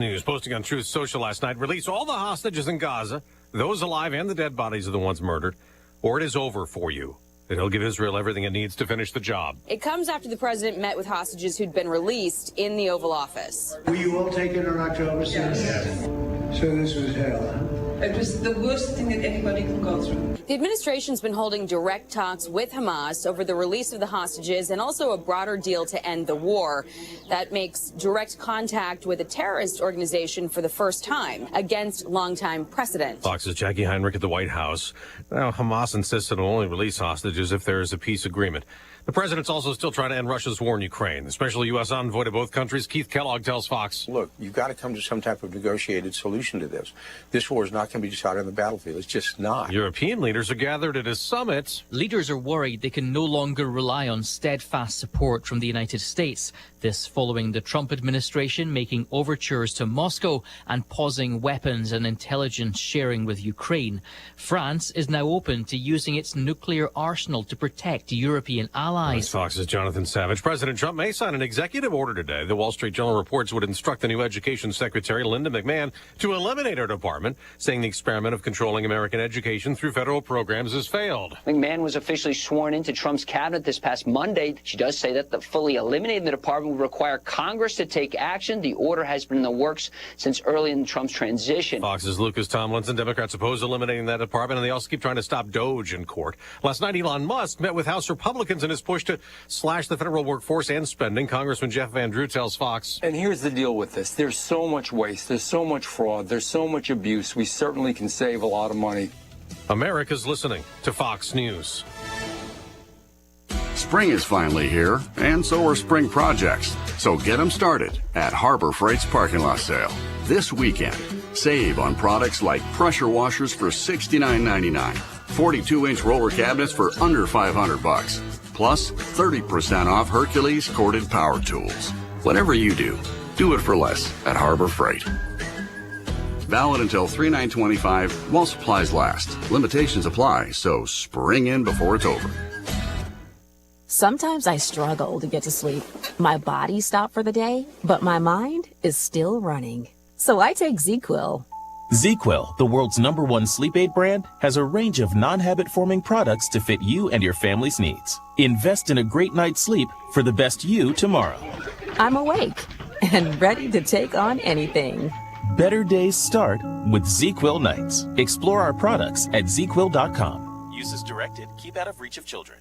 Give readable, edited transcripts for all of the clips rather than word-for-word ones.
News posting on Truth Social last night, release all the hostages in Gaza, those alive and the dead bodies of the ones murdered, or it is over for you. It'll give Israel everything it needs to finish the job. It comes after the president met with hostages who'd been released in the Oval Office. Were you all taken on October 6th? Yes. So this was hell, huh? It was the worst thing that anybody can go through. The administration's been holding direct talks with Hamas over the release of the hostages and also a broader deal to end the war. That makes direct contact with a terrorist organization for the first time against longtime precedent. Fox's Jackie Heinrich at the White House. Now, Hamas insists it'll only release hostages if there is a peace agreement. The president's also still trying to end Russia's war in Ukraine. The special U.S. envoy to both countries, Keith Kellogg, tells Fox. Look, you've got to come to some type of negotiated solution to this. This war is not going to be decided on the battlefield. It's just not. European leaders are gathered at a summit. Leaders are worried they can no longer rely on steadfast support from the United States. This following the Trump administration making overtures to Moscow and pausing weapons and intelligence sharing with Ukraine. France is now open to using its nuclear arsenal to protect European allies. Fox's Jonathan Savage. President Trump may sign an executive order today. The Wall Street Journal reports would instruct the new Education Secretary, Linda McMahon, to eliminate her department, saying the experiment of controlling American education through federal programs has failed. McMahon was officially sworn into Trump's cabinet this past Monday. She does say that the fully eliminating the department would require Congress to take action. The order has been in the works since early in Trump's transition. Fox's Lucas Tomlinson. Democrats oppose eliminating that department, and they also keep trying to stop DOGE in court. Last night, Elon Musk met with House Republicans in his push to slash the federal workforce and spending. Congressman Jeff Van Drew tells Fox. And here's the deal with this. There's so much waste. There's so much fraud. There's so much abuse. We certainly can save a lot of money. America's listening to Fox News. Spring is finally here, and so are spring projects. So get them started at Harbor Freight's parking lot sale this weekend. Save on products like pressure washers for $69.99, 42-inch roller cabinets for under $500, plus 30% off Hercules corded power tools. Whatever you do, do it for less at Harbor Freight. Valid until 3/9/25 while supplies last. Limitations apply, so spring in before it's over. Sometimes I struggle to get to sleep. My body stopped for the day, but my mind is still running. So I take ZQuil. ZQuil, the world's #1 sleep aid brand, has a range of non-habit-forming products to fit you and your family's needs. Invest in a great night's sleep for the best you tomorrow. I'm awake and ready to take on anything. Better days start with ZQuil nights. Explore our products at ZQuil.com. Use as directed. Keep out of reach of children.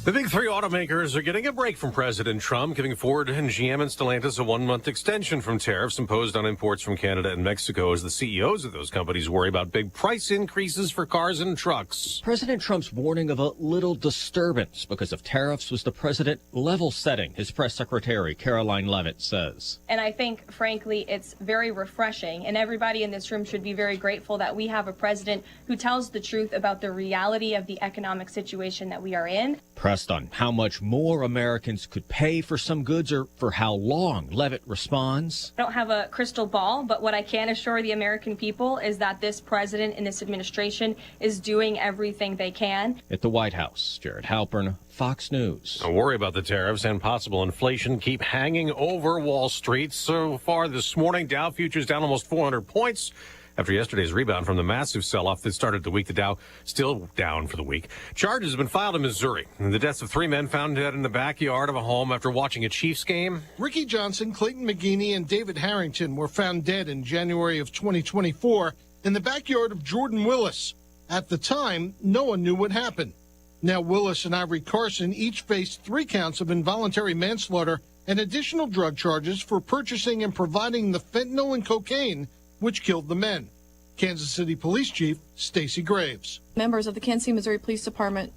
The big three automakers are getting a break from President Trump, giving Ford and GM and Stellantis a 1-month extension from tariffs imposed on imports from Canada and Mexico as the CEOs of those companies worry about big price increases for cars and trucks. President Trump's warning of a little disturbance because of tariffs was the president level setting, his press secretary Caroline Leavitt says. And I think, frankly, it's very refreshing, and everybody in this room should be very grateful that we have a president who tells the truth about the reality of the economic situation that we are in. Pressed on how much more Americans could pay for some goods or for how long, Leavitt responds. I don't have a crystal ball, but what I can assure the American people is that this president and this administration is doing everything they can. At the White House, Jared Halpern, Fox News. A worry about the tariffs and possible inflation keep hanging over Wall Street. So far this morning, Dow futures down almost 400 points. After yesterday's rebound from the massive sell-off that started the week, the Dow still down for the week. Charges have been filed in Missouri. The deaths of 3 men found dead in the backyard of a home after watching a Chiefs game. Ricky Johnson, Clayton McGeeney, and David Harrington were found dead in January of 2024 in the backyard of Jordan Willis. At the time, no one knew what happened. Now Willis and Ivory Carson each faced 3 counts of involuntary manslaughter and additional drug charges for purchasing and providing the fentanyl and cocaine which killed the men. Kansas City Police Chief Stacey Graves. Members of the Kansas City, Missouri Police Department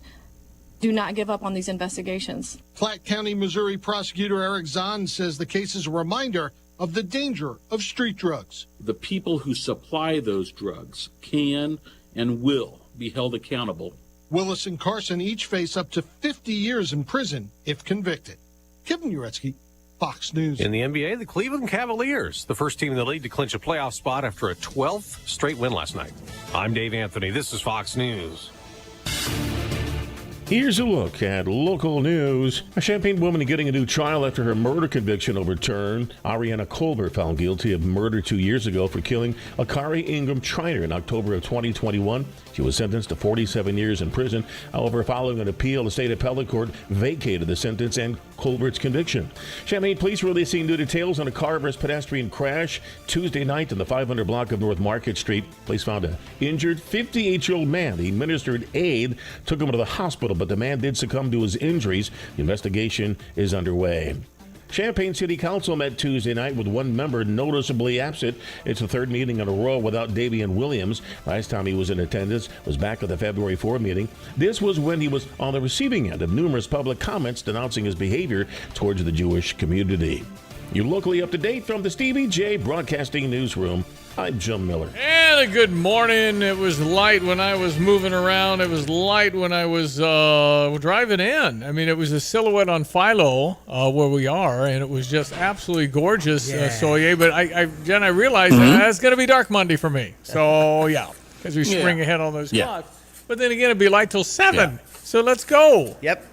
do not give up on these investigations. Platte County, Missouri Prosecutor Eric Zahn says the case is a reminder of the danger of street drugs. The people who supply those drugs can and will be held accountable. Willis and Carson each face up to 50 years in prison if convicted. Kevin Uretsky, Fox News. In the NBA, the Cleveland Cavaliers, the first team in the league to clinch a playoff spot after a 12th straight win last night. I'm Dave Anthony. This is Fox News. Here's a look at local news. A Champaign woman getting a new trial after her murder conviction overturned. Ariana Colbert found guilty of murder 2 years ago for killing Akari Ingram Triner in October of 2021. She was sentenced to 47 years in prison. However, following an appeal, the state appellate court vacated the sentence and Colbert's conviction. Champaign police releasing new details on a car versus pedestrian crash Tuesday night in the 500 block of North Market Street. Police found an injured 58-year-old man. The administered aid took him to the hospital, but the man did succumb to his injuries. The investigation is underway. Champaign City Council met Tuesday night with one member noticeably absent. It's the third meeting in a row without Davian Williams. Last time he was in attendance was back at the February 4 meeting. This was when he was on the receiving end of numerous public comments denouncing his behavior towards the Jewish community. You're locally up to date from the Stevie J Broadcasting Newsroom. I'm Jim Miller. And a good morning. It was light when I was moving around. It was light when I was driving in. I mean, it was a silhouette on Philo where we are, and it was just absolutely gorgeous, Soye. But Jen, I realized that it's going to be dark Monday for me. So, yeah, because we spring ahead on those clocks. But then again, it'll be light till 7. Yeah. So let's go. Yep.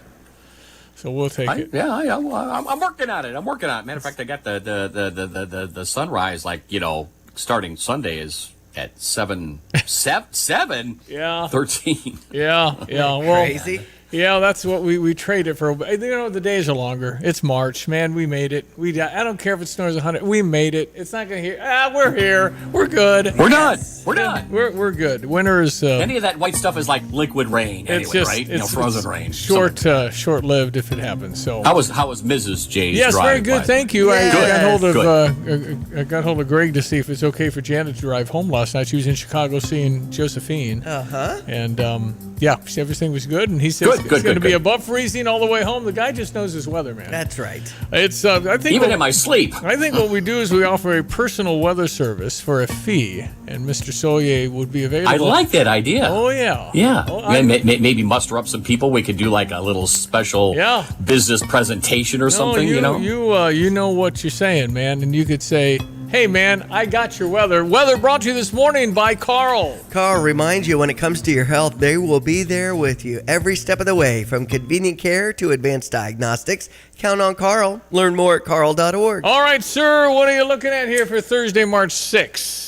So we'll take it. I'm working on it. Matter of fact, I got the sunrise, starting Sunday is at 7. 7? Yeah. 13. Yeah. Well, crazy. Yeah, that's what we traded for. The days are longer. It's March, man. We made it. I don't care if it snows 100. We made it. It's not going to hear. We're here. We're good. We're done. We're done. We're good. Winter is. Any of that white stuff is like liquid rain anyway, right? Frozen rain. Short-lived if it happens. So. How was Mrs. J's? Yes, very good. Thank you. Yes. I got hold of Greg to see if it's okay for Janet to drive home last night. She was in Chicago seeing Josephine. And everything was good. And he said it's going to be above freezing all the way home. The guy just knows his weather, man. That's right. It's I think even in my sleep. I think what we do is we offer a personal weather service for a fee, and Mr. Soye would be available. I like that idea. Oh yeah. Yeah. Maybe muster up some people. We could do like a little special business presentation or something. You know what you're saying, man, and you could say, hey, man, I got your weather. Weather brought to you this morning by Carl. Carl reminds you when it comes to your health, they will be there with you every step of the way, from convenient care to advanced diagnostics. Count on Carl. Learn more at carl.org. All right, sir, what are you looking at here for Thursday, March 6th?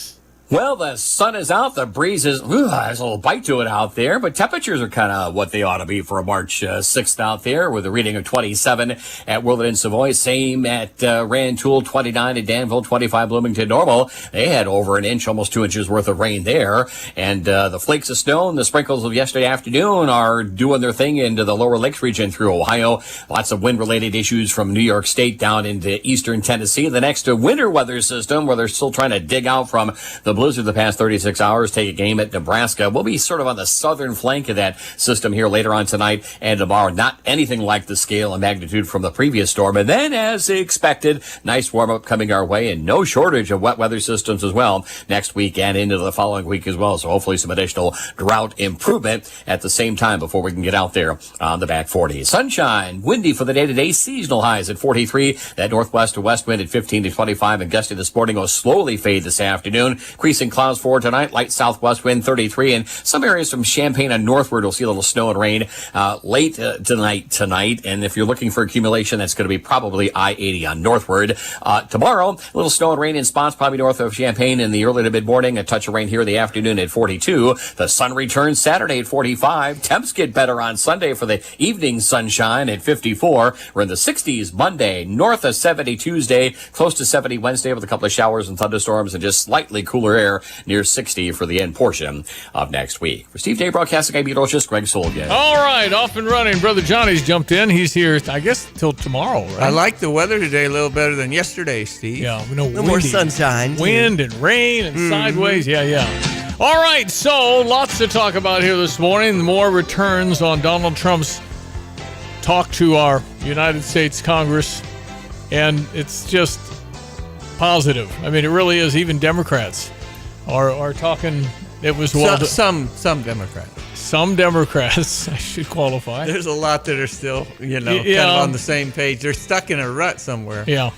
Well, the sun is out. The breeze is, there's a little bite to it out there, but temperatures are kind of what they ought to be for a March 6th out there, with a reading of 27 at Worland and Savoy. Same at Rantoul, 29 at Danville, 25 Bloomington Normal. They had over an inch, almost 2 inches worth of rain there. And the flakes of snow and the sprinkles of yesterday afternoon are doing their thing into the lower lakes region through Ohio. Lots of wind-related issues from New York State down into eastern Tennessee. The next winter weather system, where they're still trying to dig out from the blizzard the past 36 hours, take a game at Nebraska. We'll be sort of on the southern flank of that system here later on tonight and tomorrow. Not anything like the scale and magnitude from the previous storm. And then, as expected, nice warm-up coming our way, and no shortage of wet weather systems as well next week and into the following week as well. So hopefully some additional drought improvement at the same time before we can get out there on the back 40. Sunshine, windy for the day-to-day, seasonal highs at 43. That northwest to west wind at 15 to 25, and gusty this morning will slowly fade this afternoon. Increasing clouds for tonight, light southwest wind 33, and some areas from Champaign and northward will see a little snow and rain late tonight. And if you're looking for accumulation, that's going to be probably I-80 on northward. Tomorrow, a little snow and rain in spots probably north of Champaign in the early to mid-morning. A touch of rain here in the afternoon at 42. The sun returns Saturday at 45. Temps get better on Sunday for the evening sunshine at 54. We're in the 60s Monday, north of 70 Tuesday, close to 70 Wednesday with a couple of showers and thunderstorms, and just slightly cooler air near 60 for the end portion of next week. For Steve Day Broadcasting, I'm meteorologist Greg Solga. All right, off and running. Brother Johnny's jumped in. He's here, I guess, till tomorrow, right? I like the weather today a little better than yesterday, Steve. Yeah, a little more sunshine. Wind and rain and sideways. Yeah. All right, so lots to talk about here this morning. More returns on Donald Trump's talk to our United States Congress, and it's just positive. I mean, it really is. Even Democrats are talking. It was some Democrats. Some Democrats, I should qualify. There's a lot that are still, kind of on the same page. They're stuck in a rut somewhere. Yeah.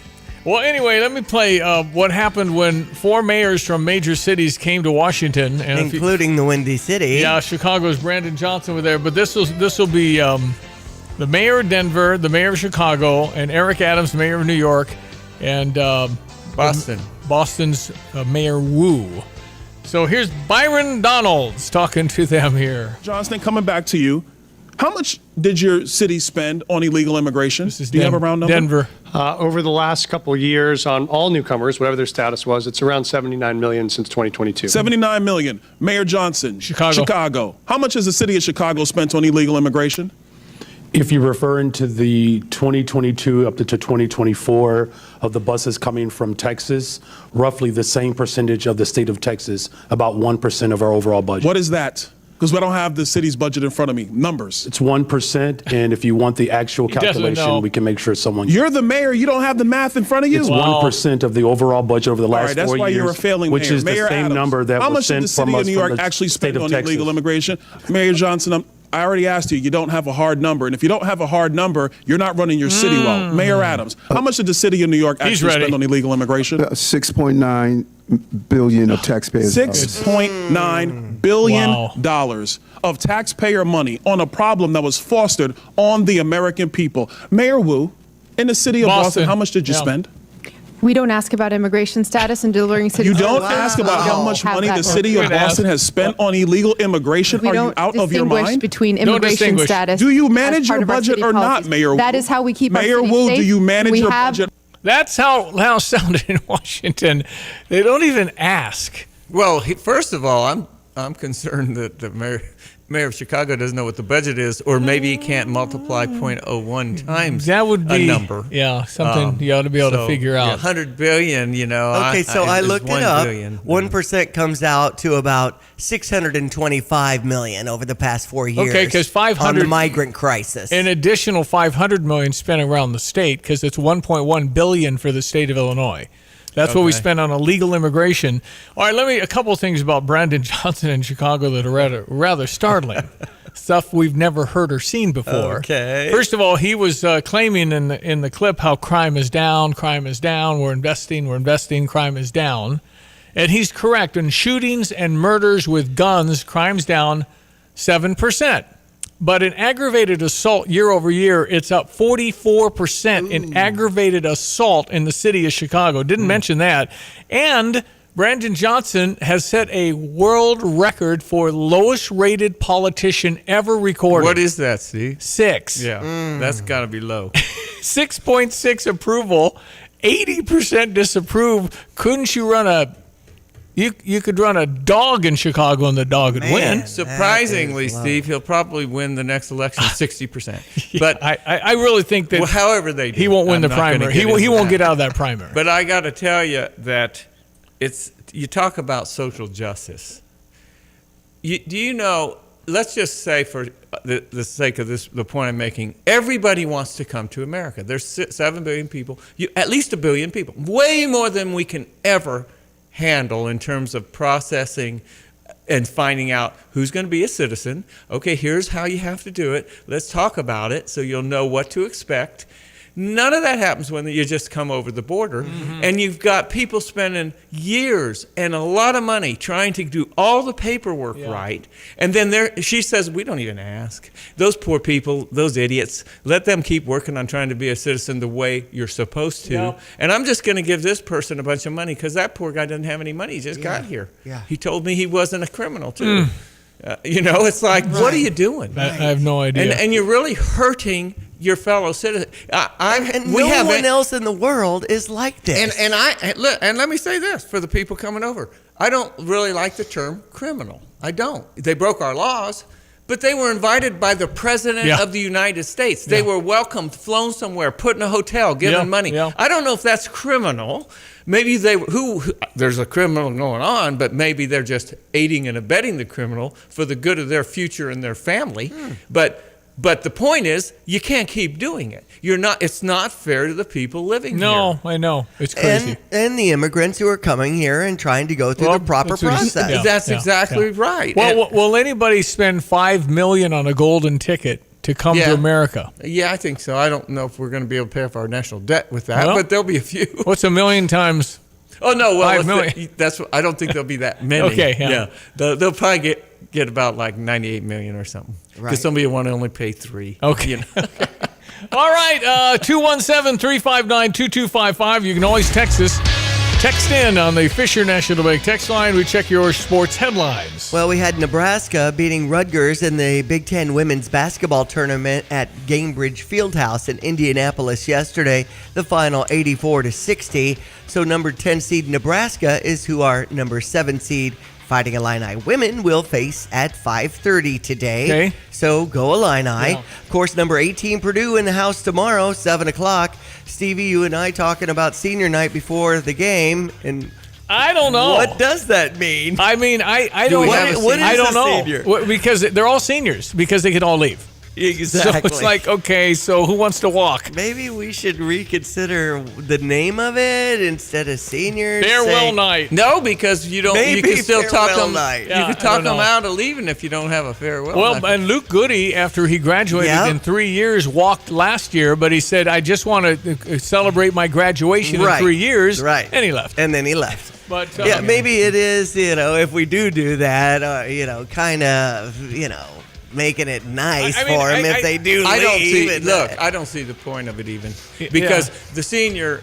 Well, anyway, let me play what happened when 4 mayors from major cities came to Washington, and including the Windy City. Yeah, Chicago's Brandon Johnson was there, but this will be the mayor of Denver, the mayor of Chicago, and Eric Adams, mayor of New York, and Boston's Mayor Wu. So here's Byron Donalds talking to them here. Johnston, coming back to you. How much did your city spend on illegal immigration? Do you have a round number? Denver. Over the last couple of years on all newcomers, whatever their status was, it's around $79 million since 2022. $79 million. Mayor Johnson. Chicago. How much has the city of Chicago spent on illegal immigration? If you're referring to the 2022 up to 2024 of the buses coming from Texas, roughly the same percentage of the state of Texas, about 1% of our overall budget. What is that? Because we don't have the city's budget in front of me. Numbers. It's 1%, and if you want the actual calculation, we can make sure someone... You're the mayor. You don't have the math in front of you? It's 1% of the overall budget over the last 4 years. That's why you're a failing mayor. Which is Mayor the same Adams, number that was sent from us from the state of Texas. How much did the city of New York actually spend on illegal immigration? Mayor Johnson, I already asked you, you don't have a hard number. And if you don't have a hard number, you're not running your city well. Mayor Adams, how much did the city of New York actually spend on illegal immigration? $6.9 billion of taxpayers. $6.9 billion of taxpayer money on a problem that was fostered on the American people. Mayor Wu, in the city of Boston, how much did you spend? We don't ask about immigration status and delivering city. You don't ask about how much money the city of Boston has spent on illegal immigration? Are you out of your mind? Between immigration status. Do you manage your budget or not, Mayor Wu? That is how we keep our Mayor city Wu, safe. do you manage your budget? That's how it sounded in Washington. They don't even ask. Well, first of all, I'm concerned that the mayor of Chicago doesn't know what the budget is, or maybe he can't multiply 0.01 times that would be a number. Yeah, something you ought to be able to figure out. 100 billion, Okay, so I looked it up. 1% comes out to about $625 million over the past 4 years. Okay, because 500 on the migrant crisis. An additional $500 million spent around the state, because it's $1.1 billion for the state of Illinois. That's what we spend on illegal immigration. All right, a couple of things about Brandon Johnson in Chicago that are rather startling. Stuff we've never heard or seen before. Okay. First of all, he was claiming in the clip how crime is down, we're investing, crime is down. And he's correct. In shootings and murders with guns, crime's down 7%. But in aggravated assault year over year, it's up 44% in aggravated assault in the city of Chicago. Didn't mention that. And Brandon Johnson has set a world record for lowest rated politician ever recorded. What is that, Steve? 6. Yeah, that's got to be low. 6.6 approval, 80% disapprove. Couldn't you run a... You could run a dog in Chicago and the dog would win. Surprisingly, Steve, he'll probably win the next election 60%. But I really think that however they do, he won't win the primary. He won't get out of that primary. But I got to tell you that you talk about social justice. Do you know? Let's just say, for the sake of the point I'm making, everybody wants to come to America. There's 7 billion people, at least 1 billion people, way more than we can ever handle in terms of processing and finding out who's going to be a citizen. Okay, here's how you have to do it. Let's talk about it so you'll know what to expect. None of that happens when you just come over the border. And you've got people spending years and a lot of money trying to do all the paperwork right. And then she says, we don't even ask. Those poor people, those idiots, let them keep working on trying to be a citizen the way you're supposed to. Yeah. And I'm just going to give this person a bunch of money because that poor guy doesn't have any money. He just got here. Yeah. He told me he wasn't a criminal, too. It's what are you doing? I have no idea. And you're really hurting your fellow citizen. No one else in the world is like this. And let me say this for the people coming over. I don't really like the term criminal. I don't. They broke our laws, but they were invited by the President of the United States. They were welcomed, flown somewhere, put in a hotel, given money. I don't know if that's criminal. Maybe there's a criminal going on, but maybe they're just aiding and abetting the criminal for the good of their future and their family. But the point is, you can't keep doing it. It's not fair to the people living here. No, I know. It's crazy. And the immigrants who are coming here and trying to go through the proper process. That's exactly right. Well, will anybody spend $5 million on a golden ticket to come to America. Yeah, I think so. I don't know if we're going to be able to pay off our national debt with that, Well, but there'll be a few. What's 1 million times? Oh no, well 5 million. I don't think there'll be that many. Okay, yeah. They'll probably get about like 98 million or something. Because Right. somebody will want to only pay 3. Okay. You know? All right, 217-359-2255. You can always text us. Text in on the Fisher National Bank text line. We check your sports headlines. Well, we had Nebraska beating Rutgers in the Big Ten women's basketball tournament at Gainbridge Fieldhouse in Indianapolis yesterday. The final 84-60. So number 10 seed Nebraska is who our number 7 seed Fighting Illini women will face at 5:30 today. Okay. So go Illini. Yeah. Of course, number 18 Purdue in the house tomorrow, 7 o'clock. Stevie, you and I talking about senior night before the game, and I don't know. what does that mean? I mean, I don't know. What is I don't a know. senior? Because they're all seniors because they could all leave. Exactly. So it's like, okay, so who wants to walk? Maybe we should reconsider the name of it instead of seniors. Farewell night. No, because you don't. Maybe you can still talk farewell them. night. You Yeah, can I talk don't them know. out of leaving if you don't have a farewell. Well, night. and Luke Goody, after he graduated Yeah. in 3 years, walked last year, but he said, I just want to celebrate my graduation Right. in 3 years. Right. And he left. And then he left. But Yeah, maybe it is, if we do that, kind of, making it nice I mean, for them if they do I leave. don't see. and, Look, I don't see the point of it even because the senior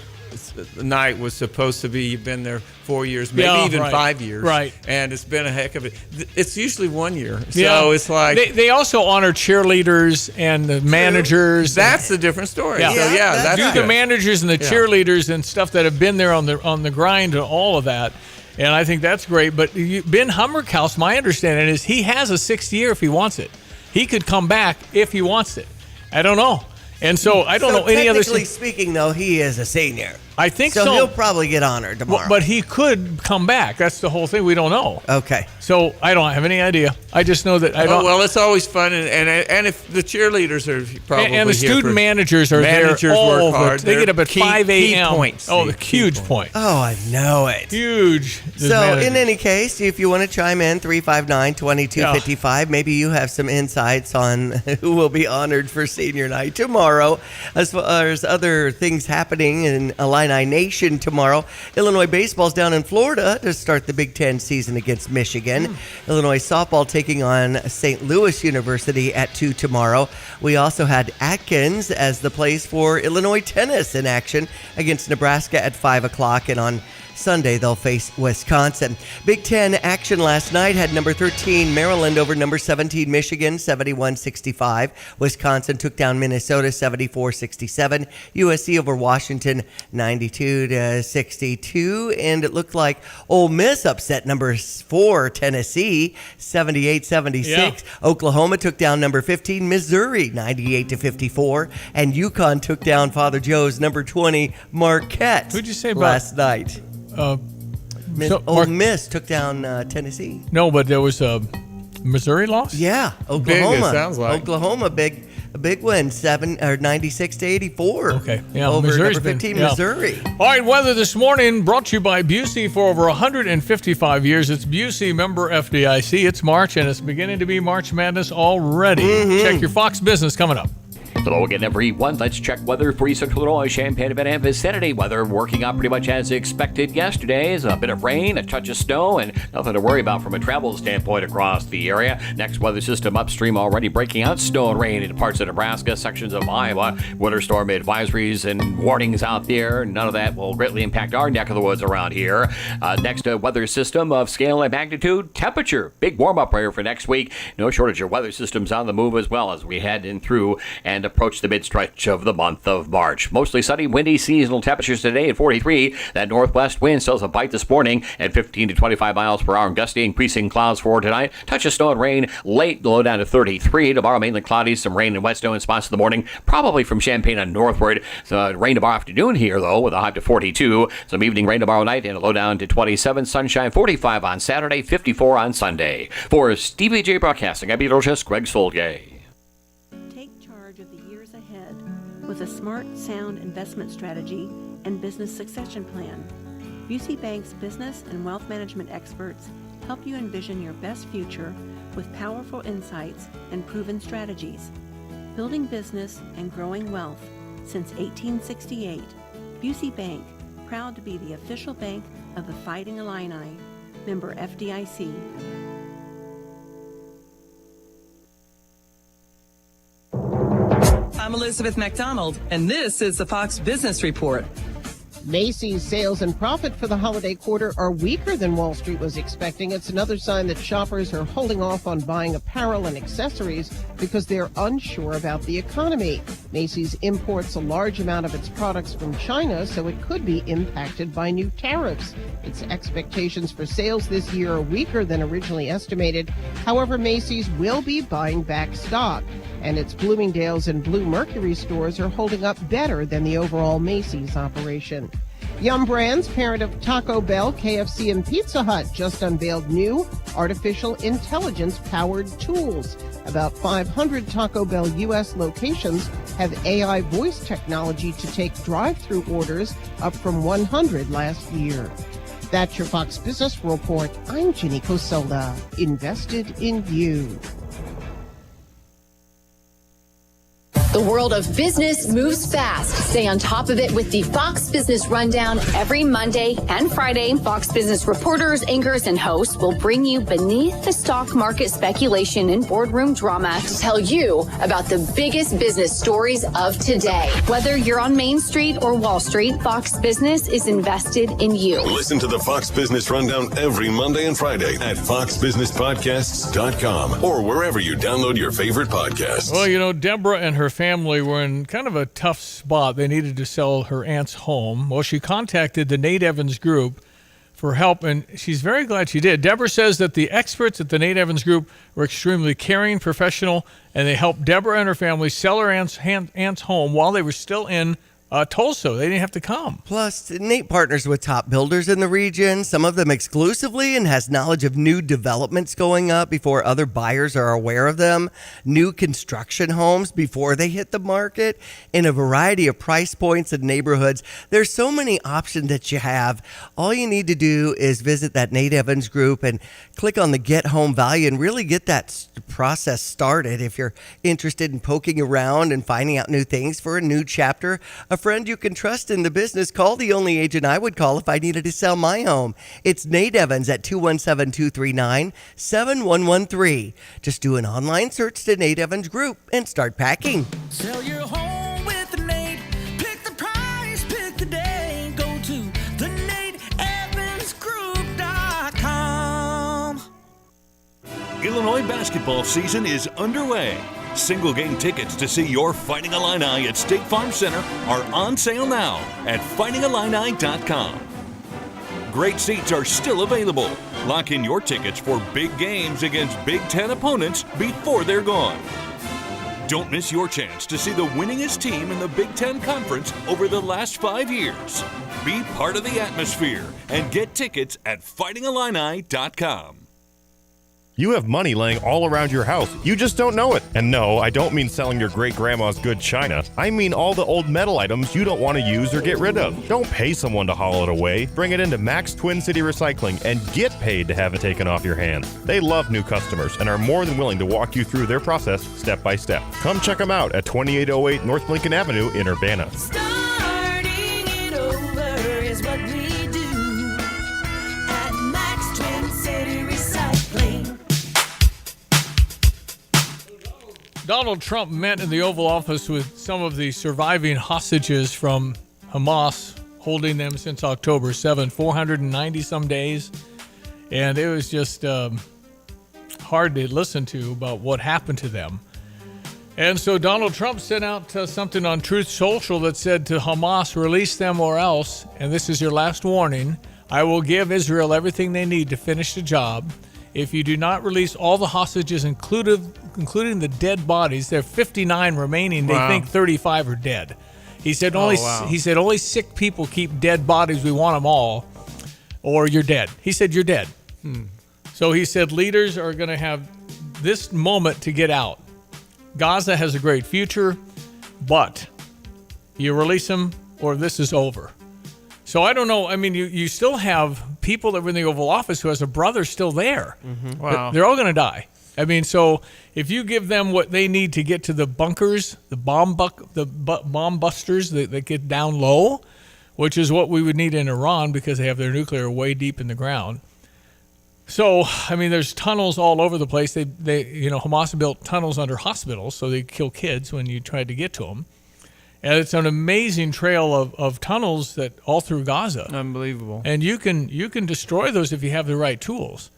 night was supposed to be. You've been there 4 years, maybe Yeah, even right. 5 years, Right. And it's been a heck of it. It's usually 1 year, so Yeah. it's like They also honor cheerleaders and the managers. that's a different story. Yeah. So that's do good. the managers and the Yeah. cheerleaders and stuff that have been there on the grind and all of that. And I think that's great. But Ben Hummerkaus, my understanding is he has a 6th year if he wants it. He could come back if he wants it. I don't know. And so I don't know any other. Technically speaking, though, he is a senior. I think so. So he'll probably get honored tomorrow. But he could come back. That's the whole thing. We don't know. Okay. So I don't have any idea. I just know that I don't. Oh, well, it's always fun, and if the cheerleaders are probably and the here student for- managers are managers there all work over. hard. They get up at Key- 5 key a.m. points. Oh, See, the huge point. Oh, I know it. Huge. So, in any case, if you want to chime in, 359-2255, maybe you have some insights on who will be honored for senior night tomorrow. As far as other things happening in Illini Nation tomorrow, Illinois baseball's down in Florida to start the Big Ten season against Michigan. Illinois softball taking on St. Louis University at 2 tomorrow. We also had Atkins as the place for Illinois tennis in action against Nebraska at 5 o'clock, and on Sunday, they'll face Wisconsin. Big Ten action last night had number 13 Maryland over number 17 Michigan, 71-65. Wisconsin took down Minnesota, 74-67. USC over Washington, 92-62. And it looked like Ole Miss upset number 4 Tennessee, 78-76. Yeah. Oklahoma took down number 15 Missouri, 98-54. And UConn took down Father Joe's number 20 Marquette. Who'd you say about- last night? Ole Miss took down Tennessee. No, but there was a Missouri loss. Yeah, Oklahoma. it sounds like. Oklahoma, a big win, 96-84. Okay, yeah, over Missouri's number 15 been- yeah. Missouri. All right, weather this morning brought to you by Busey for over 155 years. It's Busey, member FDIC. It's March, and it's beginning to be March Madness already. Check your Fox Business coming up. Hello again, everyone. Let's check weather for East Central Illinois, Champaign, and vicinity. Weather working out pretty much as expected yesterday. A bit of rain, a touch of snow, and nothing to worry about from a travel standpoint across the area. Next weather system upstream already breaking out snow and rain in parts of Nebraska, sections of Iowa. Winter storm advisories and warnings out there. None of that will greatly impact our neck of the woods around here. Next weather system of scale and magnitude, temperature. Big warm-up here for next week. No shortage of weather systems on the move as well as we head in through and approach the mid-stretch of the month of March. Mostly sunny, windy, seasonal temperatures today at 43. That northwest wind still has a bite this morning at 15 to 25 miles per hour. Gusty, increasing clouds for tonight. Touch of snow and rain late, low down to 33. Tomorrow, mainly cloudy, some rain and wet snow in spots in the morning, probably from Champaign and northward. So rain tomorrow afternoon here, though, with a high to 42. Some evening rain tomorrow night and a low down to 27. Sunshine, 45 on Saturday, 54 on Sunday. For Stevie J Broadcasting, I'm meteorologist Greg Solgay. With a smart, sound investment strategy and business succession plan, Busey Bank's business and wealth management experts help you envision your best future with powerful insights and proven strategies. Building business and growing wealth since 1868. Busey Bank, proud to be the official bank of the Fighting Illini. Member FDIC. I'm Elizabeth McDonald, and this is the Fox Business Report. Macy's sales and profit for the holiday quarter are weaker than Wall Street was expecting. It's another sign that shoppers are holding off on buying apparel and accessories because they're unsure about the economy. Macy's imports a large amount of its products from China, so it could be impacted by new tariffs. Its expectations for sales this year are weaker than originally estimated. However, Macy's will be buying back stock, and its Bloomingdale's and Blue Mercury stores are holding up better than the overall Macy's operation. Yum Brands, parent of Taco Bell, KFC, and Pizza Hut, just unveiled new artificial intelligence-powered tools. About 500 Taco Bell U.S. locations have AI voice technology to take drive-through orders, up from 100 last year. That's your Fox Business Report. I'm Ginny Cosola, invested in you. The world of business moves fast. Stay on top of it with the Fox Business Rundown every Monday and Friday. Fox Business reporters, anchors, and hosts will bring you beneath the stock market speculation and boardroom drama to tell you about the biggest business stories of today. Whether you're on Main Street or Wall Street, Fox Business is invested in you. Listen to the Fox Business Rundown every Monday and Friday at foxbusinesspodcasts.com or wherever you download your favorite podcasts. Well, you know, Deborah and her family were in kind of a tough spot. They needed to sell her aunt's home. Well, she contacted the Nate Evans Group for help, and she's very glad she did. Deborah says that the experts at the Nate Evans Group were extremely caring, professional, and they helped Deborah and her family sell her aunt's home while they were still in Tulsa. They didn't have to come. Plus, Nate partners with top builders in the region, some of them exclusively, and has knowledge of new developments going up before other buyers are aware of them, new construction homes before they hit the market, in a variety of price points and neighborhoods. There's so many options that you have. All you need to do is visit that Nate Evans Group and click on the Get Home Value and really get that process started. If you're interested in poking around and finding out new things for a new chapter, a friend you can trust in the business, call the only agent I would call if I needed to sell my home. It's Nate Evans at 217-239-7113. Just do an online search to Nate Evans Group and start packing. Sell your home with Nate. Pick the price, pick the day. Go to theNateEvansGroup.com. Illinois basketball season is underway. Single game tickets to see your Fighting Illini at State Farm Center are on sale now at fightingillini.com. Great seats are still available. Lock in your tickets for big games against Big Ten opponents before they're gone. Don't miss your chance to see the winningest team in the Big Ten Conference over the last 5 years. Be part of the atmosphere and get tickets at fightingillini.com. You have money laying all around your house. You just don't know it. And no, I don't mean selling your great-grandma's good china. I mean all the old metal items you don't want to use or get rid of. Don't pay someone to haul it away. Bring it into Max Twin City Recycling and get paid to have it taken off your hands. They love new customers and are more than willing to walk you through their process step by step. Come check them out at 2808 North Lincoln Avenue in Urbana. Starting it over is what we do at Max Twin City Recycling. Donald Trump met in the Oval Office with some of the surviving hostages from Hamas, holding them since October 7, 490-some days. And it was just hard to listen to about what happened to them. And so Donald Trump sent out something on Truth Social that said to Hamas, release them or else, and this is your last warning, I will give Israel everything they need to finish the job. If you do not release all the hostages, including the dead bodies, there are 59 remaining. They think 35 are dead. He said only sick people keep dead bodies. We want them all, or you're dead. He said you're dead. So he said leaders are going to have this moment to get out. Gaza has a great future, but you release them or this is over. So I don't know. I mean, you still have people that were in the Oval Office who has a brother still there. Wow. They're all going to die. I mean, so if you give them what they need to get to the bunkers, the bomb busters that get down low, which is what we would need in Iran because they have their nuclear way deep in the ground. So, I mean, there's tunnels all over the place. Hamas built tunnels under hospitals so they kill kids when you tried to get to them. And it's an amazing trail of tunnels that all through Gaza. Unbelievable. And you can destroy those if you have the right tools.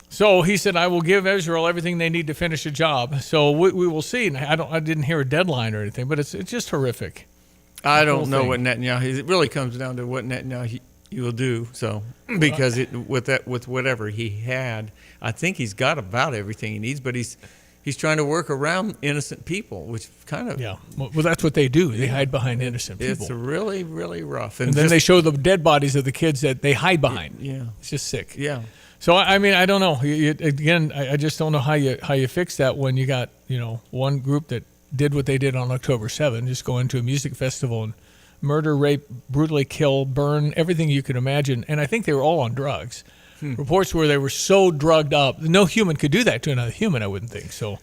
So he said, I will give Israel everything they need to finish a job. So we will see. And I didn't hear a deadline or anything, but it's just horrific. I don't know what Netanyahu. It really comes down to what Netanyahu will do. So because with whatever he had, I think he's got about everything he needs. But he's trying to work around innocent people, which kind of Well, that's what they do. They hide behind innocent people. It's really, really rough. And then they show the dead bodies of the kids that they hide behind. Yeah, it's just sick. Yeah. So I mean, I don't know. I just don't know how you fix that when you got one group that did what they did on October 7, just go into a music festival and murder, rape, brutally kill, burn, everything you could imagine. And I think they were all on drugs. Reports where they were so drugged up, no human could do that to another human. I wouldn't think so.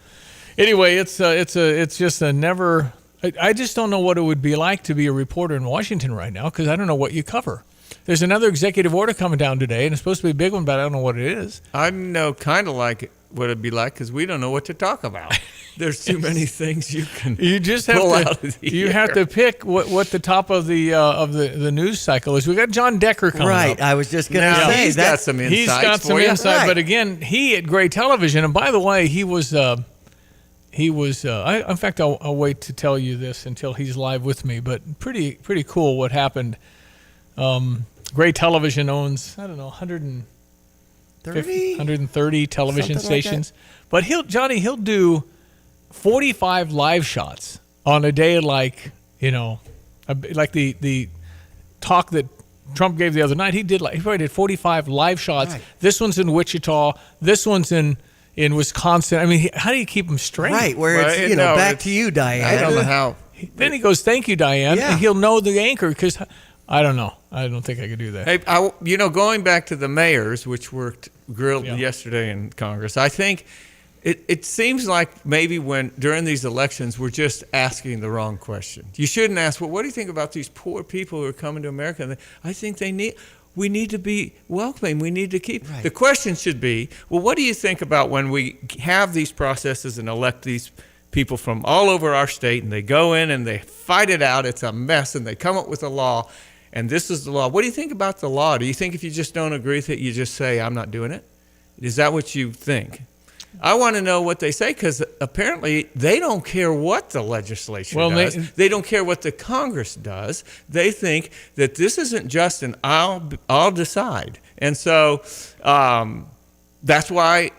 Anyway, it's just a never. I just don't know what it would be like to be a reporter in Washington right now because I don't know what you cover. There's another executive order coming down today, and it's supposed to be a big one, but I don't know what it is. I know kind of like what it'd be like because we don't know what to talk about. There's too many things you can. You just pull have out to. of the You air. have to pick what the top of the news cycle is. We got John Decker coming Right, up. I was just going to Now, say he's that. got some insights. He's got some for you. insight, Right. but again, he at Gray Television, and by the way, he was. In fact, I'll wait to tell you this until he's live with me. But pretty cool what happened. Gray Television owns 130 television Something like stations, but he'll do 45 live shots on a day like the talk that Trump gave the other night. He probably did 45 live shots. Right. This one's in Wichita. This one's in Wisconsin. I mean, how do you keep them straight? Right, where it's, back to you, Diane. I don't know how. Then he goes, "Thank you, Diane," Yeah. and he'll know the anchor because I don't know. I don't think I could do that. Hey, going back to the mayors, which were grilled yesterday in Congress, I think it seems like maybe during these elections, we're just asking the wrong question. You shouldn't ask, well, what do you think about these poor people who are coming to America? And I think we need to be welcoming. We need to keep. Right. The question should be, well, what do you think about when we have these processes and elect these people from all over our state and they go in and they fight it out? It's a mess and they come up with a law. And this is the law. What do you think about the law? Do you think if you just don't agree with it, you just say, I'm not doing it? Is that what you think? I want to know what they say because apparently they don't care what the legislature does. They don't care what the Congress does. They think that this isn't just an I'll decide. And so that's why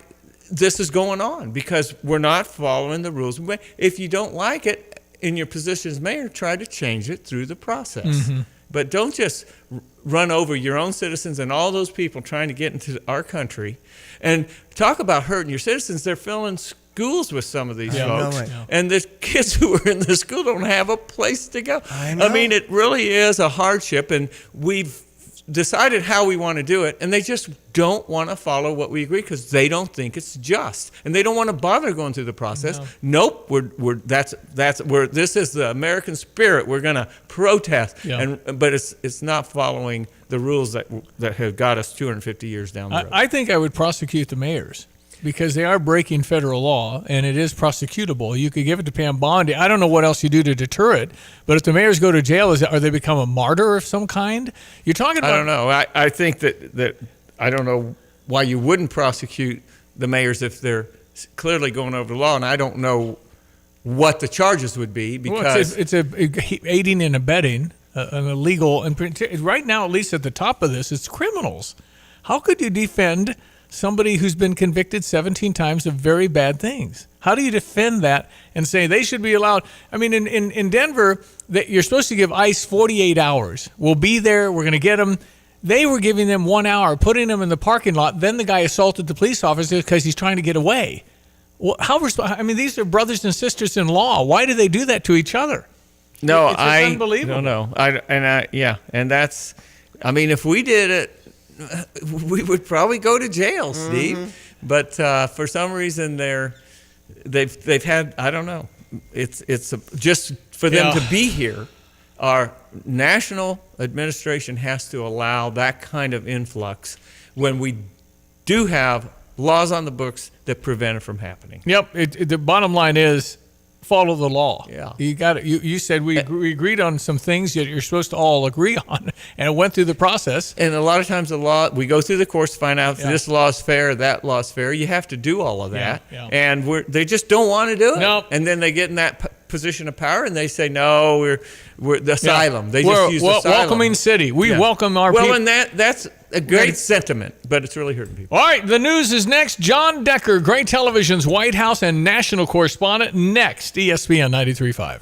this is going on because we're not following the rules. If you don't like it in your position as mayor, try to change it through the process. Mm-hmm. But don't just run over your own citizens and all those people trying to get into our country. And talk about hurting your citizens. They're filling schools with some of these folks. No. And the kids who are in the school don't have a place to go. I know. I mean, it really is a hardship. And we've decided how we want to do it. And they just don't want to follow what we agree because they don't think it's just. And they don't want to bother going through the process. No. Nope. This is the American spirit. We're going to protest. Yeah. But it's not following the rules that have got us 250 years down the road. I think I would prosecute the mayors because they are breaking federal law and it is prosecutable. You could give it to Pam Bondi. I don't know what else you do to deter it, but if the mayors go to jail, are they become a martyr of some kind? You're talking about. I don't know. I think that I don't know why you wouldn't prosecute the mayors if they're clearly going over the law, and I don't know what the charges would be because it's aiding and abetting. An illegal, and right now, at least at the top of this, it's criminals. How could you defend somebody who's been convicted 17 times of very bad things? How do you defend that and say they should be allowed? I mean, in Denver, you're supposed to give ICE 48 hours. We'll be there. We're going to get them. They were giving them 1 hour, putting them in the parking lot. Then the guy assaulted the police officer because he's trying to get away. Well, these are brothers and sisters in law. Why do they do that to each other? No, it's unbelievable. No. And that's. I mean, if we did it, we would probably go to jail, Steve. But for some reason, they've had, I don't know. It's just for them to be here. Our national administration has to allow that kind of influx when we do have laws on the books that prevent it from happening. Yep. The bottom line is follow the law. Yeah. You got it. You said we agreed on some things that you're supposed to all agree on, and it went through the process. And a lot of times we go through the course to find out if this law is fair, that law is fair. You have to do all of that. Yeah. And they just don't want to do it. Nope. And then they get in that position of power and they say, no, we're the asylum. They just use asylum. Welcoming city. We welcome our people. Well, and that's a great sentiment, but it's really hurting people. All right, the news is next. John Decker, Gray Television's White House and national correspondent, next. ESPN 93.5.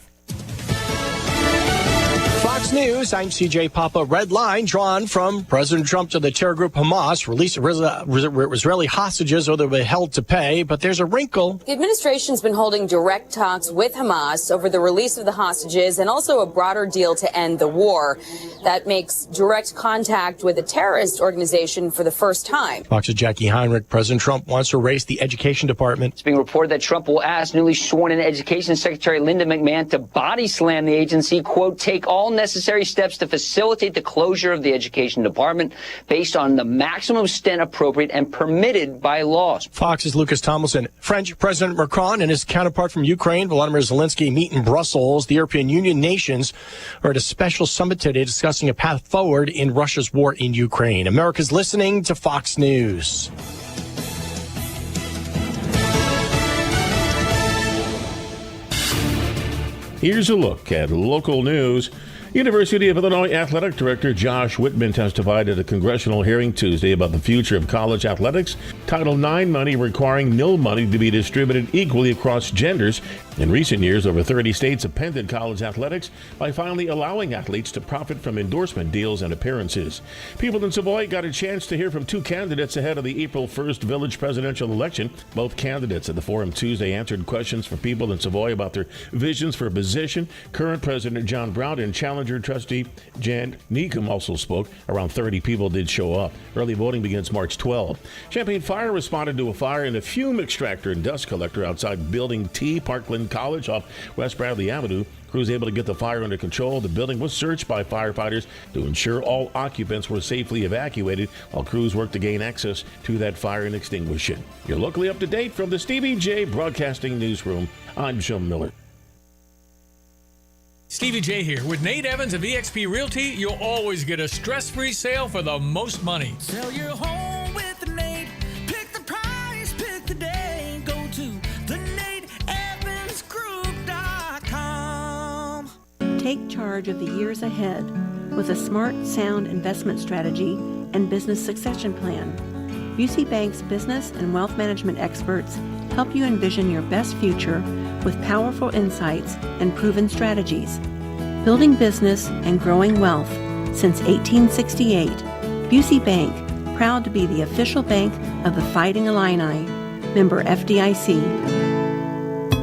Fox News, I'm CJ Papa. Red line drawn from President Trump to the terror group Hamas. Release Israeli hostages or they'll be held to pay, but there's a wrinkle. The administration's been holding direct talks with Hamas over the release of the hostages and also a broader deal to end the war. That makes direct contact with a terrorist organization for the first time. Fox's Jackie Heinrich. President Trump wants to raise the education department. It's being reported that Trump will ask newly sworn-in Education Secretary Linda McMahon to body slam the agency, quote, take all necessary steps to facilitate the closure of the education department based on the maximum extent appropriate and permitted by law. Fox's Lucas Tomlinson. French President Macron and his counterpart from Ukraine, Volodymyr Zelensky, meet in Brussels. The European Union nations are at a special summit today discussing a path forward in Russia's war in Ukraine. America's listening to Fox News. Here's a look at local news. University of Illinois Athletic Director Josh Whitman testified at a congressional hearing Tuesday about the future of college athletics. Title IX money requiring nil money to be distributed equally across genders. In recent years, over 30 states appended college athletics by finally allowing athletes to profit from endorsement deals and appearances. People in Savoy got a chance to hear from two candidates ahead of the April 1st village presidential election. Both candidates at the forum Tuesday answered questions from people in Savoy about their visions for a position. Current President John Brown and challenger trustee Jan Neekum also spoke. Around 30 people did show up. Early voting begins March 12. Champaign Fire responded to a fire in a fume extractor and dust collector outside Building T, Parkland College off West Bradley Avenue. Crews able to get the fire under control. The building was searched by firefighters to ensure all occupants were safely evacuated while crews worked to gain access to that fire and extinguish it. You're locally up to date from the Stevie J Broadcasting Newsroom. I'm Jim Miller. Stevie J here. With Nate Evans of eXp Realty, you'll always get a stress-free sale for the most money. Sell your home with Nate. Pick the price, pick the day. Go to thenateevansgroup.com. Take charge of the years ahead with a smart, sound investment strategy and business succession plan. Busey Bank's business and wealth management experts help you envision your best future with powerful insights and proven strategies. Building business and growing wealth since 1868. Busey Bank, proud to be the official bank of the Fighting Illini. Member FDIC.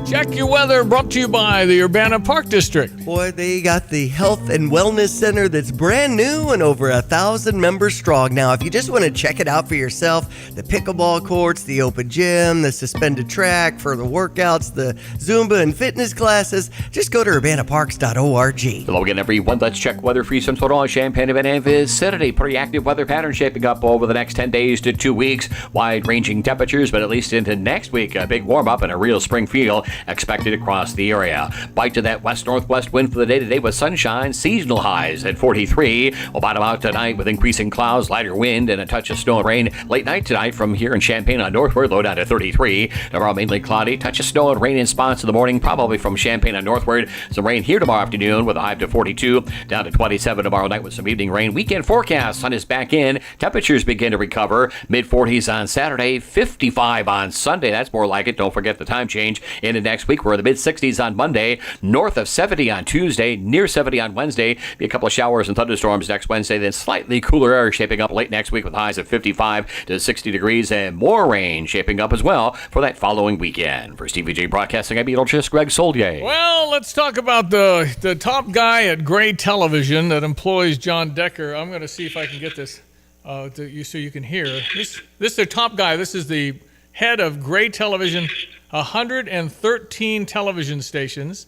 Check your weather, brought to you by the Urbana Park District. Boy, they got the Health and Wellness Center that's brand new and over 1,000 members strong. Now, if you just want to check it out for yourself, the pickleball courts, the open gym, the suspended track for the workouts, the Zumba and fitness classes, just go to urbanaparks.org. Hello again, everyone. Let's check weather for you. Some sort of Champaign and vicinity. Pretty active weather pattern shaping up over the next 10 days to 2 weeks. Wide-ranging temperatures, but at least into next week, a big warm-up and a real spring feel expected across the area. Bite to that west-northwest wind for the day today with sunshine. Seasonal highs at 43. We'll bottom out tonight with increasing clouds, lighter wind, and a touch of snow and rain. Late night tonight from here in Champaign on northward, low down to 33. Tomorrow mainly cloudy. Touch of snow and rain in spots in the morning, probably from Champaign on northward. Some rain here tomorrow afternoon with a high to 42. Down to 27 tomorrow night with some evening rain. Weekend forecast. Sun is back in. Temperatures begin to recover. Mid-40s on Saturday. 55 on Sunday. That's more like it. Don't forget the time change into next week. We're in the mid-60s on Monday, north of 70 on Tuesday, near 70 on Wednesday. Be a couple of showers and thunderstorms next Wednesday, then slightly cooler air shaping up late next week with highs of 55 to 60 degrees and more rain shaping up as well for that following weekend. For Stevie J Broadcasting, I'm meteorologist Greg Soldier. Well, let's talk about the top guy at Gray Television that employs John Decker. I'm going to see if I can get this so you can hear. This is their top guy. This is the head of Gray Television, 113 television stations.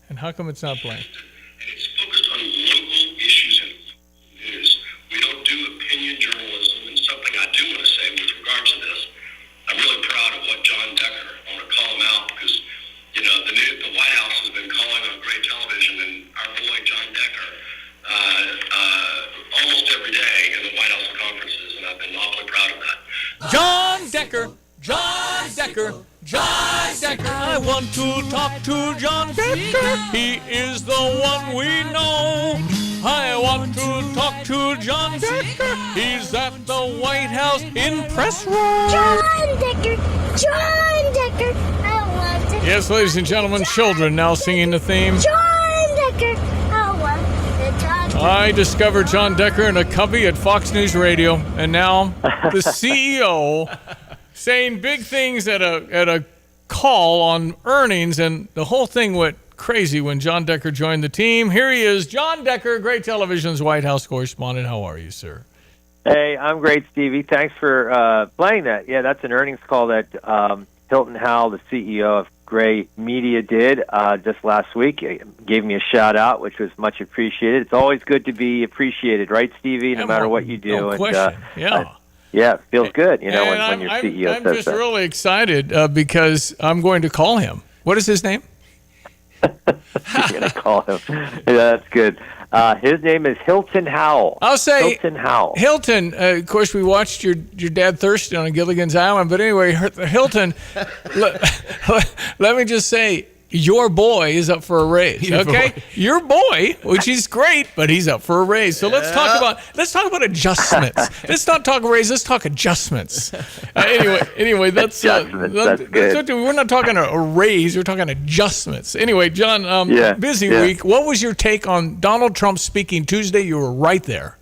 And how come it's not playing? It's focused on local issues and news. We don't do opinion journalism, and something I do want to say with regards to this, I'm really proud of what John Decker, I want to call him out because, you know, the White House has been calling on Gray Television, and our boy John Decker, almost every day in the White House conferences, and I've been awfully proud of that. John Decker, John Decker, John Decker. I want to talk to John Decker. He is the one we know. I want to talk to John Decker. He's at the White House in press room. John Decker, John Decker. I want to. Yes, ladies and gentlemen, children now singing the theme. John Decker. I want to talk to. I discovered John Decker in a cubby at Fox News Radio, and now the CEO saying big things at a call on earnings, and the whole thing went crazy when John Decker joined the team. Here he is, John Decker, Gray Television's White House correspondent. How are you, sir? Hey, I'm great, Stevie. Thanks for playing that. Yeah, that's an earnings call that Hilton Howell, the CEO of Gray Media, did just last week. He gave me a shout-out, which was much appreciated. It's always good to be appreciated, right, Stevie, no matter what you do. No question, yeah, it feels good, you know, when your CEO I'm says just that. really excited because I'm going to call him. What is his name? You're going to call him. Yeah, that's good. His name is Hilton Howell. I'll say Hilton Howell. Hilton, of course, we watched your dad thirsty on Gilligan's Island, but anyway, Hilton, let me just say, your boy is up for a raise. Okay, your boy, which is great, but he's up for a raise. So let's talk about adjustments. Let's not talk raise. Let's talk adjustments. Anyway, that's good. We're not talking a raise. We're talking adjustments. Anyway, John, busy week. What was your take on Donald Trump speaking Tuesday? You were right there.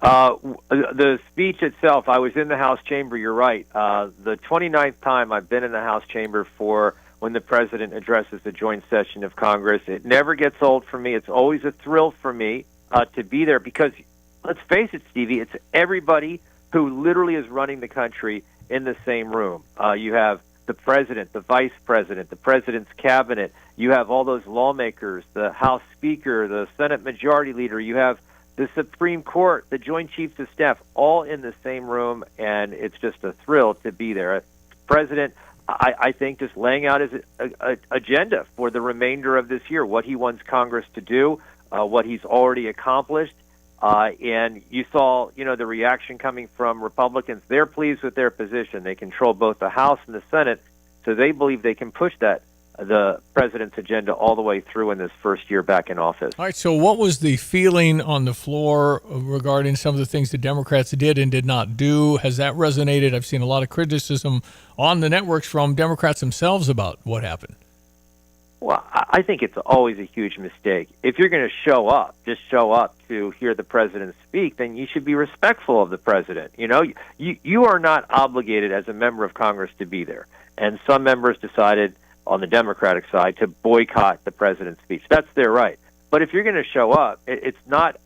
The speech itself, I was in the House chamber. You're right. The 29th time I've been in the House chamber for when the president addresses the joint session of Congress. It never gets old for me. It's always a thrill for me to be there because, let's face it, Stevie, it's everybody who literally is running the country in the same room. You have the president, the vice president, the president's cabinet. You have all those lawmakers, the House Speaker, the Senate Majority Leader. You have the Supreme Court, the Joint Chiefs of Staff, all in the same room, and it's just a thrill to be there. President, I think, just laying out his agenda for the remainder of this year, what he wants Congress to do, what he's already accomplished. And you saw, the reaction coming from Republicans. They're pleased with their position. They control both the House and the Senate, so they believe they can push the president's agenda all the way through in this first year back in office. All right, so what was the feeling on the floor regarding some of the things the Democrats did and did not do? Has that resonated? I've seen a lot of criticism on the networks from Democrats themselves about what happened. Well, I think it's always a huge mistake. If you're going to show up, just show up to hear the president speak, then you should be respectful of the president. You are not obligated as a member of Congress to be there. And some members decided on the Democratic side to boycott the president's speech. That's their right. But if you're going to show up, it's not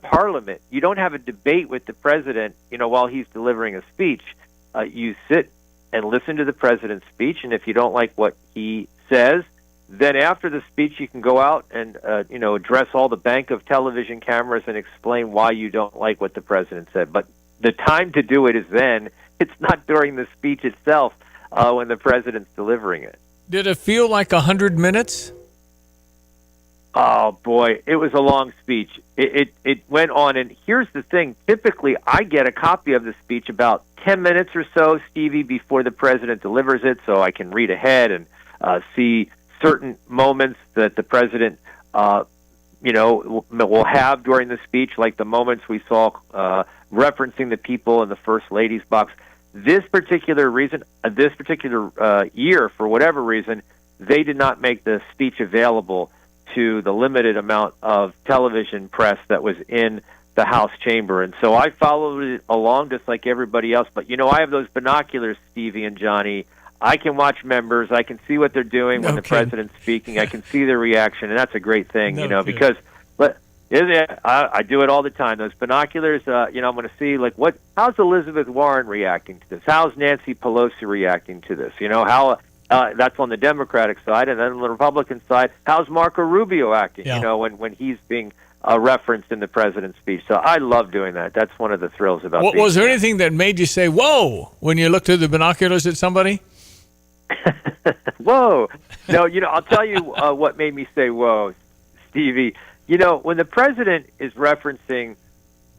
Parliament. You don't have a debate with the president, while he's delivering a speech. You sit and listen to the president's speech, and if you don't like what he says, then after the speech you can go out and address all the bank of television cameras and explain why you don't like what the president said. But the time to do it is then. It's not during the speech itself when the president's delivering it. Did it feel like 100 minutes? Oh, boy, it was a long speech. It went on, and here's the thing. Typically, I get a copy of the speech about 10 minutes or so, Stevie, before the president delivers it, so I can read ahead and see certain moments that the president, will have during the speech, like the moments we saw referencing the people in the First Lady's box. This particular year, for whatever reason, they did not make the speech available to the limited amount of television press that was in the House chamber. And so I followed it along just like everybody else. But, I have those binoculars, Stevie and Johnny. I can watch members. I can see what they're doing when the president's speaking. I can see their reaction, and that's a great thing, because I do it all the time. Those binoculars, I'm going to see how's Elizabeth Warren reacting to this? How's Nancy Pelosi reacting to this? How that's on the Democratic side, and then on the Republican side, how's Marco Rubio acting? Yeah. When he's being referenced in the president's speech. So I love doing that. That's one of the thrills about. Was there anything that made you say "whoa" when you looked through the binoculars at somebody? Whoa! No, I'll tell you what made me say "whoa," Stevie. When the president is referencing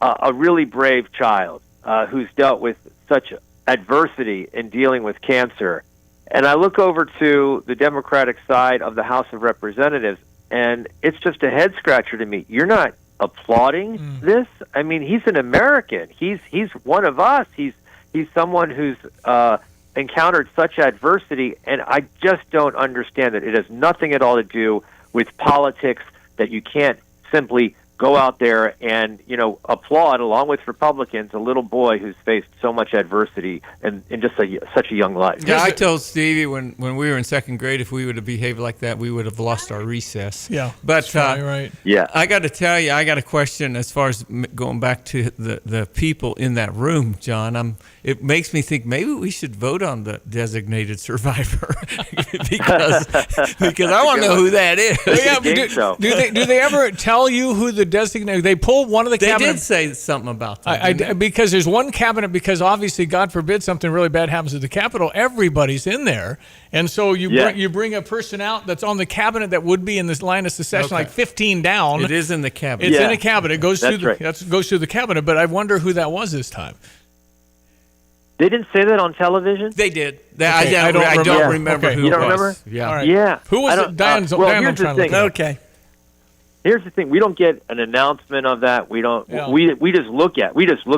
a really brave child who's dealt with such adversity in dealing with cancer, and I look over to the Democratic side of the House of Representatives, and it's just a head scratcher to me. You're not applauding this. I mean, he's an American. He's one of us. He's someone who's encountered such adversity, and I just don't understand that. It has nothing at all to do with politics, that you can't simply go out there and, applaud, along with Republicans, a little boy who's faced so much adversity in just such a young life. Yeah, I told Stevie when we were in second grade, if we would have behaved like that, we would have lost our recess. Yeah, but right. Yeah, I got to tell you, I got a question as far as going back to the people in that room, John. It makes me think maybe we should vote on the designated survivor because I want to know who that is. Do they ever tell you who the designated? They pull one of the cabinet. They did say something about that. Because there's one cabinet, because obviously, God forbid, something really bad happens at the Capitol. Everybody's in there, and so you bring a person out that's on the cabinet that would be in this line of succession, like 15 down. It is in the cabinet. It's in a cabinet. It goes through goes through the cabinet. But I wonder who that was this time. They didn't say that on television? They did. I don't remember who you it don't was. remember? Yeah. All right. Yeah. Who was it? Diane's here's the thing. Okay. Here's the thing: we don't get an announcement of that. We don't. Yeah. We just look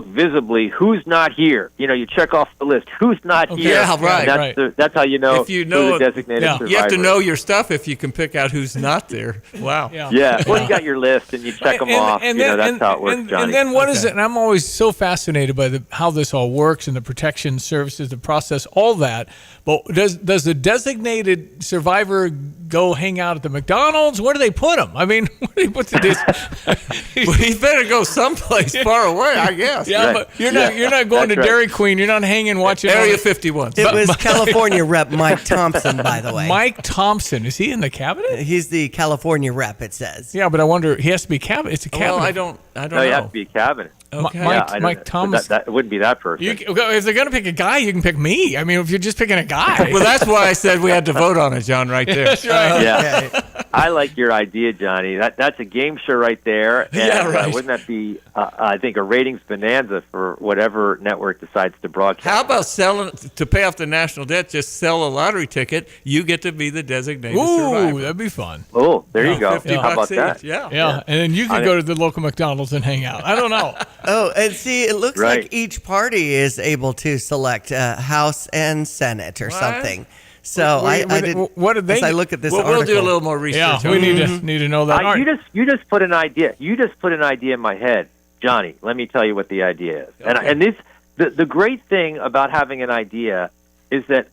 visibly who's not here. You check off the list who's not here. Yeah, right. That's how you know. If you know who the designated survivor. You have to know your stuff if you can pick out who's not there. Wow. Yeah. Well, you got your list and you check them off. That's how it works, Johnny. And then what is it? And I'm always so fascinated by how this all works and the protection services, the process, all that. But does the designated survivor go hang out at the McDonald's? Where do they put him? I mean, where do they put well, he better go someplace far away, I guess. Yeah, but you're not going to Dairy Queen. You're not hanging watching Area 51. It was California Rep Mike Thompson, by the way. Mike Thompson, is he in the cabinet? He's the California rep. It says. Yeah, but I wonder. He has to be cabinet. It's a cabinet. Well, I don't No, know. you have to be cabinet. Okay. Mike Thomas. That wouldn't be that person. If they're going to pick a guy, you can pick me. I mean, if you're just picking a guy. Well, that's why I said we had to vote on it, John, right there. That's right. Yeah. I like your idea, Johnny. That's a game show right there. And, yeah, right. Wouldn't that be, I think, a ratings bonanza for whatever network decides to broadcast? How about selling, to pay off the national debt, just sell a lottery ticket. You get to be the designated survivor. That'd be fun. Oh, there you go. $50 How about that? Yeah. And then you can go to the local McDonald's and hang out. I don't know. Oh, and see, it looks like each party is able to select House and Senate or something. So I didn't. What did they? As I look at this article, we'll do a little more research. Yeah, we need to know that. You just put an idea. You just put an idea in my head, Johnny. Let me tell you what the idea is. Okay. And the great thing about having an idea is that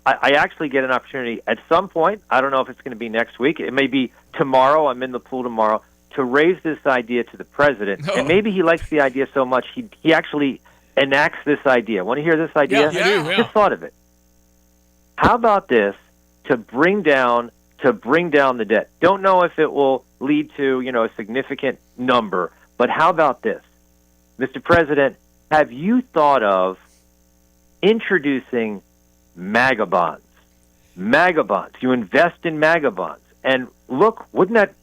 I actually get an opportunity at some point. I don't know if it's going to be next week. It may be tomorrow. I'm in the pool tomorrow to raise this idea to the president, and maybe he likes the idea so much he actually enacts this idea. Want to hear this idea? Yeah, I do. Just thought of it. How about this to bring down the debt? Don't know if it will lead to a significant number, but how about this, Mr. President? Have you thought of introducing MAGA bonds? MAGA bonds. You invest in MAGA bonds. And look, wouldn't that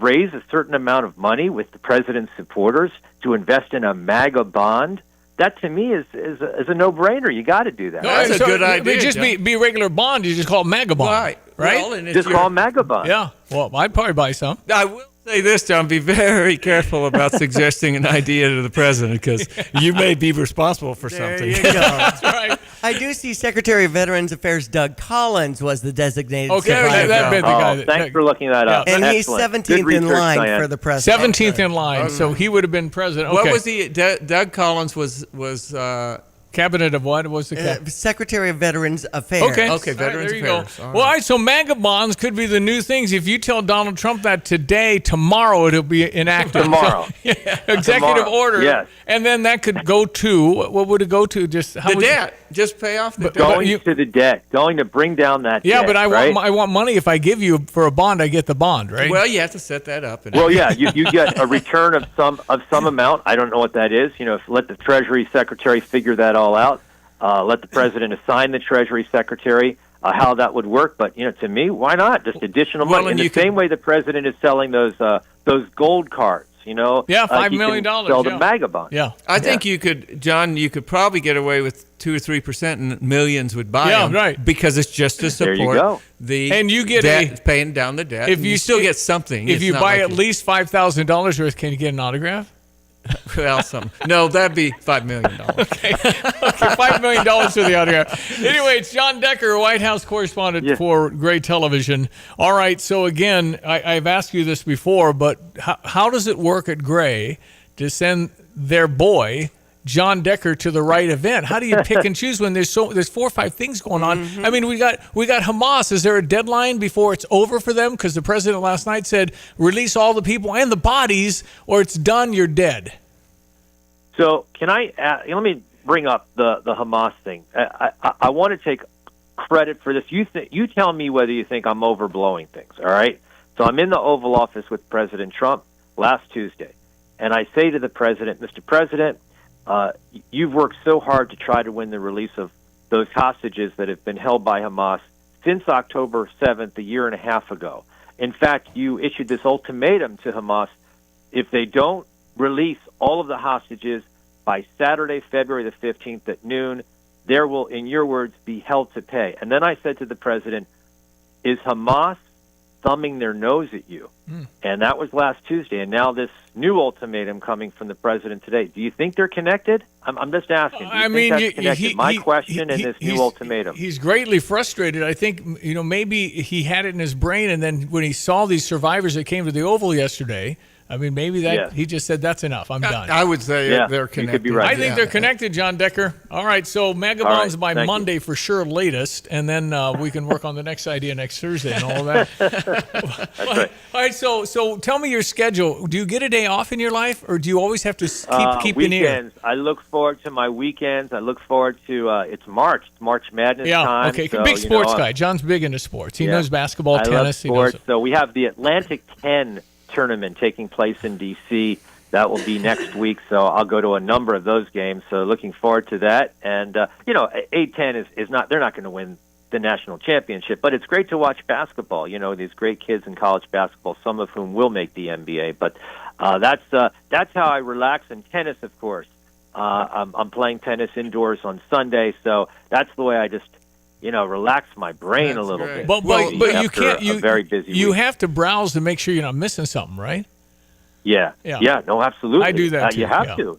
raise a certain amount of money with the president's supporters to invest in a MAGA bond? That to me is a no-brainer. You got to do that. No, that's a good idea. Just be a regular bond. You just call it MAGA bond, right? Well, just call it MAGA bond. Yeah. Well, I'd probably buy some. I will say this, John. Be very careful about suggesting an idea to the president because you may be responsible for something. There you go. That's right. I do see Secretary of Veterans Affairs Doug Collins was the designated survivor. survivor. Thanks for looking that up. And Excellent. he's 17th in line for the president. 17th in line, so he would have been president. What was he? Doug Collins was Cabinet of what? What's the Secretary of Veterans Affairs. Okay, Veterans there you go. Affairs. All right, so MAGA bonds could be the new things. If you tell Donald Trump that today, tomorrow it'll be enacted. Tomorrow. So, executive order. Yes. And then that could go to, what would it go to? Just The debt. Just pay off the debt. Going to the debt. Going to bring down that Yeah, debt. but I right? want money. If I give you for a bond, I get the bond, right? Well, you have to set that up. Well, yeah, you get a return of some amount. I don't know what that is. Let the Treasury Secretary figure that all out. Let the president assign the Treasury Secretary how that would work. But to me, why not? Just additional money in the same way the president is selling those gold cards. Yeah, $5 million. Sell the MAGA bond. Yeah, I think you could, John. You could probably get away with 2 or 3%, and millions would buy them. Right. Because it's just to support There you go. and you get debt, paying down the debt. If you still get something. If It's you not buy like at least $5,000 worth, can you get an autograph? Well, no, that'd be $5 million. Okay, $5 million for the autograph. Anyway, it's John Decker, White House correspondent for Gray Television. All right, so again, I've asked you this before, but how does it work at Gray to send their boy John Decker to the right event? How do you pick and choose when there's 4 or 5 things going on? I mean, we got Hamas. Is there a deadline before it's over for them? Because the president last night said release all the people and the bodies, or it's done. You're dead. So let me bring up the Hamas thing. I want to take credit for this. You tell me whether you think I'm overblowing things. All right. So I'm in the Oval Office with President Trump last Tuesday, and I say to the president, Mr. President, you've worked so hard to try to win the release of those hostages that have been held by Hamas since October 7th, a year and a half ago. In fact, you issued this ultimatum to Hamas. If they don't release all of the hostages by Saturday, February the 15th at noon, there will, in your words, be hell to pay. And then I said to the president, is Hamas thumbing their nose at you? And that was last Tuesday. And now this new ultimatum coming from the president today. Do you think they're connected? I'm just asking. Do you think that's connected? My question and this new ultimatum. He's greatly frustrated. I think, maybe he had it in his brain, and then when he saw these survivors that came to the Oval yesterday, I mean, maybe he just said, that's enough. I'm done. I would say they're connected. You could be right. I think they're connected, John Decker. All right, so MAGA bonds by Monday for sure, latest, and then we can work on the next idea next Thursday and all of that. That's right. All right, so tell me your schedule. Do you get a day off in your life, or do you always have to keep in here? Weekends. I look forward to my weekends. I look forward to it's March Madness time. Okay, so, big sports guy. John's big into sports. He knows basketball, tennis. I love sports. So we have the Atlantic 10 tournament taking place in D.C. That will be next week, so I'll go to a number of those games. So looking forward to that. And A10 is not, they're not going to win the national championship, but it's great to watch basketball. These great kids in college basketball, some of whom will make the NBA. But that's how I relax. And tennis, of course. I'm playing tennis indoors on Sunday, so that's the way I just relax my brain a little bit. But you can't. A very busy you week. have to browse to make sure you're not missing something, right? Yeah. No, absolutely. I do that too. You have to.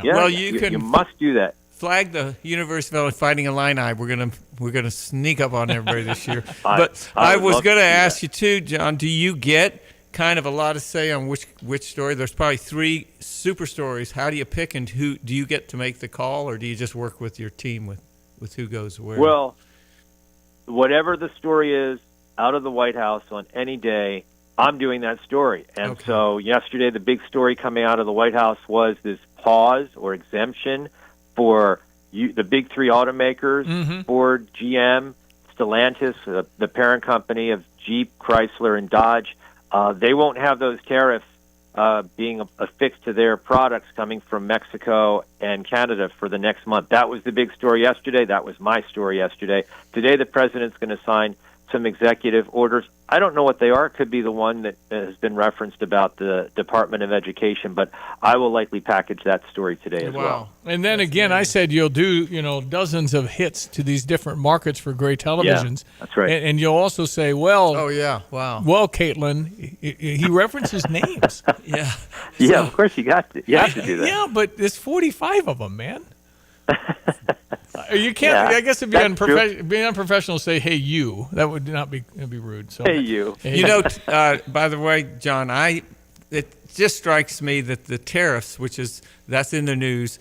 Well, you must do that. Flag the University of Fighting Illini. We're gonna sneak up on everybody this year. But I was gonna ask you too, John. Do you get kind of a lot of say on which story? There's probably 3 super stories. How do you pick, and who do you get to make the call, or do you just work with your team with who goes where? Well, whatever the story is out of the White House on any day, I'm doing that story. And so yesterday, the big story coming out of the White House was this pause or exemption for the big 3 automakers, Ford, GM, Stellantis, the parent company of Jeep, Chrysler, and Dodge. They won't have those tariffs being affixed to their products coming from Mexico and Canada for the next month. That was the big story yesterday. That was my story yesterday. Today, the president's going to sign some executive orders. I don't know what they are. It could be the one that has been referenced about the Department of Education, but I will likely package that story today as well. And then again, I said you'll do, dozens of hits to these different markets for Gray Televisions. Yeah, that's right. And you'll also say, well, well, Caitlin, he references names. Yeah, of course you have to do that. Yeah, but there's 45 of them, man. You can't. I guess it'd be unprofessional to say, "Hey, you." That would not be. It'd be rude. So, hey, you. By the way, John, I it just strikes me that the tariffs, that's in the news,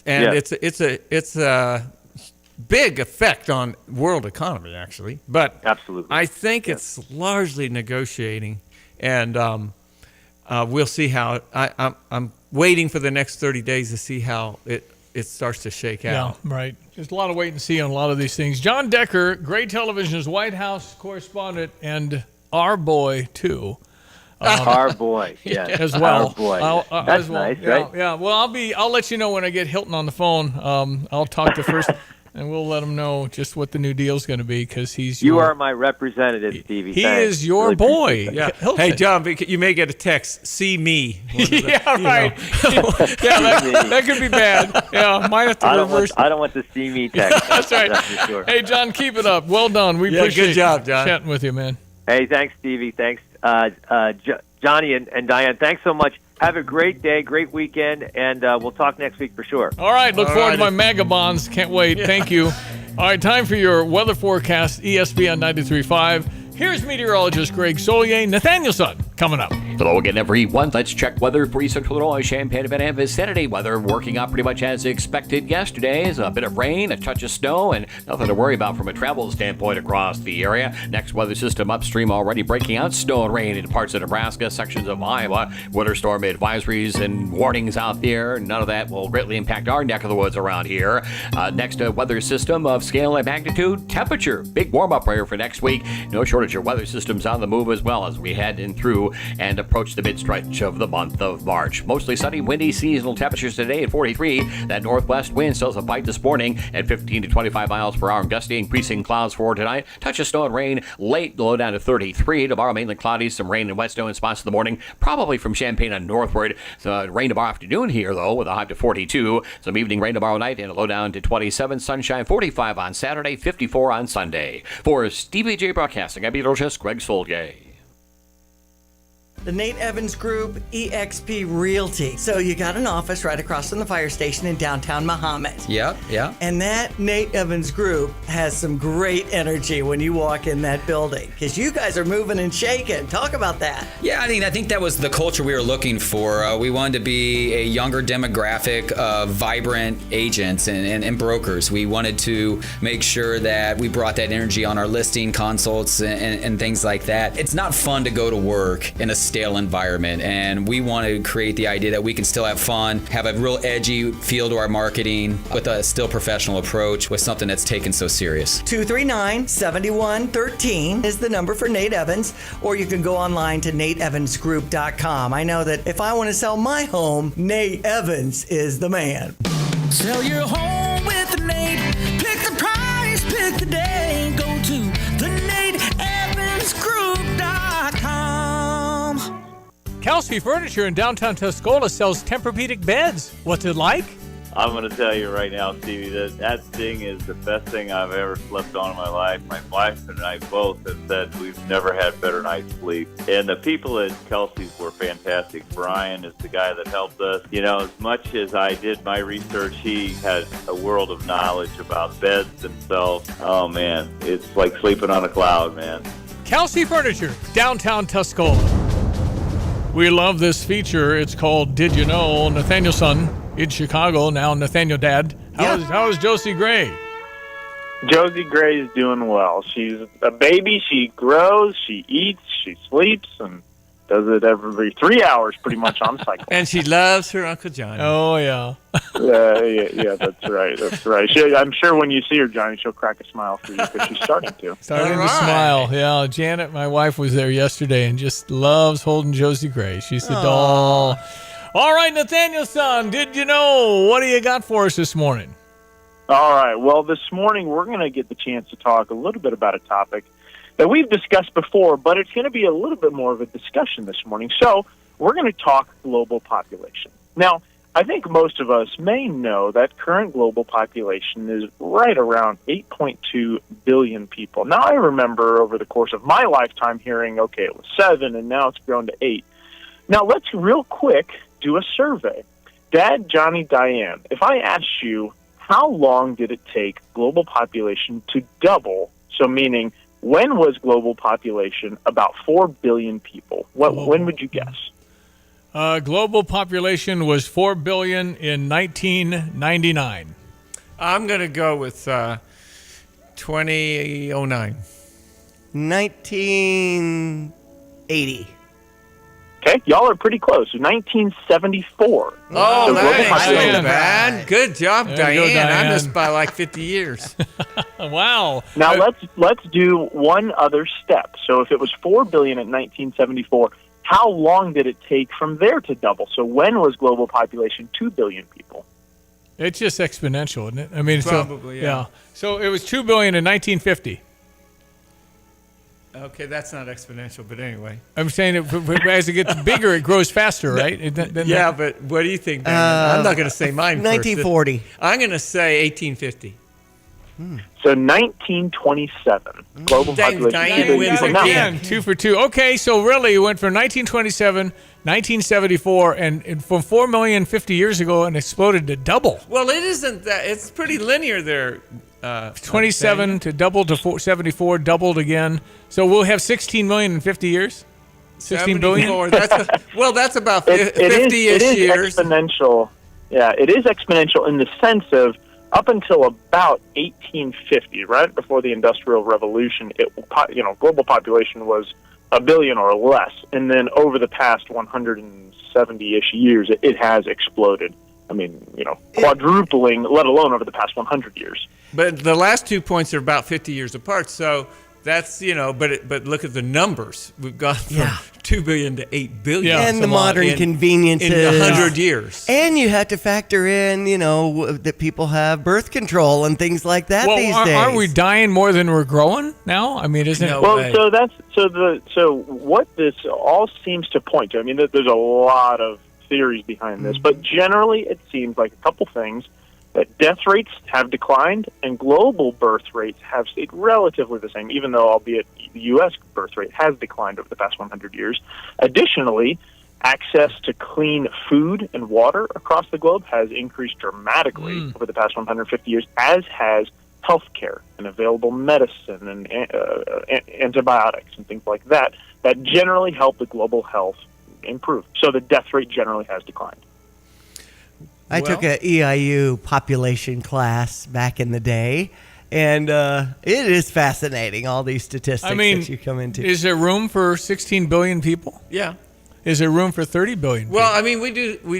it's a big effect on world economy, actually. But absolutely, I think it's largely negotiating, and we'll see how. I'm waiting for the next 30 days to see how it starts to shake out. Yeah, right. There's a lot of wait and see on a lot of these things. John Decker, Gray Television's White House correspondent, and our boy too. Our boy, yes, as well. Our boy. That's as well. Nice, yeah, right? Yeah. Well, I'll let you know when I get Hilton on the phone. I'll talk to first, and we'll let him know just what the new deal's going to be because he's. You are my representative, Stevie. He Thanks. is your Really boy. Yeah. Hilton. Hey, John, you may get a text. See me. Yeah, right. That could be bad. Yeah, might have to reverse. I don't want to see me text. That's right. That's for sure. Hey, John, keep it up. Well done. We appreciate good job, John. chatting with you, man. Hey, thanks, Stevie. Thanks, Johnny and Diane. Thanks so much. Have a great day, great weekend, and we'll talk next week for sure. All right. Look forward to my MAGA bonds. Can't wait. Yeah. Thank you. All right. Time for your weather forecast, ESPN 93.5. Here's meteorologist Greg Solier. Nathanielson coming up. Hello again, everyone. Let's check weather for East Central Illinois, Champaign, and vicinity. Weather working out pretty much as expected yesterday. A bit of rain, a touch of snow, and nothing to worry about from a travel standpoint across the area. Next weather system upstream already breaking out snow and rain in parts of Nebraska, sections of Iowa. Winter storm advisories and warnings out there. None of that will greatly impact our neck of the woods around here. Next weather system of scale and magnitude, temperature. Big warm-up here for next week. No shortage of weather systems on the move as well as we head in through and approach the mid-stretch of the month of March. Mostly sunny, windy, seasonal temperatures today at 43. That northwest wind still has a bite this morning at 15 to 25 miles per hour. And gusty, increasing clouds for tonight. Touch of snow and rain late, low down to 33. Tomorrow, mainly cloudy, some rain and wet snow in spots in the morning, probably from Champaign and northward. Rain tomorrow afternoon here, though, with a high to 42. Some evening rain tomorrow night and a low down to 27. Sunshine 45 on Saturday, 54 on Sunday. For Stevie J Broadcasting, I'm meteorologist Greg Solgay. The Nate Evans Group, eXp Realty. So you got an office right across from the fire station in downtown Mahomet. Yep. And that Nate Evans Group has some great energy when you walk in that building because you guys are moving and shaking. Talk about that. Yeah, I think that was the culture we were looking for. We wanted to be a younger demographic of vibrant agents and brokers. We wanted to make sure that we brought that energy on our listing consults and things like that. It's not fun to go to work in a stale environment, and we want to create the idea that we can still have fun, have a real edgy feel to our marketing with a still professional approach with something that's taken so serious. 239-7113 is the number for Nate Evans, or you can go online to nateevansgroup.com. I know that if I want to sell my home, Nate Evans is the man. Sell your home with Nate. Pick the price, pick the day. Go to the nateevansgroup.com. Kelsey Furniture in downtown Tuscola sells Tempur-Pedic beds. What's it like? I'm going to tell you right now, Stevie, that thing is the best thing I've ever slept on in my life. My wife and I both have said we've never had better night's sleep. And the people at Kelsey's were fantastic. Brian is the guy that helped us. You know, as much as I did my research, he has a world of knowledge about beds themselves. Oh, man, it's like sleeping on a cloud, man. Kelsey Furniture, downtown Tuscola. We love this feature. It's called Did You Know? Nathanielson in Chicago, now Nathaniel Dad. How is Josie Gray? Josie Gray is doing well. She's a baby. She grows, she eats, she sleeps, and does it every 3 hours pretty much on cycle. And she loves her Uncle Johnny. Oh, yeah. Yeah, that's right. That's right. I'm sure when you see her, Johnny, she'll crack a smile for you because she's starting to. Starting to smile. Yeah, Janet, my wife, was there yesterday and just loves holding Josie Gray. She's the doll. All right, Nathanielson, did you know? What do you got for us this morning? All right. Well, this morning we're going to get the chance to talk a little bit about a topic that we've discussed before, but it's going to be a little bit more of a discussion this morning. So we're going to talk global population. Now, I think most of us may know that current global population is right around 8.2 billion people. Now, I remember over the course of my lifetime hearing, okay, it was 7, and now it's grown to 8. Now, let's real quick do a survey. Dad, Johnny, Diane, if I asked you, how long did it take global population to double, so meaning when was global population about 4 billion people? When would you guess? Global population was 4 billion in 1999. I'm going to go with 2009. 1980. Okay, y'all are pretty close. 1974. Oh, So that global ain't so population- bad. Good job, There you go, Diane. I Diane. missed by like 50 years. Wow. Now let's do one other step. So if it was 4 billion in 1974, how long did it take from there to double? So when was global population 2 billion people? It's just exponential, isn't it? I mean, Probably, yeah. So it was 2 billion in 1950. Okay, that's not exponential, but anyway. I'm saying as it gets bigger, it grows faster, right? Yeah, but what do you think, Diane? I'm not going to say mine first. 1940. I'm going to say 1850. So 1927. Global Dang, population. Diane 2 billion wins people. Now, Again, 2 for 2. Okay, so really it went from 1927, 1974, and from 4 million 50 years ago and exploded to double. Well, it isn't that. It's pretty linear there. 27 to double to 74, doubled again. So we'll have 16 million in 50 years? 16 billion? 74. That's about it 50-ish is years. exponential. Yeah, it is exponential in the sense of up until about 1850, right before the Industrial Revolution, global population was a billion or less, and then over the past 170-ish years, it has exploded. I mean, quadrupling, let alone over the past 100 years. But the last 2 points are about 50 years apart, so that's, but look at the numbers. We've gone from 2 billion to 8 billion. And the modern conveniences. In 100 years. And you have to factor in, that people have birth control and things like that these days. Aren't we dying more than we're growing now? I mean, isn't it? Well, so what this all seems to point to, I mean, there's a lot of theories behind this, but generally it seems like a couple things, that death rates have declined and global birth rates have stayed relatively the same, even though, albeit, the U.S. birth rate has declined over the past 100 years. Additionally, access to clean food and water across the globe has increased dramatically over the past 150 years, as has healthcare and available medicine and antibiotics and things like that generally help the global health improve. So the death rate generally has declined. I took an EIU population class back in the day, and it is fascinating, all these statistics that you come into. Is there room for 16 billion people? Yeah. Is there room for 30 billion people? Well, I mean, we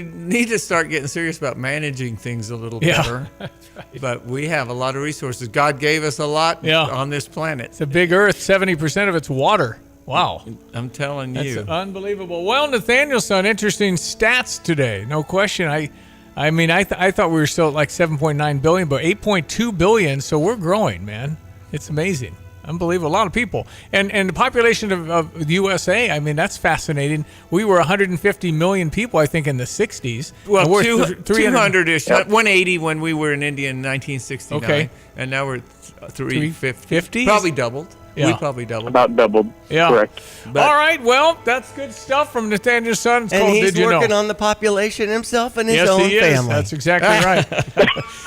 need to start getting serious about managing things a little better. That's right. But we have a lot of resources. God gave us a lot on this planet. It's a big earth. 70% of it's water. Wow. I'm telling you. That's unbelievable. Well, Nathaniel, son, interesting stats today. No question. I mean, I thought we were still at like 7.9 billion, but 8.2 billion. So we're growing, man. It's amazing. Unbelievable. A lot of people. And the population of the USA, I mean, that's fascinating. We were 150 million people, I think, in the 60s. Well, we're 200-ish. 180 when we were in India in 1969. Okay. And now we're 350. 350? Probably doubled. Yeah. We probably doubled. About doubled. Yeah. Correct. All right. Well, that's good stuff from Nathaniel's son. It's And called he's Did You Know? working on the population himself and his Yes, own he is. family. That's exactly right.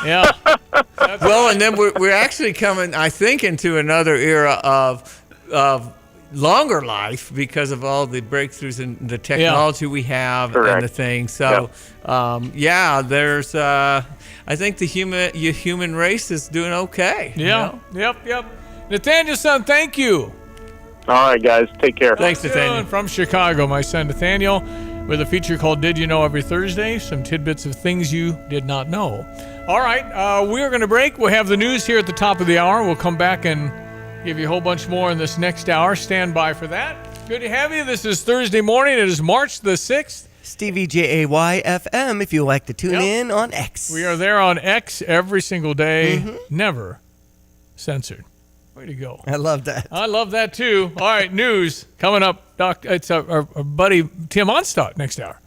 Yeah. Well, and then we're actually coming, I think, into another era of longer life because of all the breakthroughs in the technology we have and the things. So, there's. I think the human race is doing okay. Yeah. Yep. Nathaniel, son, thank you. All right, guys. Take care. Thanks, Nathaniel. From Chicago, my son Nathaniel, with a feature called Did You Know every Thursday, some tidbits of things you did not know. All right, we're going to break. We'll have the news here at the top of the hour. We'll come back and give you a whole bunch more in this next hour. Stand by for that. Good to have you. This is Thursday morning. It is March the 6th. Stevie Jay FM, if you like to tune in on X. We are there on X every single day, never censored. Way to go. I love that. I love that too. All right, news coming up. Doc, it's our buddy Tim Onstadt next hour.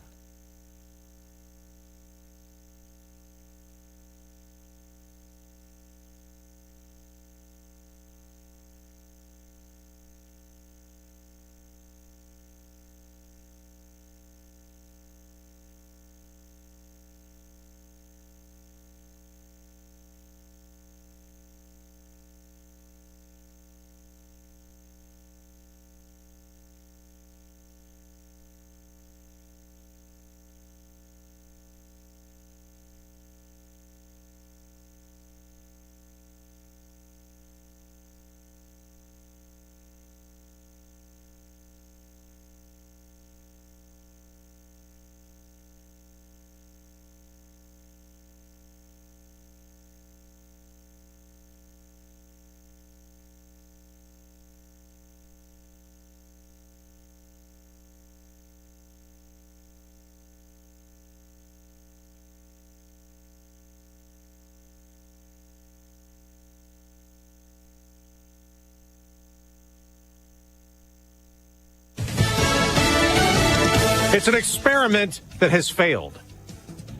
It's an experiment that has failed.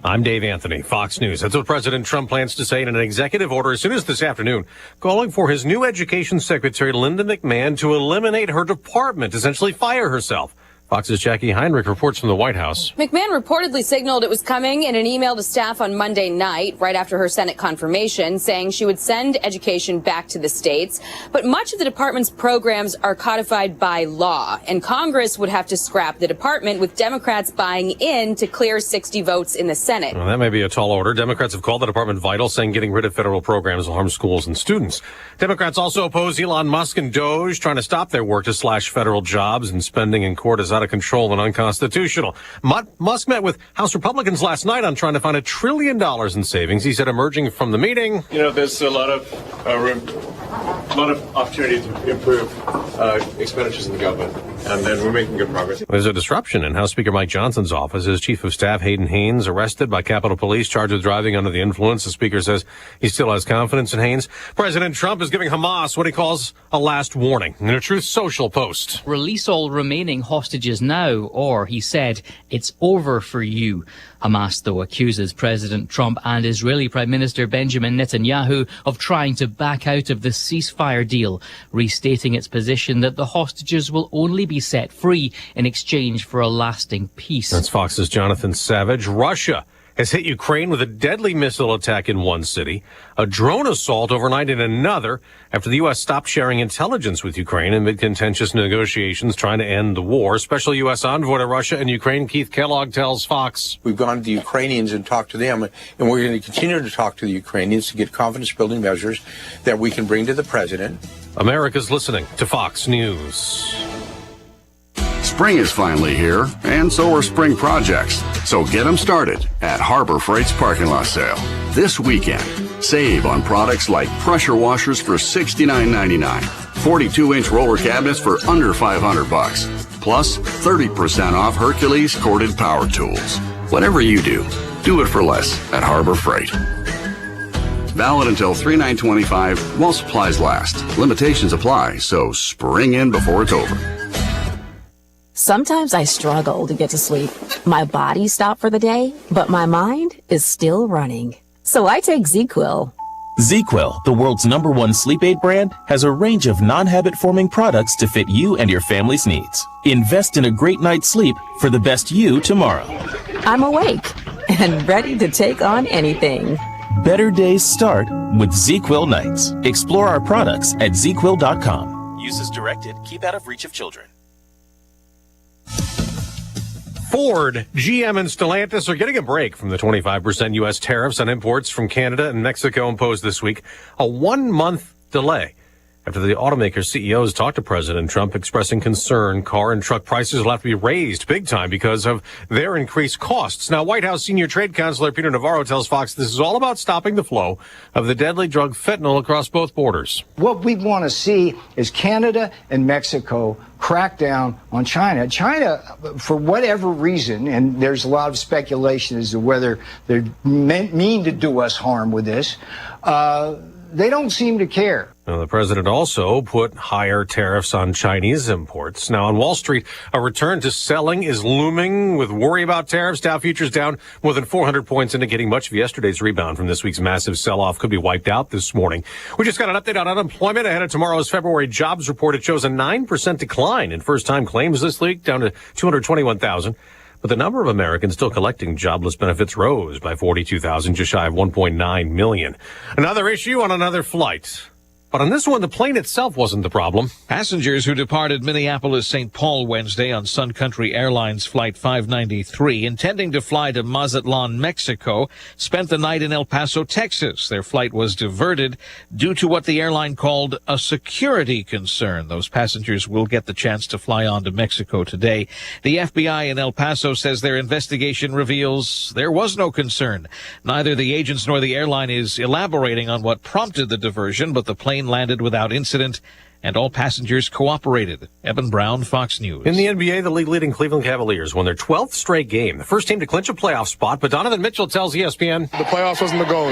I'm Dave Anthony, Fox News. That's what President Trump plans to say in an executive order as soon as this afternoon, calling for his new education secretary, Linda McMahon, to eliminate her department, essentially fire herself. Fox's Jackie Heinrich reports from the White House. McMahon reportedly signaled it was coming in an email to staff on Monday night, right after her Senate confirmation, saying she would send education back to the states. But much of the department's programs are codified by law, and Congress would have to scrap the department, with Democrats buying in to clear 60 votes in the Senate. Well, that may be a tall order. Democrats have called the department vital, saying getting rid of federal programs will harm schools and students. Democrats also oppose Elon Musk and Doge, trying to stop their work to slash federal jobs, and spending in court is out of control and unconstitutional. Musk met with House Republicans last night on trying to find $1 trillion in savings. He said emerging from the meeting, there's a lot of opportunity to improve expenditures in the government, and then we're making good progress. There's a disruption in House Speaker Mike Johnson's office. His chief of staff, Hayden Haynes, arrested by Capitol Police, charged with driving under the influence. The speaker says he still has confidence in Haynes. President Trump is giving Hamas what he calls a last warning in a Truth Social post. Release all remaining hostages now, or, he said, it's over for you. Hamas, though, accuses President Trump and Israeli Prime Minister Benjamin Netanyahu of trying to back out of the ceasefire deal, restating its position that the hostages will only be set free in exchange for a lasting peace. That's Fox's Jonathan Savage. Russia has hit Ukraine with a deadly missile attack in one city, a drone assault overnight in another, after the U.S. stopped sharing intelligence with Ukraine amid contentious negotiations trying to end the war. Special U.S. envoy to Russia and Ukraine, Keith Kellogg, tells Fox. We've gone to the Ukrainians and talked to them, and we're going to continue to talk to the Ukrainians to get confidence-building measures that we can bring to the president. America's listening to Fox News. Spring is finally here, and so are spring projects. So get them started at Harbor Freight's parking lot sale. This weekend, save on products like pressure washers for $69.99, 42-inch roller cabinets for under $500, plus 30% off Hercules corded power tools. Whatever you do it for less at Harbor Freight. Valid until 3/9/25 while supplies last. Limitations apply, so spring in before it's over. Sometimes I struggle to get to sleep. My body stopped for the day, but my mind is still running. So I take ZQuil. ZQuil, the world's #1 sleep aid brand, has a range of non-habit-forming products to fit you and your family's needs. Invest in a great night's sleep for the best you tomorrow. I'm awake and ready to take on anything. Better days start with ZQuil nights. Explore our products at ZQuil.com. Use as directed. Keep out of reach of children. Ford, GM, and Stellantis are getting a break from the 25% U.S. tariffs on imports from Canada and Mexico imposed this week. A 1-month delay after the automaker CEOs talked to President Trump, expressing concern car and truck prices will have to be raised big time because of their increased costs. Now, White House senior trade counselor Peter Navarro tells Fox this is all about stopping the flow of the deadly drug fentanyl across both borders. What we want to see is Canada and Mexico crack down on China. China, for whatever reason, and there's a lot of speculation as to whether they mean to do us harm with this, they don't seem to care. Now, the president also put higher tariffs on Chinese imports. Now, on Wall Street, a return to selling is looming with worry about tariffs. Dow futures down more than 400 points, indicating much of yesterday's rebound from this week's massive sell-off could be wiped out this morning. We just got an update on unemployment ahead of tomorrow's February jobs report. It shows a 9% decline in first-time claims this week, down to 221,000. But the number of Americans still collecting jobless benefits rose by 42,000, just shy of 1.9 million. Another issue on another flight. But on this one, the plane itself wasn't the problem. Passengers who departed Minneapolis-St. Paul Wednesday on Sun Country Airlines Flight 593, intending to fly to Mazatlan, Mexico, spent the night in El Paso, Texas. Their flight was diverted due to what the airline called a security concern. Those passengers will get the chance to fly on to Mexico today. The FBI in El Paso says their investigation reveals there was no concern. Neither the agents nor the airline is elaborating on what prompted the diversion, but the plane landed without incident, and all passengers cooperated. Evan Brown, Fox News. In the NBA, the league-leading Cleveland Cavaliers won their 12th straight game, the first team to clinch a playoff spot. But Donovan Mitchell tells ESPN, the playoffs wasn't the goal,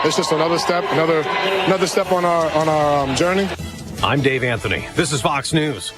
It's just another step, another step on our journey. I'm Dave Anthony. This is Fox News.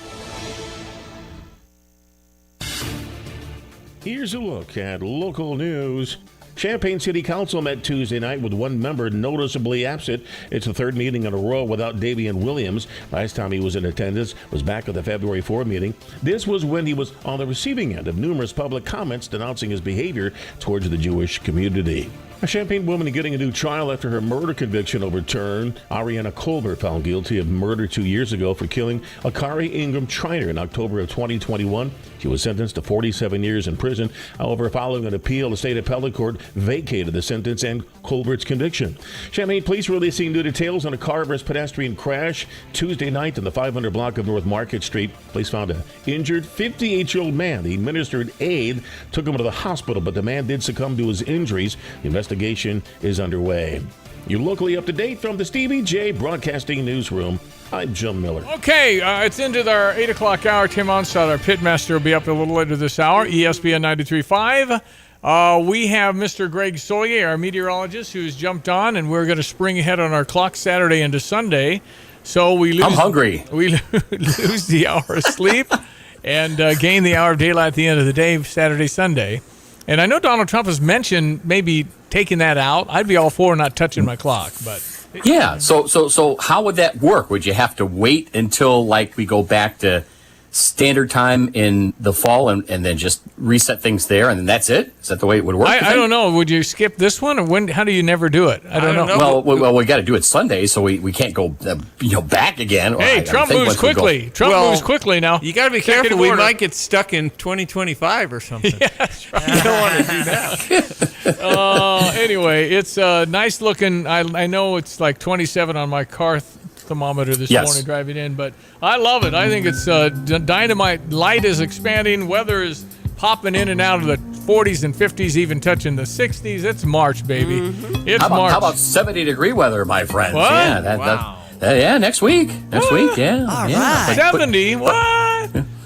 Here's a look at local news. Champaign City Council met Tuesday night with one member noticeably absent. It's the third meeting in a row without Davian Williams. Last time he was in attendance was back at the February 4 meeting. This was when he was on the receiving end of numerous public comments denouncing his behavior towards the Jewish community. A Champaign woman getting a new trial after her murder conviction overturned. Ariana Colbert found guilty of murder 2 years ago for killing Akari Ingram Triner in October of 2021. She was sentenced to 47 years in prison. However, following an appeal, the state appellate court vacated the sentence and Colbert's conviction. Champaign police releasing new details on a car versus pedestrian crash Tuesday night in the 500 block of North Market Street. Police found an injured 58-year-old man. The administered aid took him to the hospital, but the man did succumb to his injuries. The investigation is underway. You're locally up to date from the Stevie J Broadcasting Newsroom. I'm Jim Miller. Okay, it's into our 8 o'clock hour. Tim Onstad, our pitmaster, will be up a little later this hour. ESPN 93.5. We have Mr. Greg Soye, our meteorologist, who's jumped on, and we're going to spring ahead on our clock Saturday into Sunday. So we lose. I'm hungry. We lose the hour of sleep and gain the hour of daylight at the end of the day, Saturday, Sunday. And I know Donald Trump has mentioned maybe taking that out. I'd be all for not touching my clock, but yeah. So how would that work? Would you have to wait until like we go back to standard time in the fall and then just reset things there and then that's it? Is that the way it would work? I don't know. Would you skip this one, or when? How do you never do it? I don't know. Well, we got to do it Sunday, so we can't go back again. Hey, Trump moves quickly. Trump moves quickly now. You got to be careful. We might get stuck in 2025 or something. Yeah, that's right. You don't want to do that. Anyway, it's nice looking. I know it's like 27 on my car thermometer this morning driving in, but I love it. I think it's dynamite. Light is expanding. Weather is popping in and out of the 40s and 50s, even touching the 60s. It's March, baby. It's March. How about 70-degree weather, my friends? What? Yeah, Wow. Yeah, next week. Next week, yeah. All yeah. right. 70? What?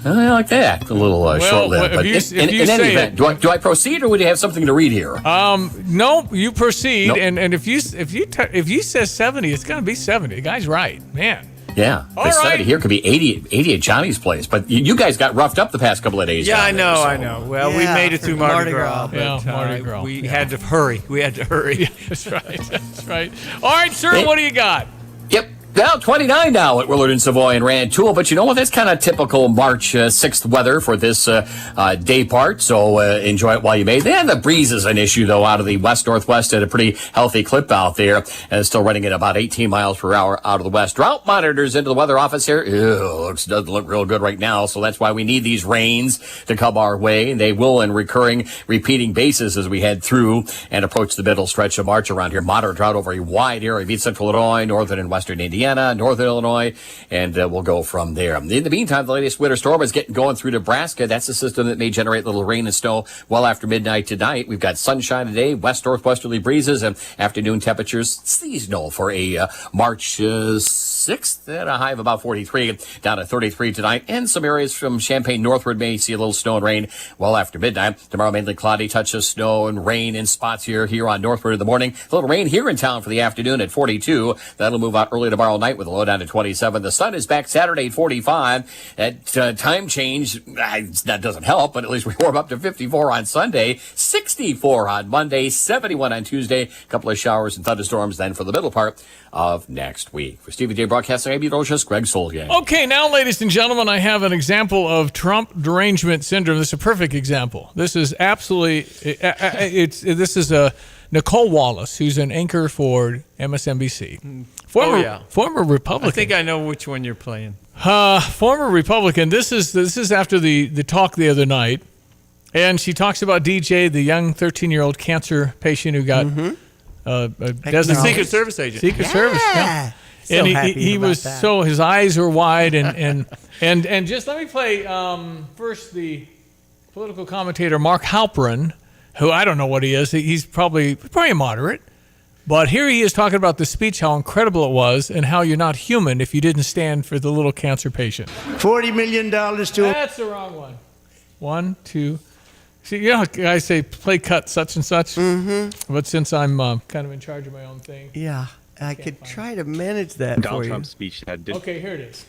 I like that. A little short-lived. But in any event, do I proceed, or would you have something to read here? No, you proceed. Nope. And if you say 70, it's going to be 70. The guy's right, man. Yeah, All the 70 right. here could be 80 at Johnny's place. But you guys got roughed up the past couple of days. Yeah, down I there, so. know. Well, we Yeah, made it through for Mardi Mardi Gras. Gras. But, Mardi Gras. We had to hurry. That's right. That's right. All right, sir, what do you got? Yep. Now 29 now at Willard and Savoy and Rantoul. But you know what? That's kind of typical March 6th weather for this day part. So enjoy it while you may. Then the breeze is an issue, though, out of the west-northwest at a pretty healthy clip out there. And it's still running at about 18 miles per hour out of the west. Drought monitors into the weather office here. Doesn't look real good right now. So that's why we need these rains to come our way. And they will in repeating basis as we head through and approach the middle stretch of March around here. Moderate drought over a wide area of east central Illinois, northern and western Indiana, northern Illinois, and we'll go from there. In the meantime, the latest winter storm is going through Nebraska. That's a system that may generate little rain and snow well after midnight tonight. We've got sunshine today, west-northwesterly breezes, and afternoon temperatures seasonal for a March 6th at a high of about 43, down to 33 tonight. And some areas from Champaign northward may see a little snow and rain well after midnight. Tomorrow, mainly cloudy, touch of snow and rain in spots here on northward in the morning. A little rain here in town for the afternoon at 42. That'll move out early tomorrow night with a low down to 27. The sun is back Saturday at 45. That time change, that doesn't help, but at least we warm up to 54 on Sunday, 64 on Monday, 71 on Tuesday. A couple of showers and thunderstorms then for the middle part of next week. For Stevie J Broadcasting, I'm Greg Solgang. Okay, now, ladies and gentlemen, I have an example of Trump derangement syndrome. This is a perfect example. This is absolutely, this is Nicole Wallace, who's an anchor for MSNBC. Former Republican. I think I know which one you're playing. Former Republican. This is after the talk the other night, and she talks about DJ, the young 13-year-old cancer patient who got the Secret Service agent. Secret Service. Yeah. So and happy he about was that. so his eyes were wide and just let me play first the political commentator Mark Halperin, who I don't know what he is. He's probably a moderate. But here he is talking about the speech, how incredible it was, and how you're not human if you didn't stand for the little cancer patient. $40 million to... That's the wrong one. 1, 2. See, you know how guys say, play cut such and such? Mm-hmm. But since I'm kind of in charge of my own thing. Yeah, I could try to manage that Donald for Trump's you. speech had Okay, here it is.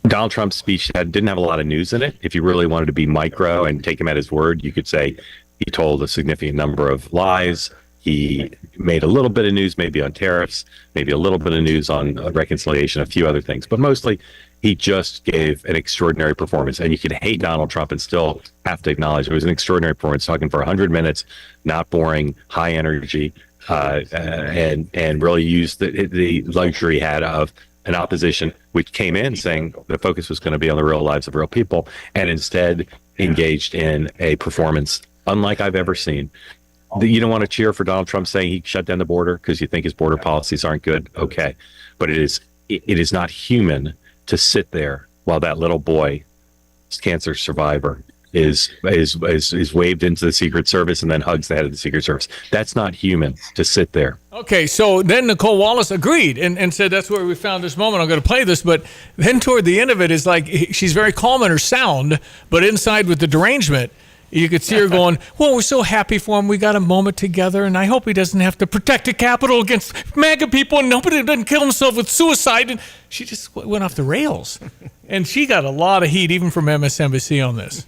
Donald Trump's speech didn't have a lot of news in it. If you really wanted to be micro and take him at his word, you could say he told a significant number of lies. He made a little bit of news maybe on tariffs, maybe a little bit of news on reconciliation, a few other things. But mostly, he just gave an extraordinary performance. And you can hate Donald Trump and still have to acknowledge it was an extraordinary performance, talking for 100 minutes, not boring, high energy, and really used the luxury he had of an opposition which came in saying the focus was going to be on the real lives of real people, and instead engaged in a performance unlike I've ever seen. You don't want to cheer for Donald Trump saying he shut down the border because you think his border policies aren't good. Okay. But it is not human to sit there while that little boy, cancer survivor, is waved into the Secret Service and then hugs the head of the Secret Service. That's not human to sit there. Okay, so then Nicole Wallace agreed and said that's where we found this moment. I'm going to play this, but then toward the end of it is like she's very calm in her sound, but inside with the derangement, you could see her going, well, we're so happy for him. We got a moment together, and I hope he doesn't have to protect the Capitol against MAGA people and nobody doesn't kill himself with suicide. And she just went off the rails. And she got a lot of heat, even from MSNBC on this.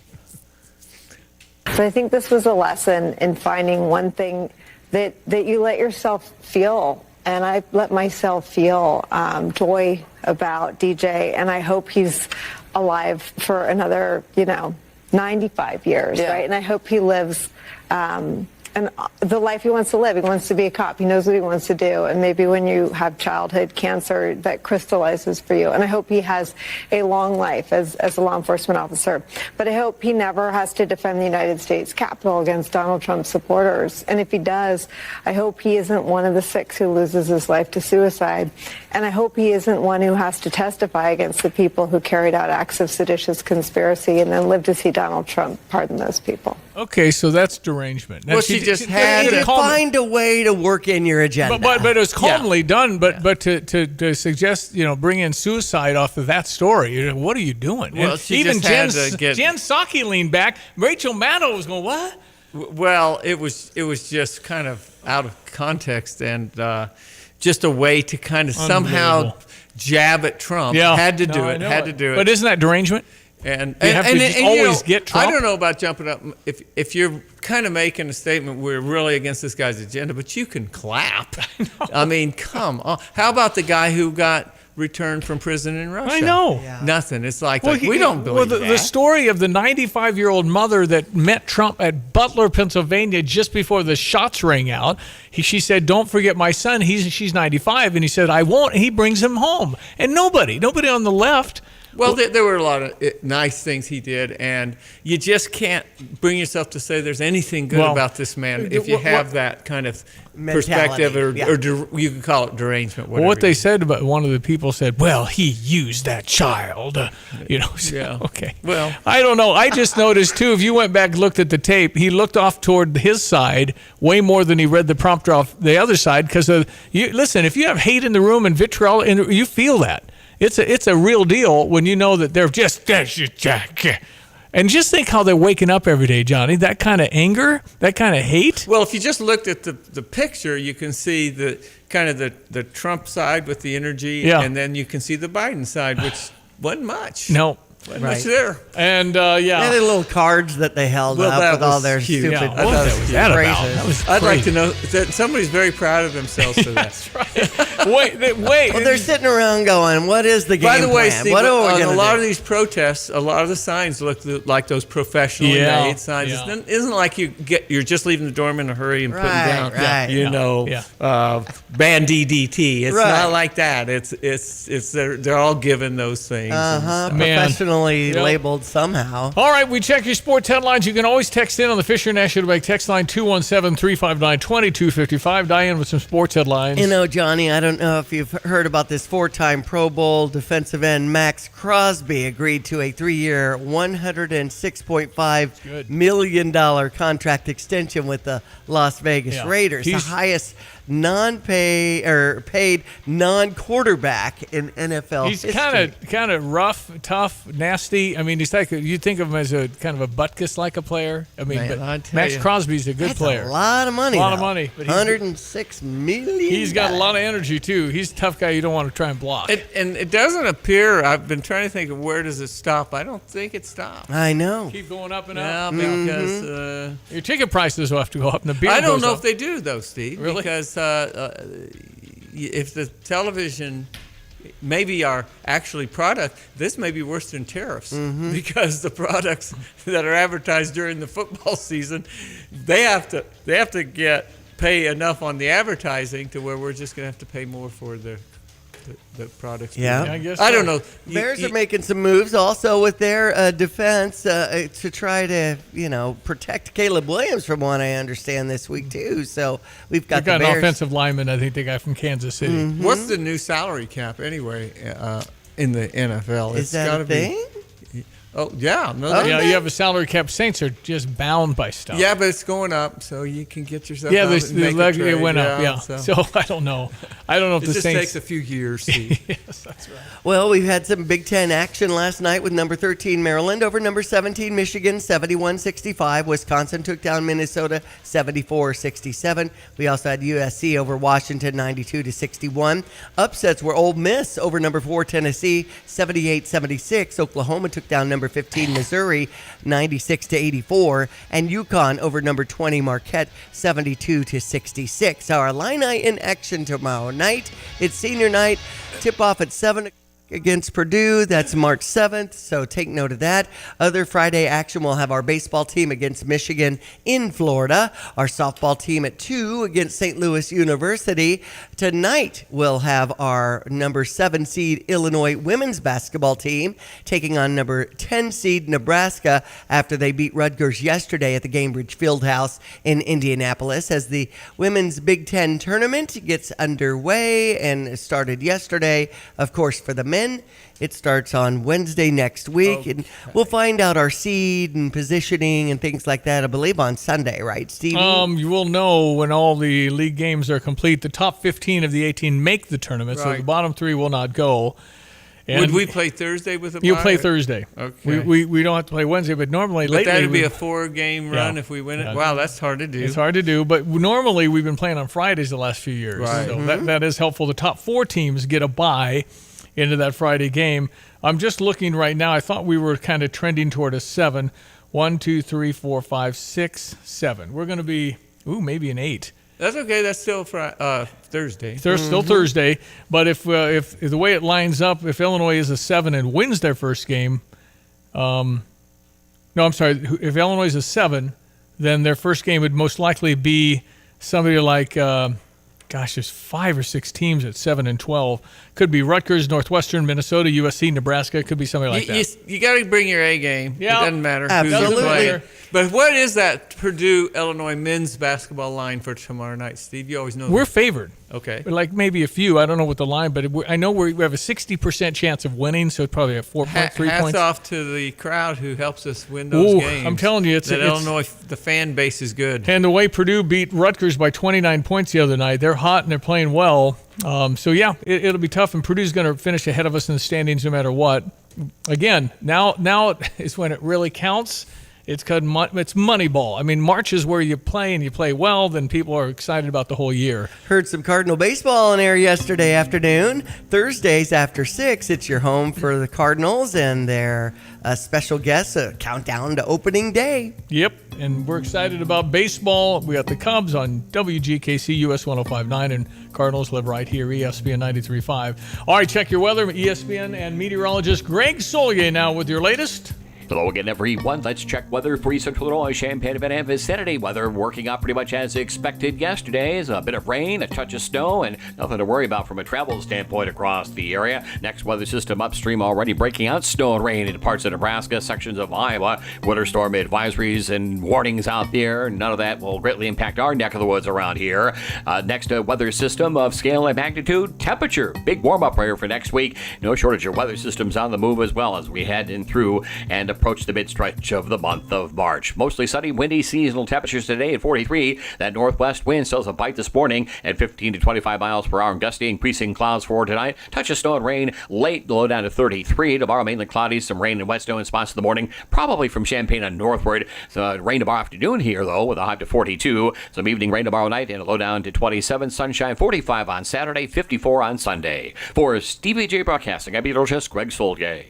So I think this was a lesson in finding one thing that you let yourself feel. And I let myself feel joy about DJ, and I hope he's alive for another, 95 years, right? And I hope he lives and the life he wants to live. He wants to be a cop. He knows what he wants to do. And maybe when you have childhood cancer, that crystallizes for you. And I hope he has a long life as a law enforcement officer. But I hope he never has to defend the United States Capitol against Donald Trump supporters. And if he does, I hope he isn't one of the 6 who loses his life to suicide. And I hope he isn't one who has to testify against the people who carried out acts of seditious conspiracy and then lived to see Donald Trump pardon those people. Okay, so that's derangement. Well, she just had to find a way to work in your agenda. But it was calmly done. But to suggest, bring in suicide off of that story, what are you doing? Well, and she even just had to get... Jen Psaki leaned back. Rachel Maddow was going, what? Well, it was just kind of out of context and just a way to kind of somehow jab at Trump. Yeah. Had to do it. But isn't that derangement? And always get Trump. I don't know about jumping up. If you're kind of making a statement, we're really against this guy's agenda, but you can clap. I mean, come on. How about the guy who got returned from prison in Russia? I know. Nothing. It's like we don't believe that. The story of the 95-year-old mother that met Trump at Butler, Pennsylvania, just before the shots rang out. She said, "Don't forget my son. She's 95," and he said, "I won't." And he brings him home, and nobody on the left. Well, there were a lot of nice things he did, and you just can't bring yourself to say there's anything good about this man if you have that kind of perspective, or you can call it derangement. Well, what they said about one of the people said, well, he used that child, Okay. Well, I don't know. I just noticed, too, if you went back and looked at the tape, he looked off toward his side way more than he read the prompter off the other side because, listen, if you have hate in the room and vitriol, you feel that. It's a real deal when you know that they're just, and just think how they're waking up every day, Johnny. That kind of anger, that kind of hate. Well, if you just looked at the picture, you can see the kind of the Trump side with the energy, and then you can see the Biden side, which wasn't much. No. Wasn't much there. And, They had the little cards that they held up with all their cute. stupid What was that about? That was I'd like to know that somebody's very proud of themselves for that. That's right. Wait. Well, they're sitting around going, what is the game By the way, plan? Steve, What are we on gonna a lot do? of these protests, a lot of the signs look like those professionally made signs. Yeah. It isn't like you're just leaving the dorm in a hurry and putting down, ban DDT. It's not like that. It's they're all given those things. Professionally labeled somehow. All right, we check your sports headlines. You can always text in on the Fisher National Bank text line 217-359-2255. Diane with some sports headlines. Johnny, I don't know if you've heard about this 4-time Pro Bowl defensive end Max Crosby agreed to a 3-year, $106.5 million contract extension with the Las Vegas Raiders, the highest paid non-quarterback in NFL He's history. kind of rough, tough, nasty. I mean, he's like you think of him as a kind of a Butkus like a player. I mean, Man, but I tell Max you. Crosby's a good That's player. a lot of money. A lot of though. money, but $106 million. He's got a lot of energy too. He's a tough guy. You don't want to try and block. And it doesn't appear. I've been trying to think of where does it stop. I don't think it stops. I know. Keep going up and Yeah, up. because Your ticket prices will have to go up, and the beer I don't goes know up. if they do though, Steve. Really? Because if the television maybe are actually product, this may be worse than tariffs because the products that are advertised during the football season, they have to pay enough on the advertising to where we're just going to have to pay more for the products. Yeah. I guess I so. don't know. Bears are making some moves also with their defense to try to, protect Caleb Williams from what I understand this week too. So we've got They've got the an Bears. offensive lineman. I think they got from Kansas City. What's the new salary cap anyway in the NFL? Is that a thing? Oh yeah, no, Yeah, you have a salary cap. Saints are just bound by stuff. yeah, but it's going up, so you can get yourself. Yeah, out this, and make a it trade, went up. Yeah, So, so I don't know. I don't know if it the just Saints. takes a few years. Steve. Yes, that's right. Well, we've had some Big Ten action last night with number 13 Maryland over number 17 Michigan, 71-65. Wisconsin took down Minnesota, 74-67. We also had USC over Washington, 92-61. Upsets were Ole Miss over number 4 Tennessee, 78-76. Oklahoma took down number 15 Missouri, 96-84. And UConn over number 20 Marquette, 72-66. Our Illini in action tomorrow night. It's senior night. Tip off at 7 against Purdue. That's March 7th, so take note of that. Other Friday action, we'll have our baseball team against Michigan in Florida. Our softball team at 2 against St. Louis University. Tonight, we'll have our number 7 seed Illinois women's basketball team taking on number 10 seed Nebraska after they beat Rutgers yesterday at the Gainbridge Fieldhouse in Indianapolis as the women's Big Ten tournament gets underway and started yesterday. Of course, for the men, it starts on Wednesday next week, and we'll find out our seed and positioning and things like that, I believe, on Sunday, right, Stevie? You will know when all the league games are complete. The top 15 of the 18 make the tournament, so Right. the bottom 3 will not go. And Would we play Thursday with a You bye? play Thursday. Okay. We don't have to play Wednesday, but normally But lately that'd be we- a 4-game run Yeah. if we win it. Yeah. Wow, that's hard to do. It's hard to do, but normally we've been playing on Fridays the last few years. Right. So that is helpful. The top 4 teams get a bye into that Friday game. I'm just looking right now. I thought we were kind of trending toward a 7. 1, 2, 3, 4, 5, 6, 7. We're going to be, maybe an 8. That's okay. That's still Thursday. Still Thursday. But if the way it lines up, if Illinois is a 7 and wins their first game, no, I'm sorry. If Illinois is a 7, then their first game would most likely be somebody like, there's 5 or 6 teams at 7 and 12. Could be Rutgers, Northwestern, Minnesota, USC, Nebraska. It could be somebody like that. You got to bring your A game. Yeah. It doesn't matter Absolutely. who's playing. But what is that Purdue-Illinois men's basketball line for tomorrow night, Steve? You always know We're that. favored. Okay. Like maybe a few. I don't know what the line, but I know we have a 60% chance of winning, so it's probably a 4.3 Hats points. off to the crowd who helps us win those Ooh, games. I'm telling you, Illinois, the fan base is good. And the way Purdue beat Rutgers by 29 points the other night, they're hot and they're playing well. So yeah, it'll be tough, and Purdue's going to finish ahead of us in the standings no matter what. Again, now is when it really counts. It's Moneyball. I mean, March is where you play and you play well, then people are excited about the whole year. Heard some Cardinal baseball on air yesterday afternoon. Thursdays after 6, it's your home for the Cardinals and their special guests, a countdown to opening day. Yep, and we're excited about baseball. We got the Cubs on WGKC US 105.9, and Cardinals live right here, ESPN 93.5. All right, check your weather. ESPN and meteorologist Greg Solier now with your latest. Hello again, everyone. Let's check weather for East Central Illinois, Champaign, and vicinity. Weather working out pretty much as expected yesterday. A bit of rain, a touch of snow, and nothing to worry about from a travel standpoint across the area. Next weather system upstream already breaking out snow and rain in parts of Nebraska, sections of Iowa. Winter storm advisories and warnings out there. None of that will greatly impact our neck of the woods around here. Next weather system of scale and magnitude, temperature. Big warm-up here for next week. No shortage of weather systems on the move as well as we head in through and approach the mid-stretch of the month of March. Mostly sunny, windy, seasonal temperatures today at 43. That northwest wind still has a bite this morning at 15 to 25 miles per hour, and gusty, increasing clouds for tonight. Touch of snow and rain late, low down to 33. Tomorrow, mainly cloudy, some rain and wet snow in spots in the morning, probably from Champaign and northward. So rain tomorrow afternoon here, though, with a high to 42. Some evening rain tomorrow night and a low down to 27. Sunshine 45 on Saturday, 54 on Sunday. For Stevie J Broadcasting, I'm meteorologist Greg Solgay.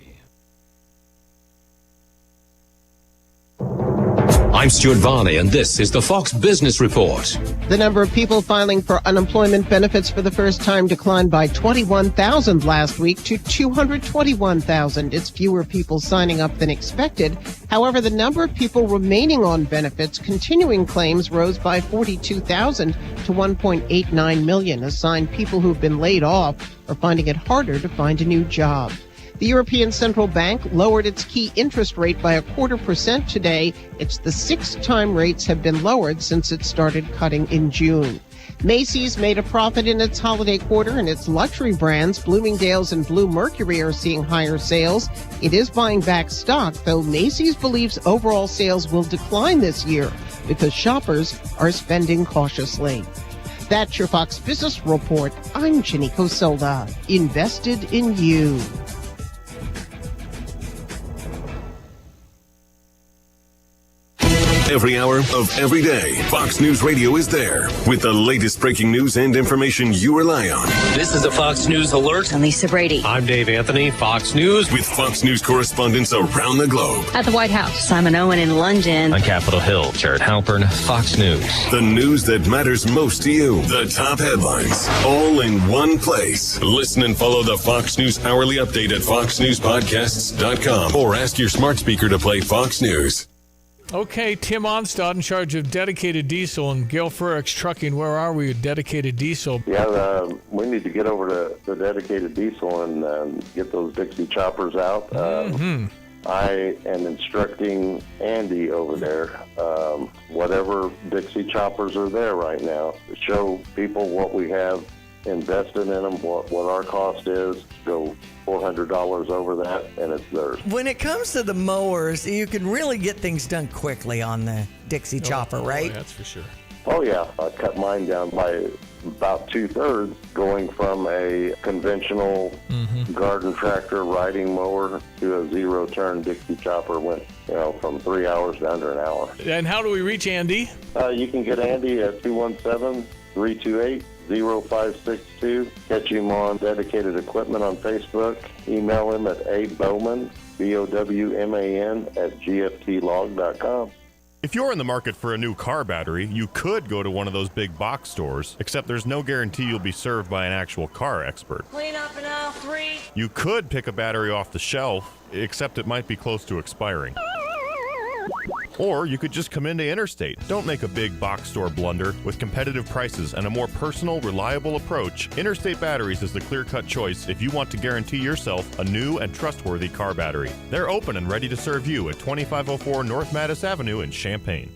I'm Stuart Varney, and this is the Fox Business Report. The number of people filing for unemployment benefits for the first time declined by 21,000 last week to 221,000. It's fewer people signing up than expected. However, the number of people remaining on benefits continuing claims rose by 42,000 to 1.89 million. A sign people who've been laid off are finding it harder to find a new job. The European Central Bank lowered its key interest rate by 0.25% today. It's the sixth time rates have been lowered since it started cutting in June. Macy's made a profit in its holiday quarter, and its luxury brands, Bloomingdale's and Bluemercury, are seeing higher sales. It is buying back stock, though Macy's believes overall sales will decline this year because shoppers are spending cautiously. That's your Fox Business Report. I'm Ginny Cosolda. Invested in you. Every hour of every day, Fox News Radio is there with the latest breaking news and information you rely on. This is a Fox News Alert. I'm Lisa Brady. I'm Dave Anthony, Fox News. With Fox News correspondents around the globe. At the White House, Simon Owen in London. On Capitol Hill, Jared Halpern, Fox News. The news that matters most to you. The top headlines, all in one place. Listen and follow the Fox News Hourly Update at foxnewspodcasts.com or ask your smart speaker to play Fox News. Okay, Tim Onstad in charge of Dedicated Diesel and Gil Frericks Trucking. Where are we with Dedicated Diesel? Yeah, we need to get over to the Dedicated Diesel and get those Dixie choppers out. I am instructing Andy over there, whatever Dixie choppers are there right now, to show people what we have invested in them, what our cost is, go $400 over that, and it's theirs. When it comes to the mowers, you can really get things done quickly on the Dixie chopper, right? That's for sure. Oh, yeah. I cut mine down by about 2/3, going from a conventional garden tractor riding mower to a zero-turn Dixie chopper. Went, from 3 hours down to an hour. And how do we reach Andy? You can get Andy at 217-328-0562. Catch him on Dedicated Equipment on Facebook. Email him at abowman, BOWMAN, @gftlog.com. If you're in the market for a new car battery, you could go to one of those big box stores, except there's no guarantee you'll be served by an actual car expert. Clean up in aisle 3. You could pick a battery off the shelf, except it might be close to expiring. Or you could just come into Interstate. Don't make a big box store blunder. With competitive prices and a more personal, reliable approach, Interstate Batteries is the clear-cut choice if you want to guarantee yourself a new and trustworthy car battery. They're open and ready to serve you at 2504 North Mattis Avenue in Champaign.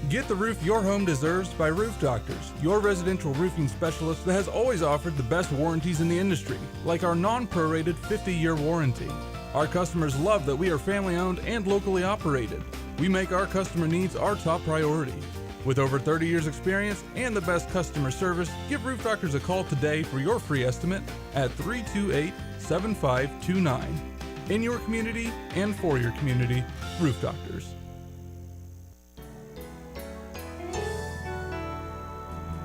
Get the roof your home deserves by Roof Doctors, your residential roofing specialist that has always offered the best warranties in the industry, like our non-prorated 50-year warranty. Our customers love that we are family-owned and locally operated. We make our customer needs our top priority. With over 30 years experience and the best customer service, give Roof Doctors a call today for your free estimate at 328-7529. In your community and for your community, Roof Doctors.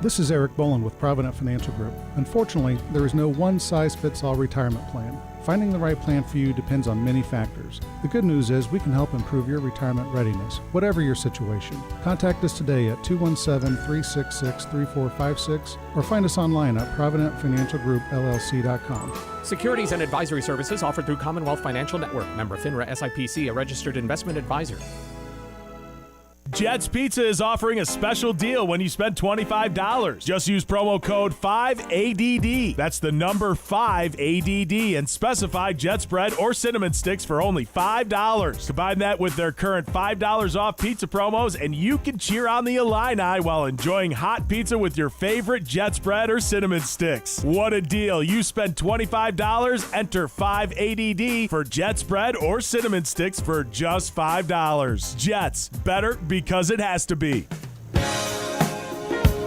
This is Eric Boland with Provident Financial Group. Unfortunately, there is no one-size-fits-all retirement plan. Finding the right plan for you depends on many factors. The good news is we can help improve your retirement readiness, whatever your situation. Contact us today at 217-366-3456 or find us online at providentfinancialgroupllc.com. Securities and advisory services offered through Commonwealth Financial Network. Member FINRA SIPC, a registered investment advisor. Jets Pizza is offering a special deal when you spend $25. Just use promo code 5ADD. That's the number 5ADD and specify Jets bread or cinnamon sticks for only $5. Combine that with their current $5 off pizza promos and you can cheer on the Illini while enjoying hot pizza with your favorite Jets bread or cinnamon sticks. What a deal. You spend $25, enter 5ADD for Jets bread or cinnamon sticks for just $5. Jets, better because it has to be.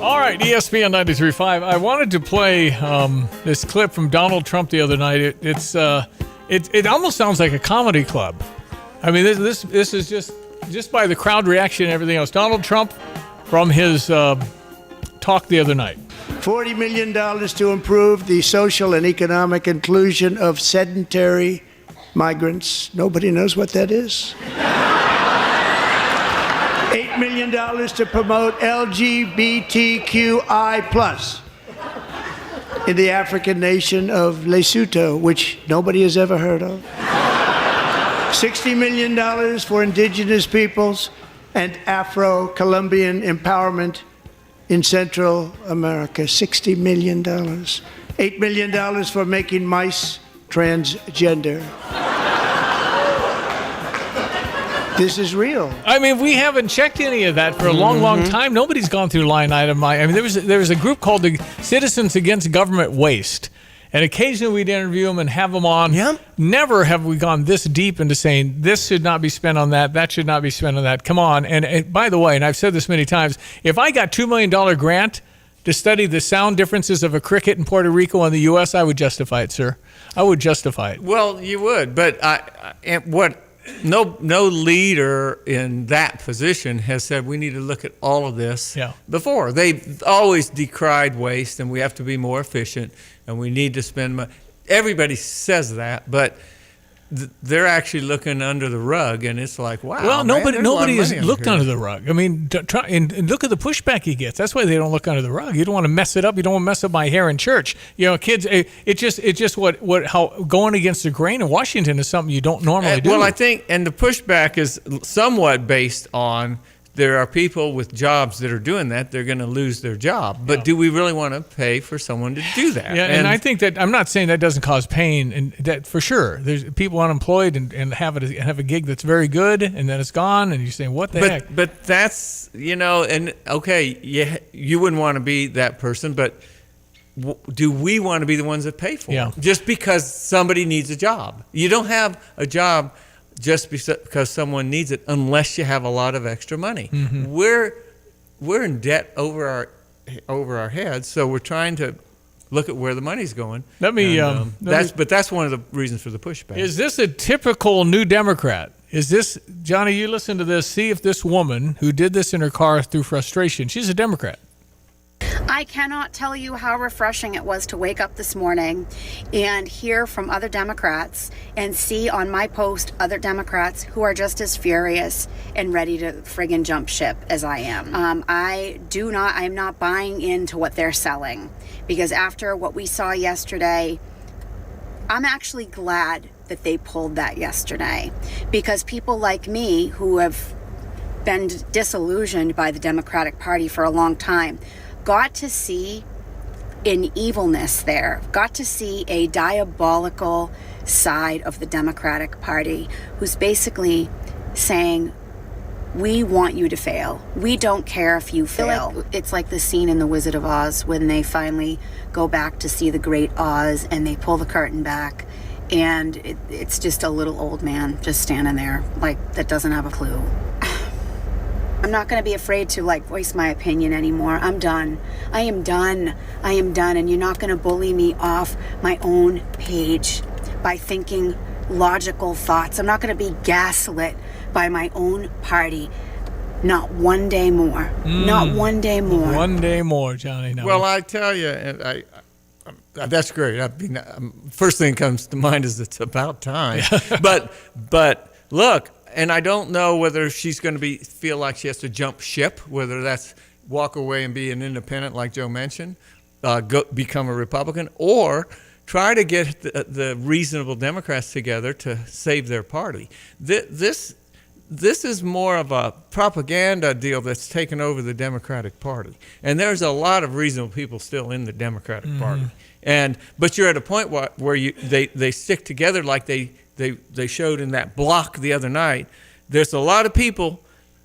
All right, ESPN 93.5. I wanted to play this clip from Donald Trump the other night. It almost sounds like a comedy club. I mean, this is just by the crowd reaction and everything else. Donald Trump from his talk the other night. $40 million to improve the social and economic inclusion of sedentary migrants. Nobody knows what that is. $8 million to promote LGBTQI+ in the African nation of Lesotho, which nobody has ever heard of. $60 million for indigenous peoples and Afro-Colombian empowerment in Central America. $60 million. $8 million for making mice transgender. This is real. I mean, we haven't checked any of that for a long, long time. Nobody's gone through line item. I mean, there was a group called the Citizens Against Government Waste, and occasionally we'd interview them and have them on. Yep. Never have we gone this deep into saying this should not be spent on that, that should not be spent on that. Come on. And by the way, and I've said this many times, if I got $2 million grant to study the sound differences of a cricket in Puerto Rico and the U.S., I would justify it, sir. I would justify it. Well, you would, but no leader in that position has said we need to look at all of this before. They've always decried waste and we have to be more efficient and we need to spend money. Everybody says that, but they're actually looking under the rug, and it's like, wow. Well, nobody has looked here. under the rug. I mean, try and look at the pushback he gets. That's why they don't look under the rug. You don't want to mess it up. You don't want to mess up my hair in church. You know, kids. It's just how going against the grain in Washington is something you don't normally do. Well, I think, and the pushback is somewhat based on there are people with jobs that are doing that. They're going to lose their job. But do we really want to pay for someone to do that? Yeah, and I think that I'm not saying that doesn't cause pain, and that for sure. There's people unemployed and have a gig that's very good, and then it's gone, and you're saying, what the heck? But that's, and okay, you wouldn't want to be that person, but do we want to be the ones that pay for it? Just because somebody needs a job. You don't have a job just because someone needs it unless you have a lot of extra money. Mm-hmm. We're in debt over our heads, so we're trying to look at where the money's going. But that's one of the reasons for the pushback. Is this a typical New Democrat? Is this, Johnny, you listen to this, see if this woman who did this in her car through frustration, she's a Democrat. I cannot tell you how refreshing it was to wake up this morning and hear from other Democrats and see on my post other Democrats who are just as furious and ready to friggin' jump ship as I am. I'm not buying into what they're selling, because after what we saw yesterday, I'm actually glad that they pulled that yesterday, because people like me who have been disillusioned by the Democratic Party for a long time got to see an evilness there, got to see a diabolical side of the Democratic Party who's basically saying, we want you to fail. We don't care if you fail. It's like the scene in The Wizard of Oz when they finally go back to see the great Oz and they pull the curtain back and it's just a little old man just standing there like that doesn't have a clue. I'm not going to be afraid to voice my opinion anymore. I'm done. I am done. And you're not going to bully me off my own page by thinking logical thoughts. I'm not going to be gaslit by my own party. Not one day more. Not one day more. One day more, Johnny. No. Well, I tell you, that's great. First thing that comes to mind is it's about time. But look, and I don't know whether she's going to feel like she has to jump ship, whether that's walk away and be an independent like Joe mentioned, become a Republican, or try to get the reasonable Democrats together to save their party. This this is more of a propaganda deal that's taken over the Democratic Party. And there's a lot of reasonable people still in the Democratic Party. But you're at a point where they stick together like they showed in that block the other night. There's a lot of people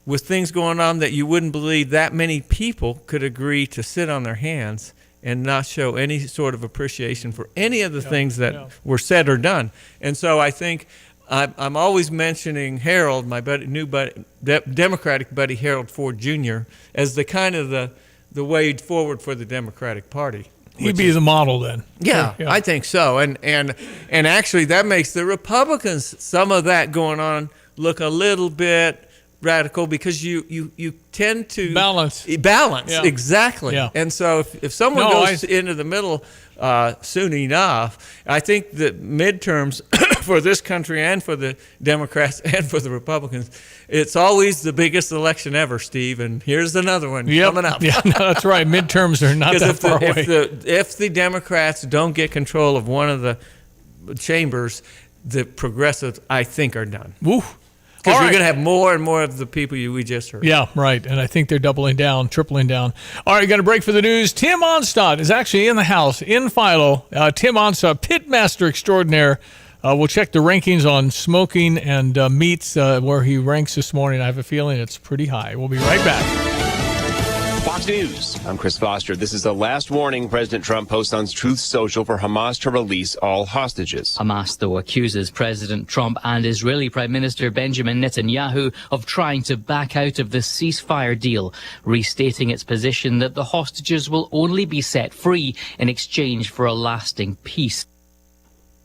with things going on that you wouldn't believe that many people could agree to sit on their hands and not show any sort of appreciation for any of the things that were said or done. And so I think I'm always mentioning Harold, my Democratic buddy Harold Ford Jr., as the kind of the way forward for the Democratic Party. He'd be the model then. Yeah, I think so. And actually that makes the Republicans, some of that going on, look a little bit radical because you tend to balance exactly. And so if someone goes into the middle soon enough, I think that midterms for this country and for the Democrats and for the Republicans, it's always the biggest election ever, Steve. And here's another one coming up. Yeah, no, that's right. Midterms are not that far away. If the Democrats don't get control of one of the chambers, the progressives, I think, are done. Because you're going to have more and more of the people we just heard. Yeah, right. And I think they're doubling down, tripling down. All right, got a break for the news. Tim Onstad is actually in the house, in Philo. Tim Onstad, pitmaster extraordinaire. We'll check the rankings on smoking and meats, where he ranks this morning. I have a feeling it's pretty high. We'll be right back. Fox News. I'm Chris Foster. This is the last warning President Trump posts on Truth Social for Hamas to release all hostages. Hamas, though, accuses President Trump and Israeli Prime Minister Benjamin Netanyahu of trying to back out of the ceasefire deal, restating its position that the hostages will only be set free in exchange for a lasting peace.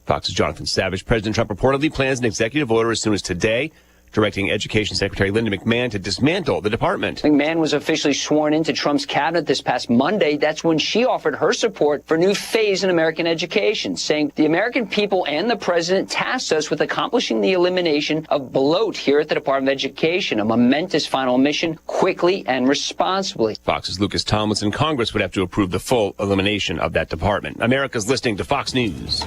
Fox's Jonathan Savage. President Trump reportedly plans an executive order as soon as today, directing Education Secretary Linda McMahon to dismantle the department. McMahon was officially sworn into Trump's cabinet this past Monday. That's when she offered her support for a new phase in American education, saying the American people and the president tasked us with accomplishing the elimination of bloat here at the Department of Education, a momentous final mission, quickly and responsibly. Fox's Lucas Tomlinson. Congress would have to approve the full elimination of that department. America's listening to Fox News.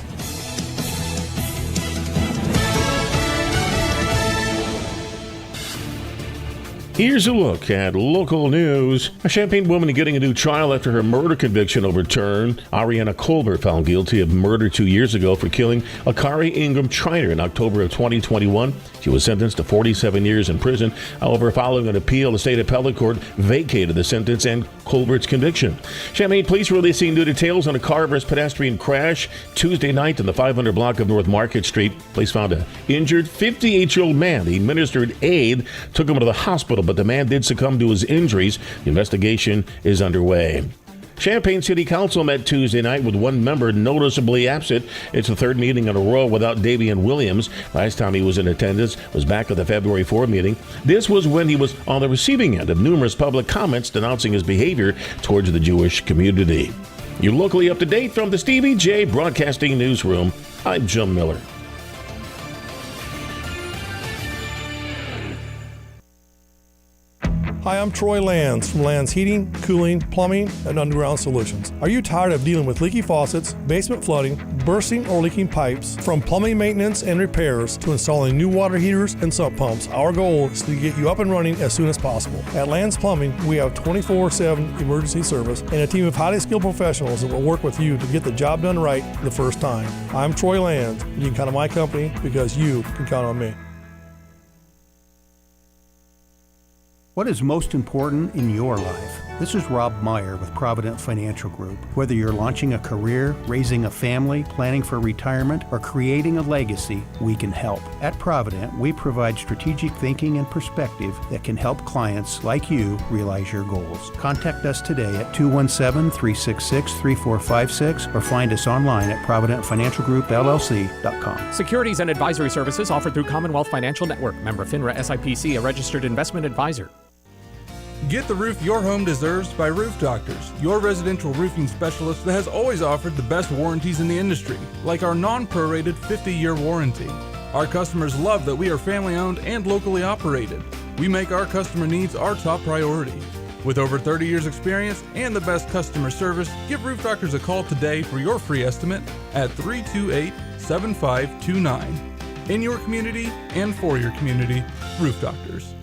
Here's a look at local news. A Champaign woman getting a new trial after her murder conviction overturned. Ariana Colbert found guilty of murder 2 years ago for killing Akari Ingram Triner in October of 2021. She was sentenced to 47 years in prison. However, following an appeal, the state appellate court vacated the sentence and Colbert's conviction. Champaign police releasing new details on a car versus pedestrian crash Tuesday night in the 500 block of North Market Street. Police found an injured 58-year-old man. The administered aid took him to the hospital, but the man did succumb to his injuries. The investigation is underway. Champaign City Council met Tuesday night with one member noticeably absent. It's the third meeting in a row without Davian Williams. Last time he was in attendance was back at the February 4 meeting. This was when he was on the receiving end of numerous public comments denouncing his behavior towards the Jewish community. You're locally up to date from the Stevie J Broadcasting Newsroom. I'm Jim Miller. Hi, I'm Troy Lands from Lands Heating, Cooling, Plumbing, and Underground Solutions. Are you tired of dealing with leaky faucets, basement flooding, bursting or leaking pipes? From plumbing maintenance and repairs to installing new water heaters and sump pumps, our goal is to get you up and running as soon as possible. At Lands Plumbing, we have 24/7 emergency service and a team of highly skilled professionals that will work with you to get the job done right the first time. I'm Troy Lands, and you can count on my company because you can count on me. What is most important in your life? This is Rob Meyer with Provident Financial Group. Whether you're launching a career, raising a family, planning for retirement, or creating a legacy, we can help. At Provident, we provide strategic thinking and perspective that can help clients like you realize your goals. Contact us today at 217-366-3456 or find us online at providentfinancialgroupllc.com. Securities and advisory services offered through Commonwealth Financial Network. Member FINRA SIPC, a registered investment advisor. Get the roof your home deserves by Roof Doctors, your residential roofing specialist that has always offered the best warranties in the industry, like our non-prorated 50-year warranty. Our customers love that we are family-owned and locally operated. We make our customer needs our top priority. With over 30 years experience and the best customer service, give Roof Doctors a call today for your free estimate at 328-7529. In your community and for your community, Roof Doctors.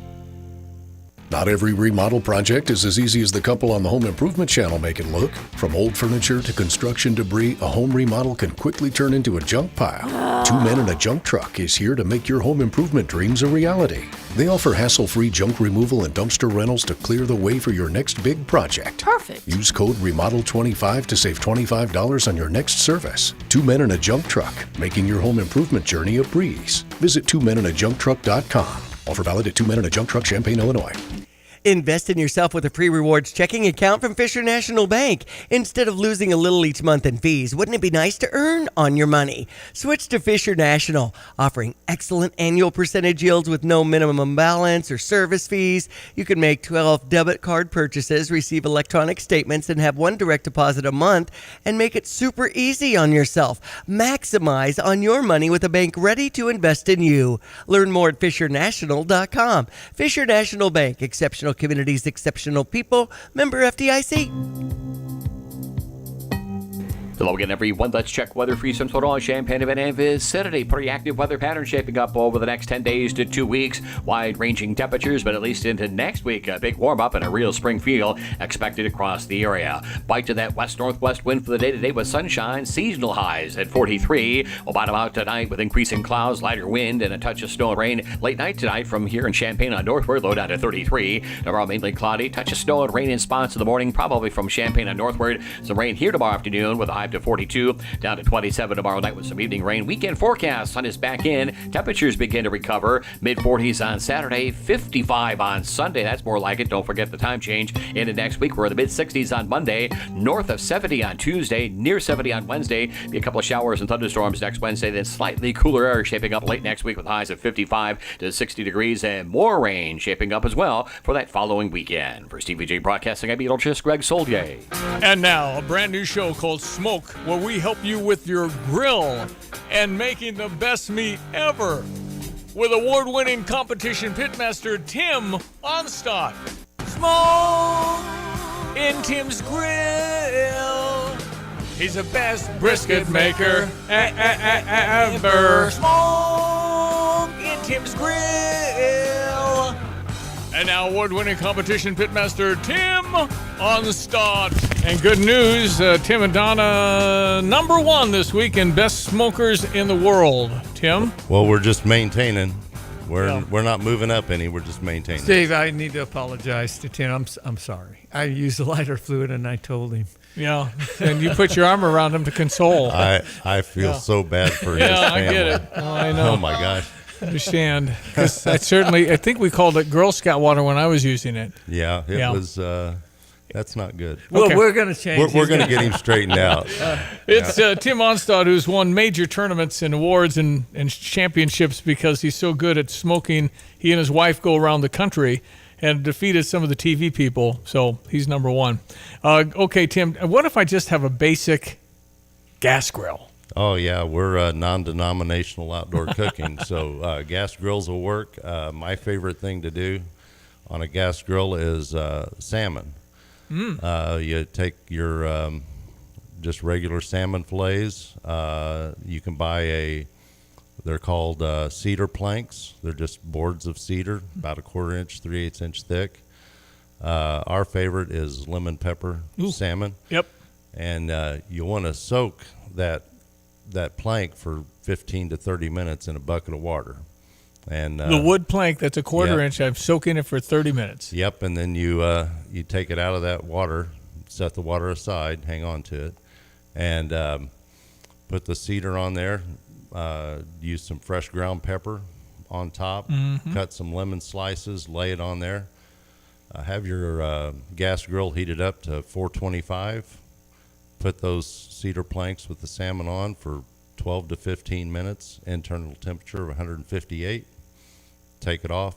Not every remodel project is as easy as the couple on the Home Improvement Channel make it look. From old furniture to construction debris, a home remodel can quickly turn into a junk pile. Two Men and a Junk Truck is here to make your home improvement dreams a reality. They offer hassle-free junk removal and dumpster rentals to clear the way for your next big project. Perfect. Use code REMODEL25 to save $25 on your next service. Two Men and a Junk Truck, making your home improvement journey a breeze. Visit twomerandajuncktruck.com. Offer valid at Two Men and a Junk Truck, Champaign, Illinois. Invest in yourself with a free rewards checking account from Fisher National Bank. Instead of losing a little each month in fees, wouldn't it be nice to earn on your money? Switch to Fisher National, offering excellent annual percentage yields with no minimum balance or service fees. You can make 12 debit card purchases, receive electronic statements, and have one direct deposit a month, and make it super easy on yourself. Maximize on your money with a bank ready to invest in you. Learn more at FisherNational.com. Fisher National Bank, exceptional communities, exceptional people. Member FDIC. Hello again, everyone. Let's check weather for you. Some sort of Champaign event vicinity. Pretty active weather pattern shaping up over the next 10 days to 2 weeks. Wide-ranging temperatures, but at least into next week, a big warm-up and a real spring feel expected across the area. Bite to that west-northwest wind for the day today with sunshine. Seasonal highs at 43. We'll bottom out tonight with increasing clouds, lighter wind, and a touch of snow and rain. Late night tonight from here in Champaign on northward, low down to 33. Tomorrow mainly cloudy. Touch of snow and rain in spots in the morning, probably from Champaign on northward. Some rain here tomorrow afternoon with a high to 42, down to 27 tomorrow night with some evening rain. Weekend forecast, sun is back in. Temperatures begin to recover. Mid-40s on Saturday, 55 on Sunday. That's more like it. Don't forget the time change into next week. We're in the mid-60s on Monday, north of 70 on Tuesday, near 70 on Wednesday. Be a couple of showers and thunderstorms next Wednesday, then slightly cooler air shaping up late next week with highs of 55 to 60 degrees and more rain shaping up as well for that following weekend. For Stevie J Broadcasting, I'm meteorologist Greg Solier. And now, a brand new show called Smoke, where we help you with your grill and making the best meat ever. With award-winning competition pitmaster Tim Onstadt. Smoke in Tim's grill. He's the best brisket maker ever. Smoke in Tim's grill. And now award-winning competition pitmaster Tim Onstadt. And good news, Tim and Donna, number one this week in best smokers in the world. Tim? Well, we're just maintaining. We're not moving up any. We're just maintaining. Steve, I need to apologize to Tim. I'm sorry. I used a lighter fluid and I told him. Yeah, and you put your arm around him to console. I feel so bad for his family. I get it. Oh, I know. Oh, my gosh. Understand. Because I think we called it Girl Scout water when I was using it. Yeah, it was... that's not good. Well, okay. We're going to change. We're going to get him straightened out. It's Tim Onstadt, who's won major tournaments and awards and championships because he's so good at smoking. He and his wife go around the country and defeated some of the TV people. So he's number one. Okay, Tim, what if I just have a basic gas grill? Oh, yeah, we're non-denominational outdoor cooking, so gas grills will work. My favorite thing to do on a gas grill is salmon. You take your just regular salmon fillets. You can buy they're called cedar planks. They're just boards of cedar, about a 1/4 inch, 3/8 inch thick. Our favorite is lemon pepper salmon. Yep. And you want to soak that plank for 15 to 30 minutes in a bucket of water. And the wood plank that's a 1/4 inch, I'm soaking it for 30 minutes. Yep, and then you take it out of that water, set the water aside, hang on to it, and put the cedar on there. Use some fresh ground pepper on top. Mm-hmm. Cut some lemon slices, lay it on there. Have your gas grill heated up to 425. Put those cedar planks with the salmon on for 12 to 15 minutes, internal temperature of 158. Take it off.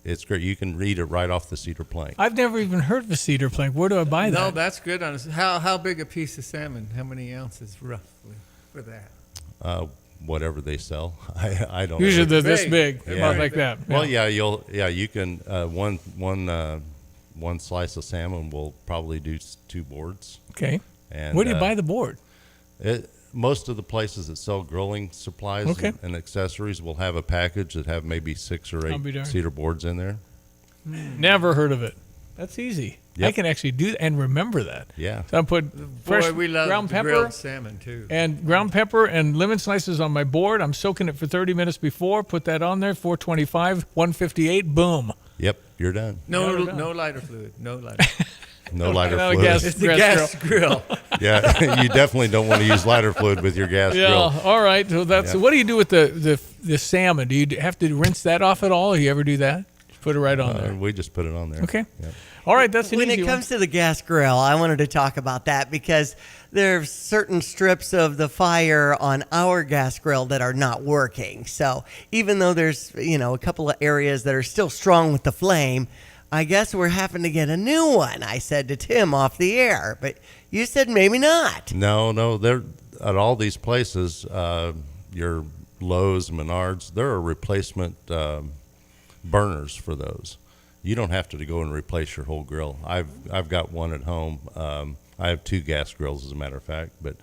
It's great. You can read it right off the cedar plank. I've never even heard of a cedar plank. Where do I buy that? No, that's good. How big a piece of salmon? How many ounces roughly for that? Whatever they sell. I don't. Usually know. they're this big, about like that. Yeah. Well, you can one slice of salmon will probably do 2 boards. Okay. And where do you buy the board? most of the places that sell grilling supplies Okay. and accessories will have a package that have maybe 6 or I'll be 8 darned. cedar boards in there. Never heard of it. That's easy. Yep. I can actually do that and remember that. Yeah. So I put fresh we love ground the pepper grilled salmon, too. and ground pepper and lemon slices on my board. I'm soaking it for 30 minutes before. Put that on there. 425, 158. Boom. Yep, you're done. No No. lighter fluid. No lighter. No lighter Not a fluid. gas- It's the gas grill. Yeah, you definitely don't want to use lighter fluid with your gas Yeah. grill. All right. So that's Yeah. what do you do with the salmon? Do you have to rinse that off at all? Or you ever do that? Just put it right on there. We just put it on there. Okay. Yep. All right. That's an When easy it one. comes to the gas grill, I wanted to talk about that because there's certain strips of the fire on our gas grill that are not working. So even though there's, a couple of areas that are still strong with the flame, I guess we're having to get a new one, I said to Tim off the air. But you said maybe not. No, they're at all these places, your Lowe's, Menards, there are replacement burners for those. You don't have to go and replace your whole grill. I've got one at home. I have 2 gas grills, as a matter of fact, but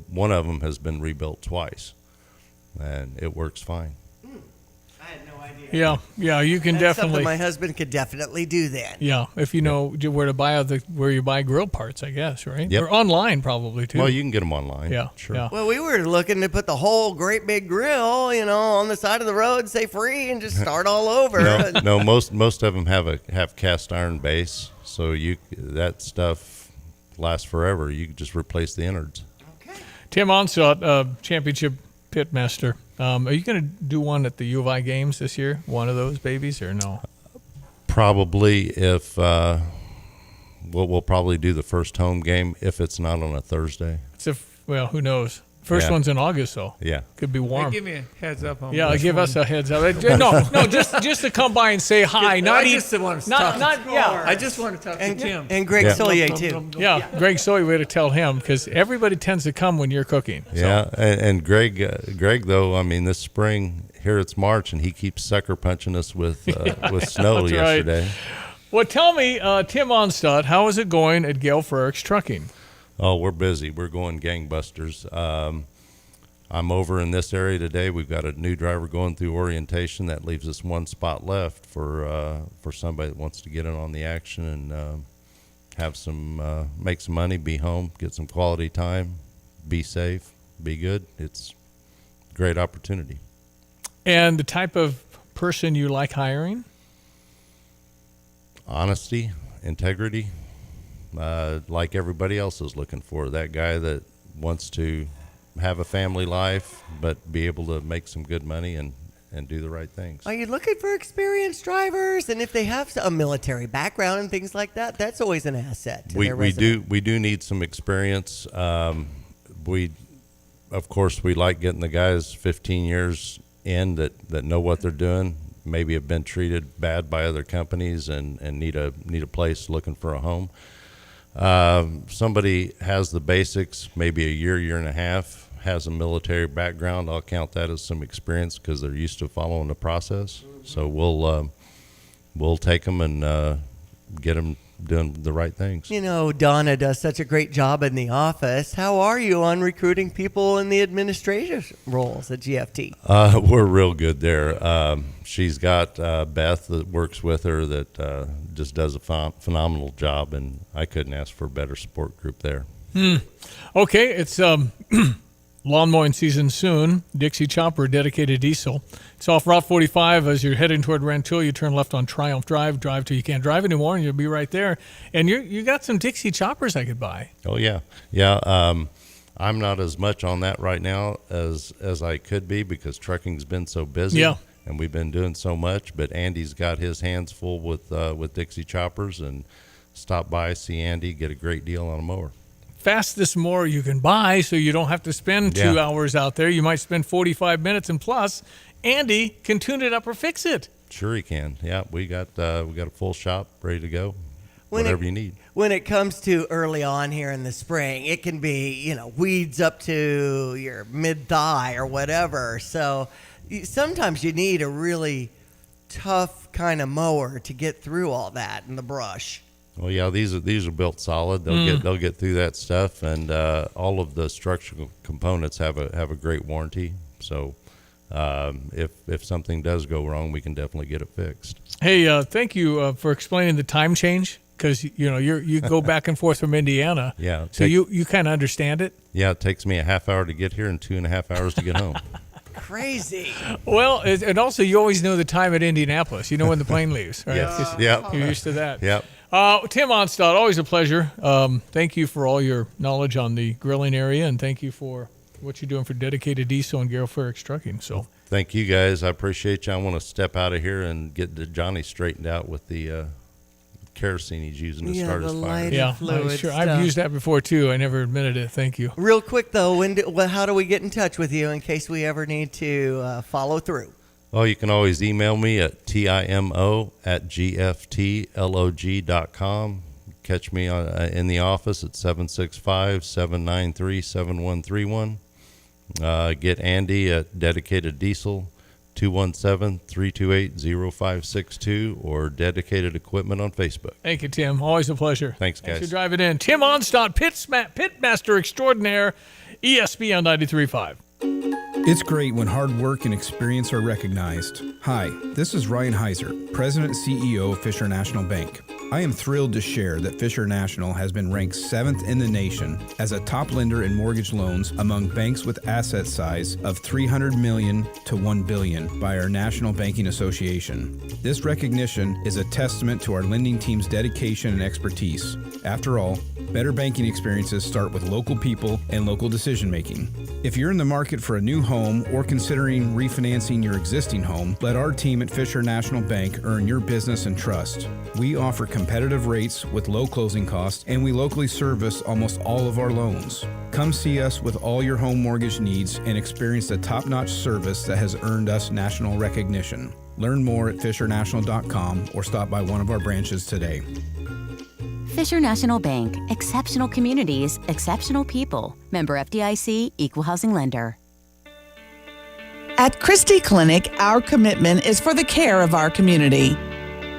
one of them has been rebuilt twice, and it works fine. I had no idea. Yeah. You can That's definitely. something my husband could definitely do then. Yeah, if you know where to buy where you buy grill parts, I guess, right? Yep. Or online probably too. Well, you can get them online. Yeah, sure. yeah. Well, we were looking to put the whole great big grill, on the side of the road, say free, and just start all over. No, most of them have cast iron base, so that stuff lasts forever. You can just replace the innards. Tim Onslaught, championship pitmaster. Are you going to do one at the U of I games this year? One of those babies, or no? Probably if we'll probably do the first home game if it's not on a Thursday. Well, who knows? First Yeah. one's in August, though. Yeah. Could be warm. Hey, give me a heads up on Yeah, which give one. us a heads up. No, just to come by and say hi. Not I eat. just want to not, talk. yeah. I just want to talk to Tim. And Greg Yeah. Solier, too. Yeah, Greg Soy, way to tell him because everybody tends to come when you're cooking. So. Yeah, and Greg though, I mean, this spring here it's March, and he keeps sucker punching us with snow That's yesterday. Right. Well, tell me, Tim Onstad, how is it going at Gail Frericks Trucking? Oh, we're busy. We're going gangbusters. I'm over in this area today. We've got a new driver going through orientation. That leaves us one spot left for somebody that wants to get in on the action and have some make some money, be home, get some quality time, be safe, be good. It's a great opportunity. And the type of person you like hiring? Honesty, integrity, like everybody else is looking for. That guy that wants to have a family life, but be able to make some good money and do the right things. Are you looking for experienced drivers? And if they have a military background and things like that, that's always an asset to their resume. We do need some experience. We, of course, we like getting the guys 15 years in that know what they're doing. Maybe have been treated bad by other companies and need a place, looking for a home. Somebody has the basics, maybe a year and a half, has a military background. I'll count that as some experience because they're used to following the process. So we'll take them and get them doing the right things. You know, Donna does such a great job in the office. How are you on recruiting people in the administrative roles at GFT? We're real good there. She's got Beth that works with her that just does a phenomenal job, and I couldn't ask for a better support group there. Okay, it's lawn mowing season soon. Dixie Chopper, dedicated diesel. It's off Route 45 as you're heading toward Rantoul. You turn left on Triumph Drive till you can't drive anymore, and you'll be right there. And you got some Dixie Choppers I could buy. Oh yeah. I'm not as much on that right now as I could be because trucking's been so busy. Yeah. And we've been doing so much, but Andy's got his hands full with Dixie Choppers, and stop by, see Andy, get a great deal on a mower. Fastest mower you can buy, so you don't have to spend 2 hours out there. You might spend 45 minutes, and plus, Andy can tune it up or fix it. Sure he can. Yeah, we got a full shop ready to go. Whatever you need. When it comes to early on here in the spring, it can be, weeds up to your mid-thigh or whatever. So sometimes you need a really tough kind of mower to get through all that in the brush. Well, yeah, these are built solid. They'll get through that stuff, and all of the structural components have a great warranty. So if something does go wrong, we can definitely get it fixed. Hey, thank you for explaining the time change, because you go back and forth from Indiana. Yeah. So you kind of understand it. Yeah, it takes me a half hour to get here and 2.5 hours to get home. Crazy. Well, and also you always know the time at Indianapolis. You know when the plane leaves, right? Yes. Yep. You're used to that. Yep. Tim Onstad, always a pleasure. Thank you for all your knowledge on the grilling area, and thank you for what you're doing for Dedicated Diesel and Gale Ferrex Trucking. So, thank you guys. I appreciate you. I want to step out of here and get Johnny straightened out with the kerosene he's using to start his fire. Yeah, fluid sure. stuff. I've used that before too. I never admitted it. Thank you. Real quick though, how do we get in touch with you in case we ever need to follow through? Well, you can always email me at timo@gftlog.com. Catch me in the office at 765-793-7131. Get Andy at Dedicated Diesel, 217-328-0562, or Dedicated Equipment on Facebook. Thank you, Tim. Always a pleasure. Thanks, guys. Thanks for driving in. Tim Onstad, Pitmaster Extraordinaire, ESPN 93.5. It's great when hard work and experience are recognized. Hi, this is Ryan Heiser, President and CEO of Fisher National Bank. I am thrilled to share that Fisher National has been ranked 7th in the nation as a top lender in mortgage loans among banks with asset size of $300 million to $1 billion by our National Banking Association. This recognition is a testament to our lending team's dedication and expertise. After all, better banking experiences start with local people and local decision making. If you're in the market for a new home or considering refinancing your existing home, let our team at Fisher National Bank earn your business and trust. We offer competitive rates with low closing costs, and we locally service almost all of our loans. Come see us with all your home mortgage needs and experience the top-notch service that has earned us national recognition. Learn more at fishernational.com or stop by one of our branches today. Fisher National Bank, exceptional communities, exceptional people. Member FDIC, Equal Housing Lender. At Christie Clinic, our commitment is for the care of our community.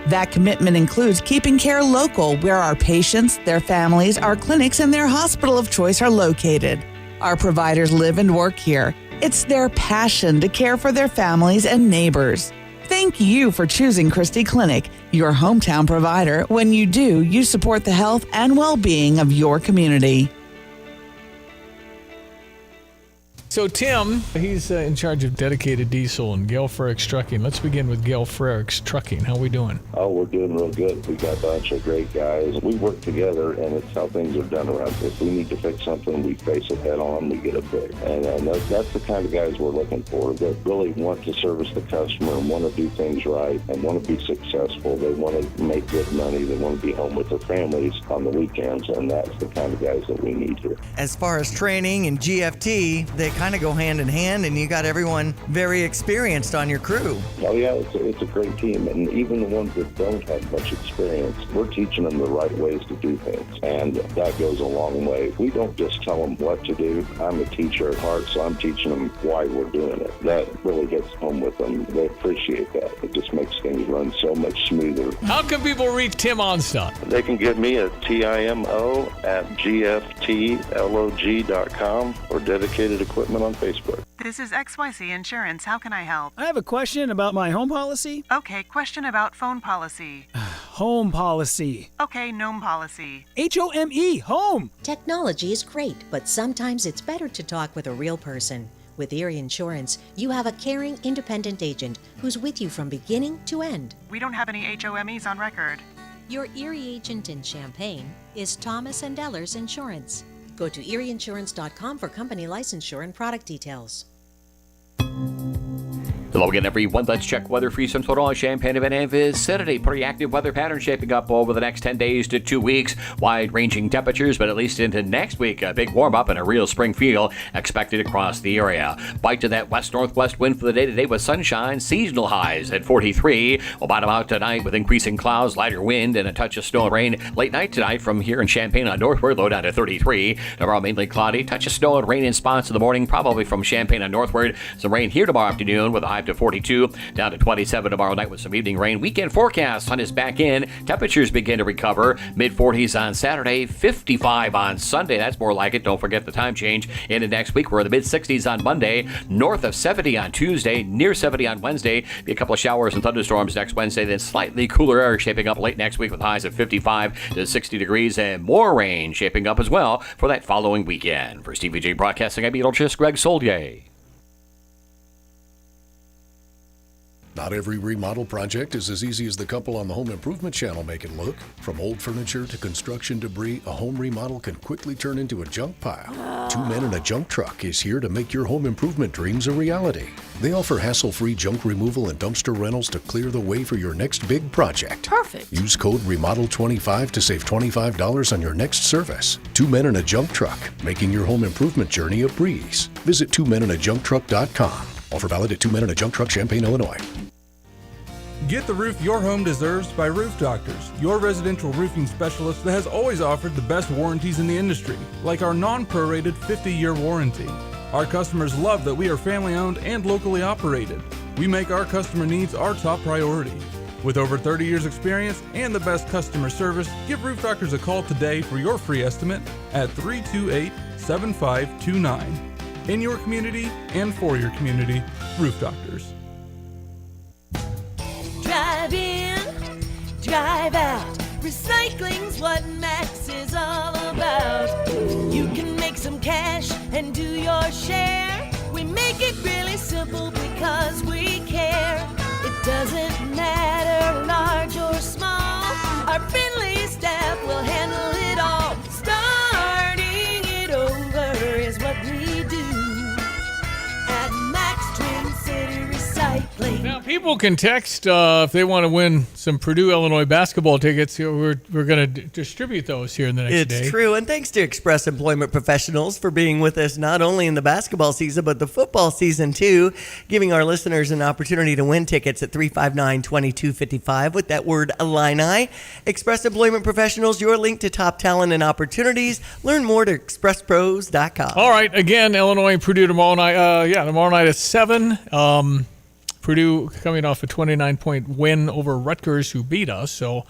That commitment includes keeping care local where our patients, their families, our clinics, and their hospital of choice are located. Our providers live and work here. It's their passion to care for their families and neighbors. Thank you for choosing Christie Clinic, your hometown provider. When you do, you support the health and well-being of your community. So Tim, he's in charge of Dedicated Diesel and Gale Ferrex Trucking. Let's begin with Gale Ferrex Trucking. How we doing? Oh, we're doing real good. We got a bunch of great guys. We work together, and it's how things are done around here. If we need to fix something, we face it head on, we get it fixed. And that's the kind of guys we're looking for, that really want to service the customer and want to do things right and want to be successful. They want to make good money. They want to be home with their families on the weekends, and that's the kind of guys that we need here. As far as training and GFT, they kind of go hand in hand, and you got everyone very experienced on your crew. Oh yeah, it's a great team, and even the ones that don't have much experience, we're teaching them the right ways to do things, and that goes a long way. We don't just tell them what to do. I'm a teacher at heart, so I'm teaching them why we're doing it. That really hits home with them. They appreciate that. It just makes things run so much smoother. How can people reach Tim Onstad? They can get me at timo@gftlog.com or Dedicated Equipment on Facebook. This is XYZ Insurance. How can I help? I have a question about my home policy. Okay, question about phone policy. Home policy. Okay, gnome policy. HOME, home. Technology is great, but sometimes it's better to talk with a real person. With Erie Insurance, you have a caring, independent agent who's with you from beginning to end. We don't have any HOMEs on record. Your Erie agent in Champaign is Thomas & Ellers Insurance. Go to erieinsurance.com for company licensure and product details. Hello again, everyone. Let's check weather for you. Some sort of Champaign event is Saturday. Pretty active weather pattern shaping up over the next 10 days to 2 weeks. Wide-ranging temperatures, but at least into next week, a big warm-up and a real spring feel expected across the area. Bite to that west-northwest wind for the day today with sunshine. Seasonal highs at 43. We'll bottom out tonight with increasing clouds, lighter wind, and a touch of snow and rain. Late night tonight from here in Champaign on northward, low down to 33. Tomorrow mainly cloudy. Touch of snow and rain in spots in the morning, probably from Champaign on northward. Some rain here tomorrow afternoon with a high 45 to 42, down to 27 tomorrow night with some evening rain. Weekend forecast sun is back in. Temperatures begin to recover. Mid-40s on Saturday, 55 on Sunday. That's more like it. Don't forget the time change into next week. We're in the mid-60s on Monday, north of 70 on Tuesday, near 70 on Wednesday. Be a couple of showers and thunderstorms next Wednesday, then slightly cooler air shaping up late next week with highs of 55 to 60 degrees and more rain shaping up as well for that following weekend. For Stevie J Broadcasting, I'm meteorologist Greg Solier. Not every remodel project is as easy as the couple on the Home Improvement Channel make it look. From old furniture to construction debris, a home remodel can quickly turn into a junk pile. Two Men in a Junk Truck is here to make your home improvement dreams a reality. They offer hassle-free junk removal and dumpster rentals to clear the way for your next big project. Perfect. Use code REMODEL25 to save $25 on your next service. Two Men in a Junk Truck, making your home improvement journey a breeze. Visit twomeninajunktruck.com. Offer valid at Two Men in a Junk Truck, Champaign, Illinois. Get the roof your home deserves by Roof Doctors, your residential roofing specialist that has always offered the best warranties in the industry, like our non-prorated 50-year warranty. Our customers love that we are family-owned and locally operated. We make our customer needs our top priority. With over 30 years experience and the best customer service, give Roof Doctors a call today for your free estimate at 328-7529. In your community and for your community, Roof Doctors. Drive in, drive out. Recycling's what Max is all about. You can make some cash and do your share. We make it really simple because we care. It doesn't matter large or small. Our friendly staff will handle it all. Starting it over is what we do at Max Twin City Recycling. Now, people can text if they want to win some Purdue, Illinois basketball tickets. We're going to distribute those here in the next day. It's true. And thanks to Express Employment Professionals for being with us not only in the basketball season, but the football season too, giving our listeners an opportunity to win tickets at 359-2255 with that word Illini. Express Employment Professionals, your link to top talent and opportunities. Learn more at expresspros.com. All right. Again, Illinois and Purdue tomorrow night. Tomorrow night at 7. Purdue coming off a 29-point win over Rutgers, who beat us. So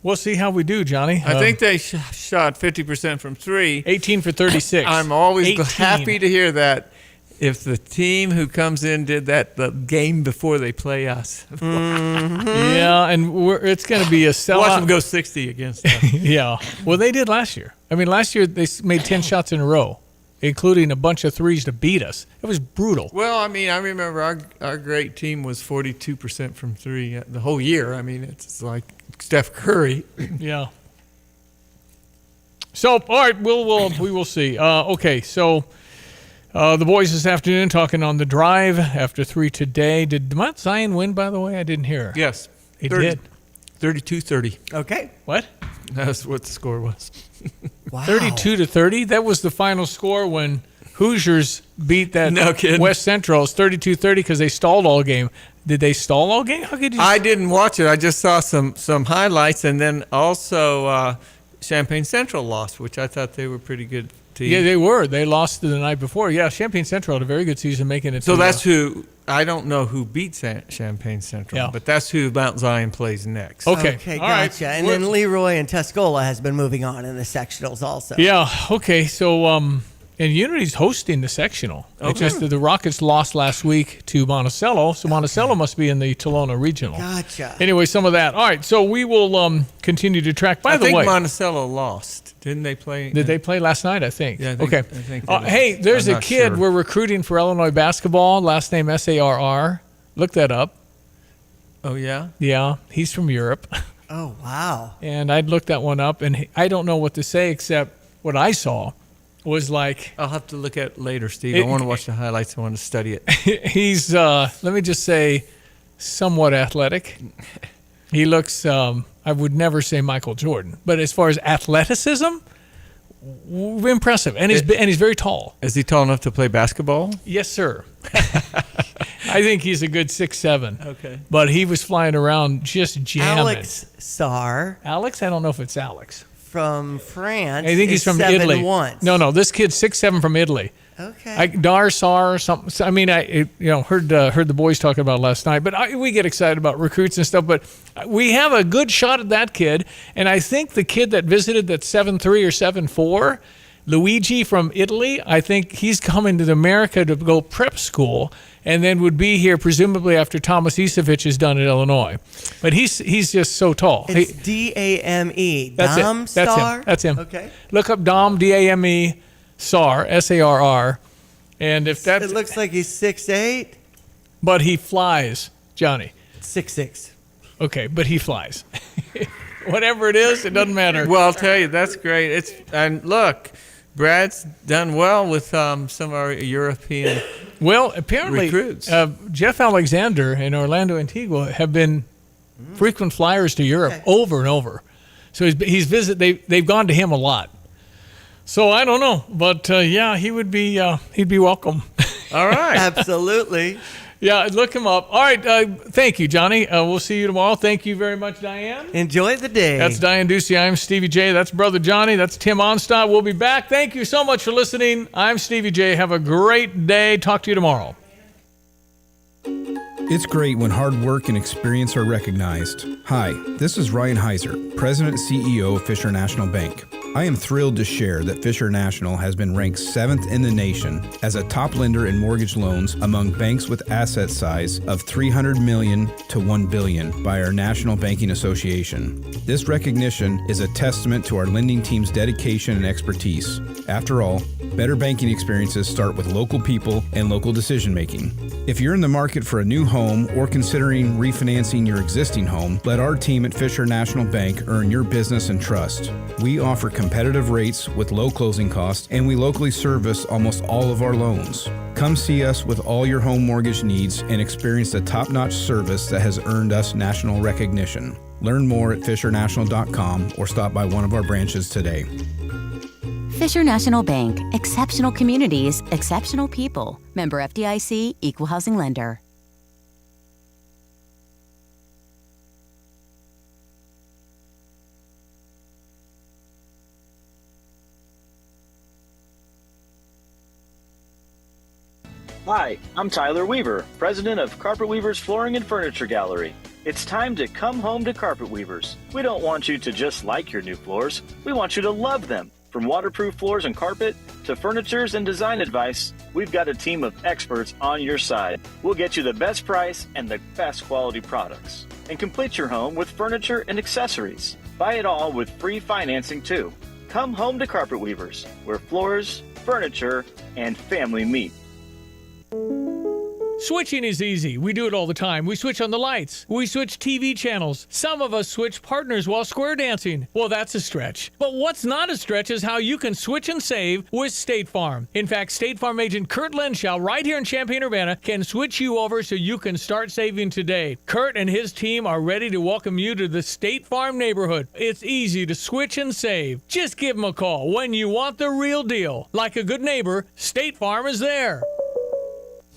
we'll see how we do, Johnny. I think they shot 50% from three. 18 for 36. I'm always 18. happy to hear that. If the team who comes in did that the game before they play us. Yeah, and it's going to be a sellout. Watch them go 60 against us. Yeah. Well, they did last year. I mean, last year they made 10 shots in a row, including a bunch of threes to beat us. It was brutal. Well, I mean, I remember our great team was 42% from three the whole year. I mean, it's like Steph Curry. Yeah. So, all right, we will see. Okay, so the boys this afternoon talking on the drive after 3 today. Did Mount Zion win, by the way? I didn't hear. Yes. He did. 32-30. Okay. What? That's what the score was. Wow. 32-30? That was the final score when Hoosiers beat that No kidding. West Central. It's 32-30 because they stalled all game. Did they stall all game? How could you? I didn't watch it. I just saw some highlights, and then also Champaign Central lost, which I thought they were pretty good team. Yeah, they were. They lost the night before. Yeah, Champaign Central had a very good season making it. So that's who. I don't know who beat Champaign Central, Yeah. but that's who Mount Zion plays next. Okay. Okay, All right. gotcha. And then Leroy and Tuscola has been moving on in the sectionals also. Yeah. Okay. So, and Unity's hosting the sectional. It's Okay. just that the Rockets lost last week to Monticello, so Monticello must be in the Tolona Regional. Gotcha. Anyway, some of that. All right. So we will continue to track. By I the think way, Monticello lost. Didn't they play? did they play last night? I think. Yeah, I think- Okay. I think they lost. Hey, there's I'm a not kid sure. we're recruiting for Illinois basketball. Last name Sarr. Look that up. Oh yeah. Yeah, he's from Europe. Oh, wow. And I'd looked that one up, and I don't know what to say except what I saw was like I'll have to look at it later, Steve. It- I want to watch the highlights. I want to study it. he's let me just say somewhat athletic. He looks I would never say Michael Jordan, but as far as athleticism, impressive. And he's very tall. Is he tall enough to play basketball? Yes, sir. I think he's a good 6'7". Okay. But he was flying around just jamming. Alex Sarr Alex? I don't know if it's Alex. from France. I think he's is from Italy. 7'1". No, this kid's 6'7" from Italy. Okay. DAR, SAR, something. I mean, I heard the boys talking about it last night. But we get excited about recruits and stuff. But we have a good shot at that kid. And I think the kid that visited that's 7'3" or 7'4", Luigi from Italy, I think he's coming to America to go prep school and then would be here presumably after Thomas Isevich is done at Illinois. But he's just so tall. It's D-A-M-E. That's Dom it. That's Star? him. That's him. Okay. Look up Dom, D-A-M-E, Sar, S-A-R-R. And if that's... It looks like he's 6'8". But he flies, Johnny. 6'6". Okay, but he flies. Whatever it is, it doesn't matter. Well, I'll tell you, that's great. And look, Brad's done well with some of our European apparently, recruits. Jeff Alexander and Orlando Antigua have been frequent flyers to Europe over and over. So they've gone to him a lot. So I don't know, but he would be he'd be welcome. All right, absolutely. Yeah, look him up. All right, thank you, Johnny. We'll see you tomorrow. Thank you very much, Diane. Enjoy the day. That's Diane Ducey. I'm Stevie J. That's Brother Johnny. That's Tim Onstad. We'll be back. Thank you so much for listening. I'm Stevie J. Have a great day. Talk to you tomorrow. It's great when hard work and experience are recognized. Hi, this is Ryan Heiser, President and CEO of Fisher National Bank. I am thrilled to share that Fisher National has been ranked 7th in the nation as a top lender in mortgage loans among banks with asset size of $300 million to $1 billion by our National Banking Association. This recognition is a testament to our lending team's dedication and expertise. After all, better banking experiences start with local people and local decision making. If you're in the market for a new home or considering refinancing your existing home, let our team at Fisher National Bank earn your business and trust. We offer competitive rates with low closing costs, and we locally service almost all of our loans. Come see us with all your home mortgage needs and experience the top-notch service that has earned us national recognition. Learn more at fishernational.com or stop by one of our branches today. Fisher National Bank, exceptional communities, exceptional people. Member FDIC, Equal Housing Lender. Hi, I'm Tyler Weaver, president of Carpet Weavers Flooring and Furniture Gallery. It's time to come home to Carpet Weavers. We don't want you to just like your new floors. We want you to love them. From waterproof floors and carpet to furnitures and design advice, we've got a team of experts on your side. We'll get you the best price and the best quality products. And complete your home with furniture and accessories. Buy it all with free financing too. Come home to Carpet Weavers, where floors, furniture, and family meet. Switching is easy. We do it all the time. We switch on the lights. We switch TV channels. Some of us switch partners while square dancing. Well, that's a stretch. But what's not a stretch is how you can switch and save with State Farm. In fact, State Farm agent Kurt Lenschow right here in Champaign-Urbana can switch you over so you can start saving today. Kurt and his team are ready to welcome you to the State Farm neighborhood. It's easy to switch and save. Just give them a call when you want the real deal. Like a good neighbor, State Farm is there.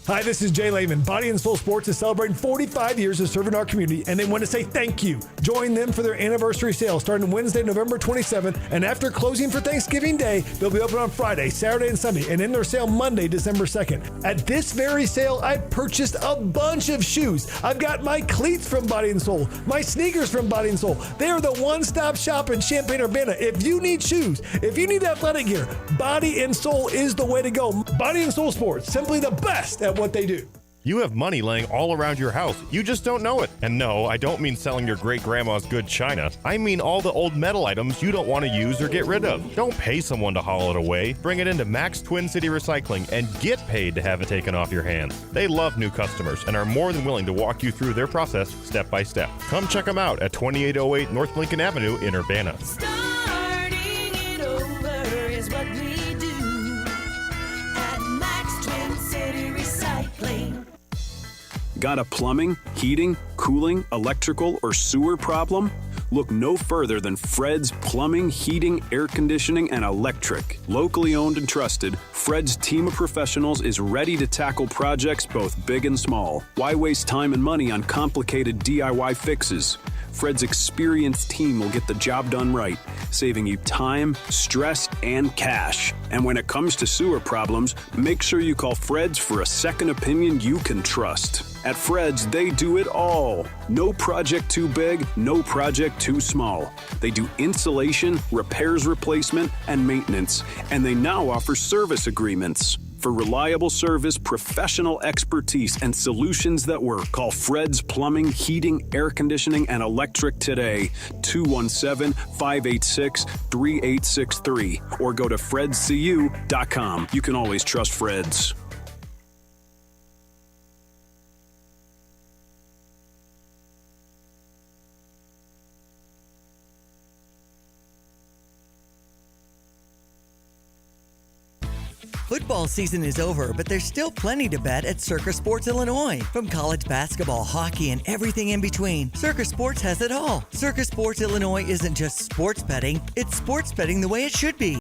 Hi, this is Jay Lehman. Body and Soul Sports is celebrating 45 years of serving our community, and they want to say thank you. Join them for their anniversary sale starting Wednesday, November 27th, and after closing for Thanksgiving Day, they'll be open on Friday, Saturday, and Sunday, and in their sale Monday, December 2nd. At this very sale, I purchased a bunch of shoes. I've got my cleats from Body and Soul, my sneakers from Body and Soul. They are the one-stop shop in Champaign-Urbana. If you need shoes, if you need athletic gear, Body and Soul is the way to go. Body and Soul Sports, simply the best at what they do. You have money laying all around your house. You just don't know it. And no, I don't mean selling your great-grandma's good china. I mean all the old metal items you don't want to use or get rid of. Don't pay someone to haul it away. Bring it into Max Twin City Recycling and get paid to have it taken off your hands. They love new customers and are more than willing to walk you through their process step by step. Come check them out at 2808 North Lincoln Avenue in Urbana. Starting it over is what we do at Max Twin City Recycling. Got a plumbing, heating, cooling, electrical, or sewer problem? Look no further than Fred's Plumbing, Heating, Air Conditioning, and Electric. Locally owned and trusted, Fred's team of professionals is ready to tackle projects both big and small. Why waste time and money on complicated DIY fixes? Fred's experienced team will get the job done right, saving you time, stress, and cash. And when it comes to sewer problems, make sure you call Fred's for a second opinion you can trust. At Fred's, they do it all. No project too big, no project too small. They do insulation, repairs, replacement, and maintenance, and they now offer service agreements. For reliable service, professional expertise, and solutions that work, call Fred's Plumbing, Heating, Air Conditioning, and Electric today. 217-586-3863 or go to fredscu.com. You can always trust Fred's. Football season is over, but there's still plenty to bet at Circus Sports Illinois. From college basketball, hockey, and everything in between, Circus Sports has it all. Circus Sports Illinois isn't just sports betting, it's sports betting the way it should be.